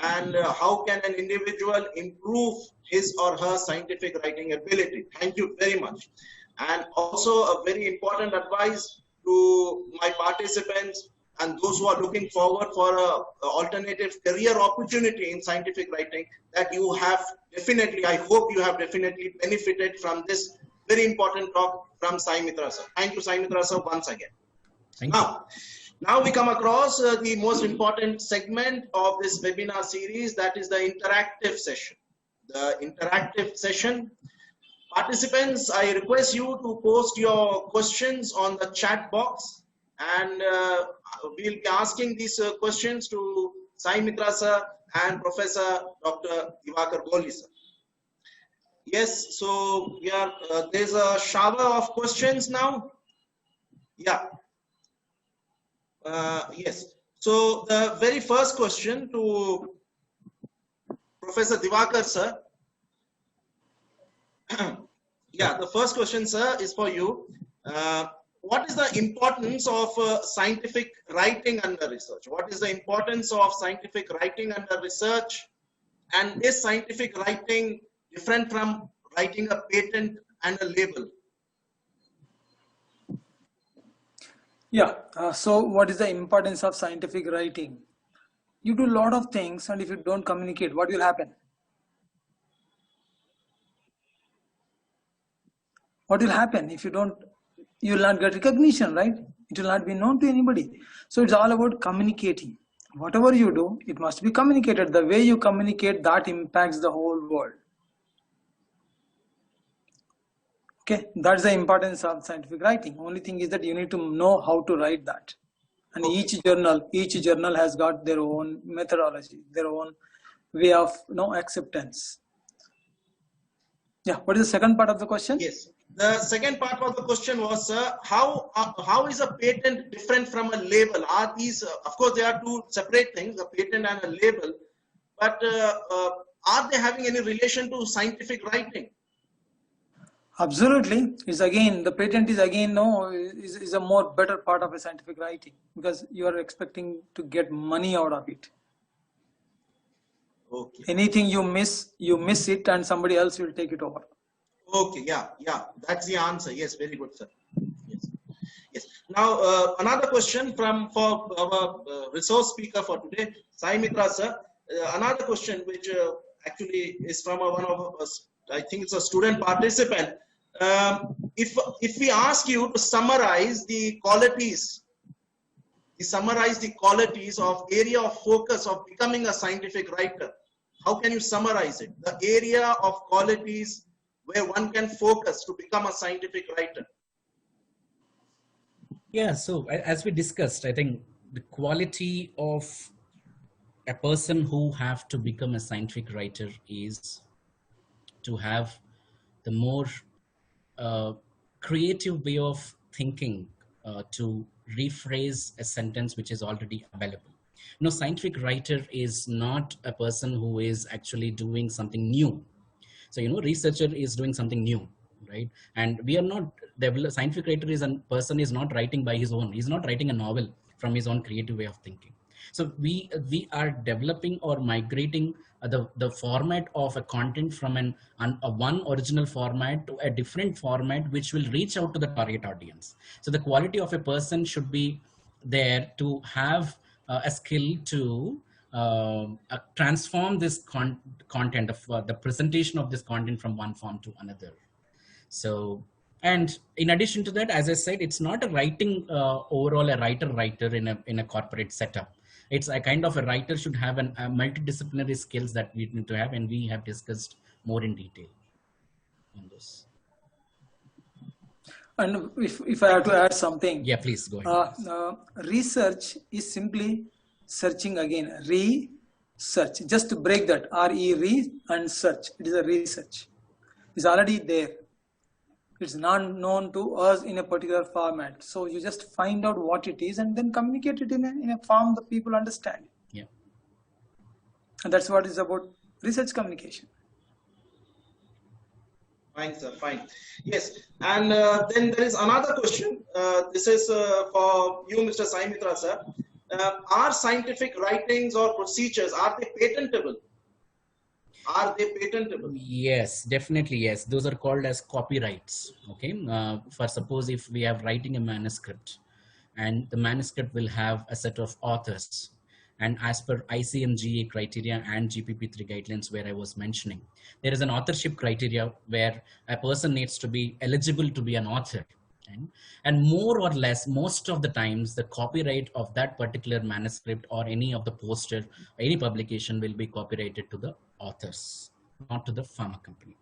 and how can an individual improve his or her scientific writing ability. Thank you very much. And also a very important advice to my participants and those who are looking forward for a alternative career opportunity in scientific writing, that you have definitely, I hope you have definitely benefited from this very important talk from Sai Mitra sir. Thank you, Sai Mitra sir, once again. Now we come across the most important segment of this webinar series, that is the interactive session. The interactive session. Participants, I request you to post your questions on the chat box, and we'll be asking these questions to Sai Mitra sir and Professor Dr. Diwakar Goli sir. Yes, so we are, there's a shower of questions now. Yeah. Yes. So the very first question to Professor Diwakar sir. Yeah, the first question, sir, is for you. What is the importance of scientific writing under research? What is the importance of scientific writing under research? And is scientific writing different from writing a patent and a label? Yeah, so what is the importance of scientific writing? You do a lot of things, and if you don't communicate, what will happen? What will happen if you don't? You will not get recognition, right? It will not be known to anybody. So it's all about communicating. Whatever you do, it must be communicated. The way you communicate, that impacts the whole world. Okay, that's the importance of scientific writing. Only thing is that you need to know how to write that. And each journal has got their own methodology, their own way of acceptance. Yeah, what is the second part of the question? Yes, the second part of the question was, how is a patent different from a label? Are these, of course, they are two separate things, a patent and a label, but are they having any relation to scientific writing? Absolutely. It's again, the patent is again, is a more better part of a scientific writing, because you are expecting to get money out of it. Okay. Anything you miss it, and somebody else will take it over. Okay, yeah, that's the answer. Yes, very good, sir. Yes. Now, another question for our resource speaker for today, Sai Mitra sir. Another question which actually is from one of us, I think it's a student participant. If we ask you to summarize the qualities, of area of focus of becoming a scientific writer, how can you summarize it? The area of qualities where one can focus to become a scientific writer. Yeah, so as we discussed, I think the quality of a person who have to become a scientific writer is to have the more creative way of thinking to rephrase a sentence which is already available. Scientific writer is not a person who is actually doing something new. So, researcher is doing something new, right? And we are not, scientific writer is a person is not writing by his own. He's not writing a novel from his own creative way of thinking. So we are developing or migrating the format of a content from one original format to a different format, which will reach out to the target audience. So the quality of a person should be there to have a skill to transform this content of the presentation of this content from one form to another. So, and in addition to that, as I said, it's not a writing overall a writer in a corporate setup. It's a kind of a writer should have a multidisciplinary skills that we need to have, and we have discussed more in detail on this. And if I have to add something, yeah, please go ahead. Research is simply searching again, search. Just to break that, re and search. It is a research. It's already there. It's not known to us in a particular format. So you just find out what it is and then communicate it in a form that people understand. Yeah. And that's what is about research communication. Fine, sir. Fine. Yes. And then there is another question. This is for you, Mr. Sai Mitra, sir. Are scientific writings or procedures, are they patentable? Are they patentable? Yes, definitely yes. Those are called as copyrights. Okay. For suppose if we have writing a manuscript, and the manuscript will have a set of authors, and as per ICMGA criteria and GPP3 guidelines where I was mentioning, there is an authorship criteria where a person needs to be eligible to be an author. Okay? And more or less, most of the times, the copyright of that particular manuscript or any of the poster, any publication will be copyrighted to the authors, not to the pharma company.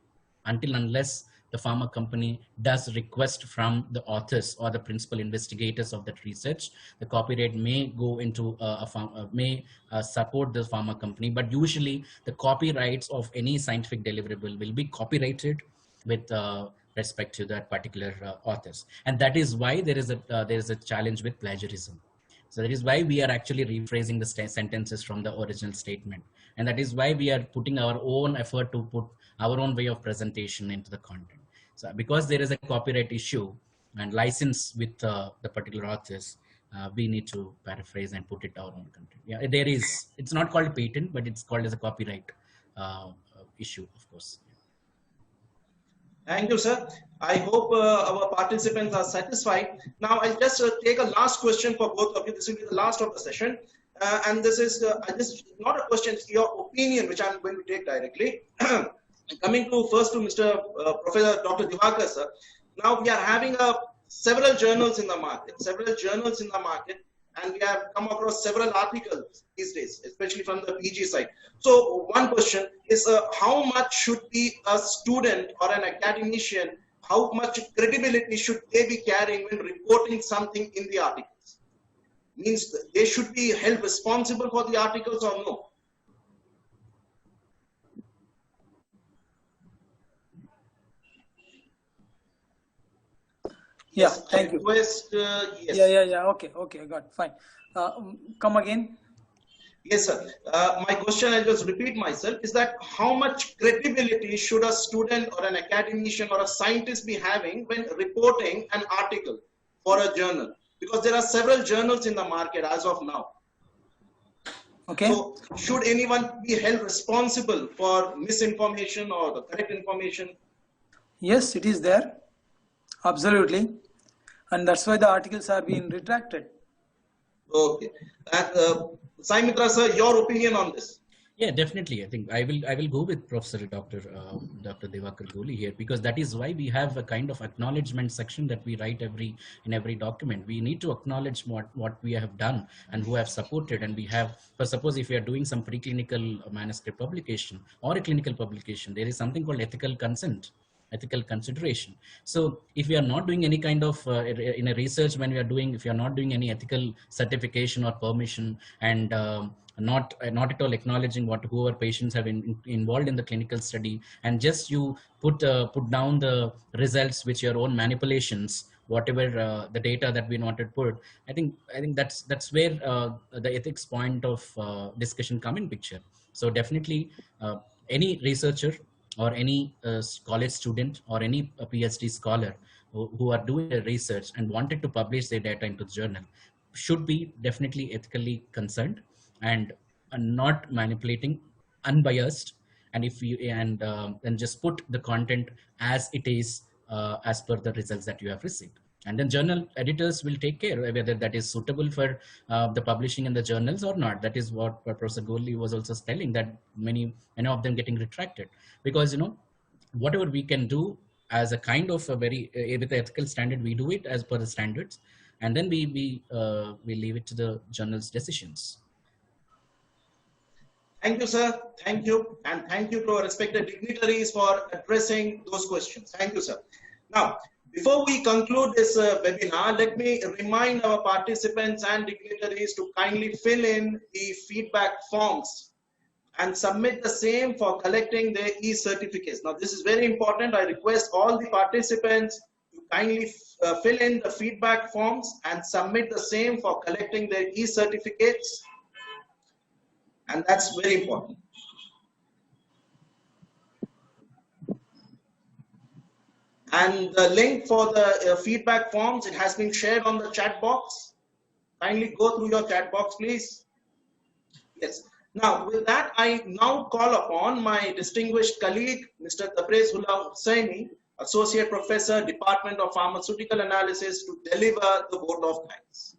Until unless the pharma company does request from the authors or the principal investigators of that research, the copyright may go into support the pharma company. But usually the copyrights of any scientific deliverable will be copyrighted with respect to that particular authors. And that is why there is a challenge with plagiarism. So that is why we are actually rephrasing the sentences from the original statement. And that is why we are putting our own effort to put our own way of presentation into the content. So because there is a copyright issue and license with the particular authors, we need to paraphrase and put it our own content. Yeah, there is, it's not called patent, but it's called as a copyright issue, of course. Thank you, sir. I hope our participants are satisfied. Now, I'll just take a last question for both of you. This will be the last of the session. And this is not a question, it's your opinion, which I'm going to take directly. Coming to first to Mr. Professor Dr. Diwakar, sir. Now, we are having several journals in the market, and we have come across several articles these days, especially from the PG side. So one question is, how much should be a student or an academician, how much credibility should they be carrying when reporting something in the articles? Means they should be held responsible for the articles or no? Yeah, thank you. Yes. Yeah. Okay, got it. Fine. Come again. Yes, sir. My question, I'll just repeat myself, is that how much credibility should a student or an academician or a scientist be having when reporting an article for a journal? Because there are several journals in the market as of now. Okay. So should anyone be held responsible for misinformation or the correct information? Yes, it is there. Absolutely. And that's why the articles are being retracted. Okay. Sai Mitra, sir, your opinion on this? Yeah, definitely. I think I will go with Professor Dr. Diwakar Goli here, because that is why we have a kind of acknowledgement section that we write in every document. We need to acknowledge what we have done and who have supported, and we have, for suppose if we are doing some preclinical manuscript publication or a clinical publication, there is something called ethical consent, ethical consideration. So if we are not doing any kind of in a research, when we are doing, if you are not doing any ethical certification or permission, and not at all acknowledging whoever patients have involved in the clinical study, and just you put down the results with your own manipulations, whatever the data that we wanted to put, I think that's where the ethics point of discussion come in picture. So definitely any researcher or any college student or any PhD scholar who are doing a research and wanted to publish their data into the journal should be definitely ethically concerned and not manipulating, unbiased, and if you and just put the content as it is as per the results that you have received. And then journal editors will take care whether that is suitable for the publishing in the journals or not. That is what Professor Goli was also telling, that many of them getting retracted, because whatever we can do as a kind of a very with the ethical standard, we do it as per the standards, and then we leave it to the journal's decisions. Thank you, sir. Thank you. And thank you to our respected dignitaries for addressing those questions. Thank you, sir. Now, before we conclude this webinar, let me remind our participants and dignitaries to kindly fill in the feedback forms and submit the same for collecting their e-certificates. Now, this is very important. I request all the participants to kindly fill in the feedback forms and submit the same for collecting their e-certificates. And that's very important. And the link for the feedback forms, it has been shared on the chat box. Kindly go through your chat box, please. Yes. Now, with that, I now call upon my distinguished colleague, Mr. Tabrez-Ullah Hussaini, Associate Professor, Department of Pharmaceutical Analysis, to deliver the vote of thanks.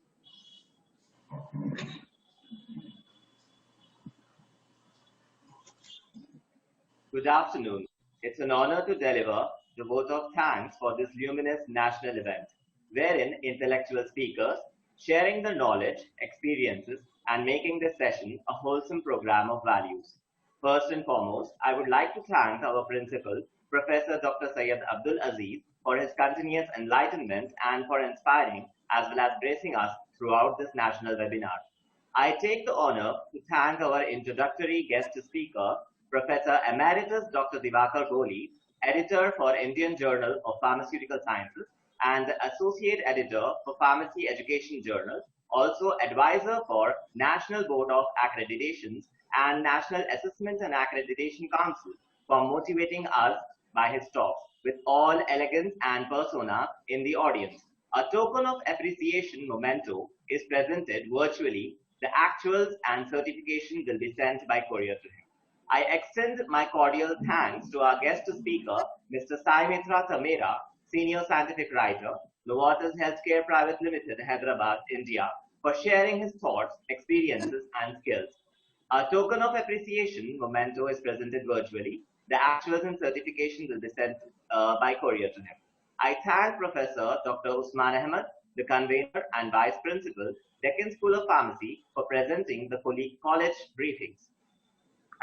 Good afternoon. It's an honor to deliver the vote of thanks for this luminous national event, wherein intellectual speakers sharing the knowledge, experiences, and making this session a wholesome program of values. First and foremost, I would like to thank our principal, Professor Dr. Syed Abdul Aziz, for his continuous enlightenment and for inspiring as well as bracing us throughout this national webinar. I take the honor to thank our introductory guest speaker, Professor Emeritus Dr. Diwakar Goli, Editor for Indian Journal of Pharmaceutical Sciences and Associate Editor for Pharmacy Education Journal, also Advisor for National Board of Accreditations and National Assessment and Accreditation Council, for motivating us by his talks with all elegance and persona in the audience. A token of appreciation memento is presented virtually. The actuals and certification will be sent by courier to him. I extend my cordial thanks to our guest speaker, Mr. Sai Mitra Tamera, Senior Scientific Writer, Novartis Healthcare Private Limited, Hyderabad, India, for sharing his thoughts, experiences, and skills. A token of appreciation memento is presented virtually. The actuals and certification will be sent by courier to him. I thank Professor Dr. Usman Ahmed, the convener and Vice Principal, Deccan School of Pharmacy, for presenting the college briefings.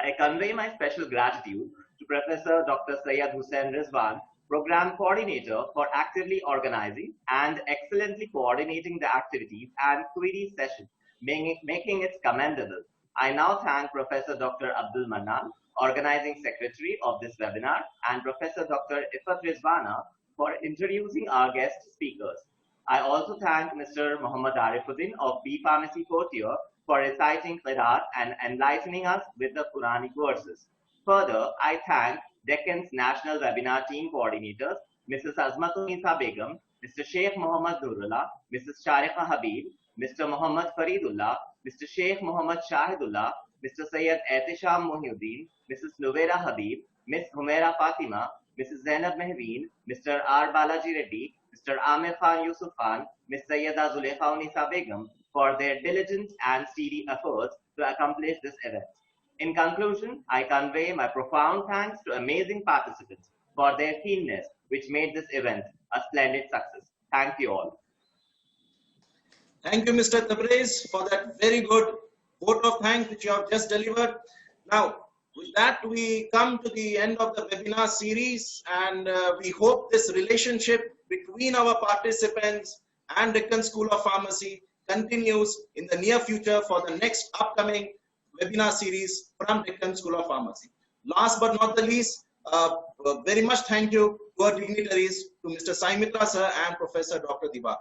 I convey my special gratitude to Professor Dr. Syed Hussain Rizwan, Program Coordinator, for actively organizing and excellently coordinating the activities and query session, making it commendable. I now thank Professor Dr. Abdul Mannan, Organizing Secretary of this webinar, and Professor Dr. Ifat Rizwana for introducing our guest speakers. I also thank Mr. Muhammad Arifuddin of B Pharmacy Courtier for reciting Qiraat and enlightening us with the Quranic verses. Further, I thank Deccan's National Webinar Team Coordinators, Mrs. Azmatun Begum, Mr. Sheikh Muhammad Nurullah, Mrs. Shariqa Habib, Mr. Muhammad Faridullah, Mr. Sheikh Muhammad Shahidullah, Mr. Sayyid Ehtisham Muhyiddin, Mrs. Nuvera Habib, Ms. Humaira Fatima, Mrs. Zainab Mehveen, Mr. R. Balaji Reddy, Mr. Amir Khan Yusuf Khan, Ms. Sayyida Zulekha Unisa Begum, for their diligent and steady efforts to accomplish this event. In conclusion, I convey my profound thanks to amazing participants for their keenness, which made this event a splendid success. Thank you all. Thank you, Mr. Tabrez, for that very good vote of thanks which you have just delivered. Now, with that, we come to the end of the webinar series, and we hope this relationship between our participants and Deccan School of Pharmacy continues in the near future for the next upcoming webinar series from Deccan School of Pharmacy. Last but not the least, very much thank you to our dignitaries, to Mr. Sai Mitra sir and Professor Dr. Diwakar.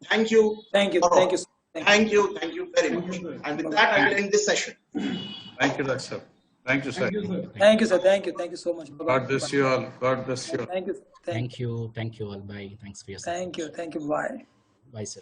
Thank you. Thank you. Thank you. Thank you. Thank you very much. And with that, I will end this session. Thank you, sir. Thank you, sir. Thank you, sir. Thank you. Thank you so much. God bless you all. God bless you all. Thank you. Thank you. Thank you all. Bye. Thanks for your support. Thank you. Thank you. Bye. Bye, sir.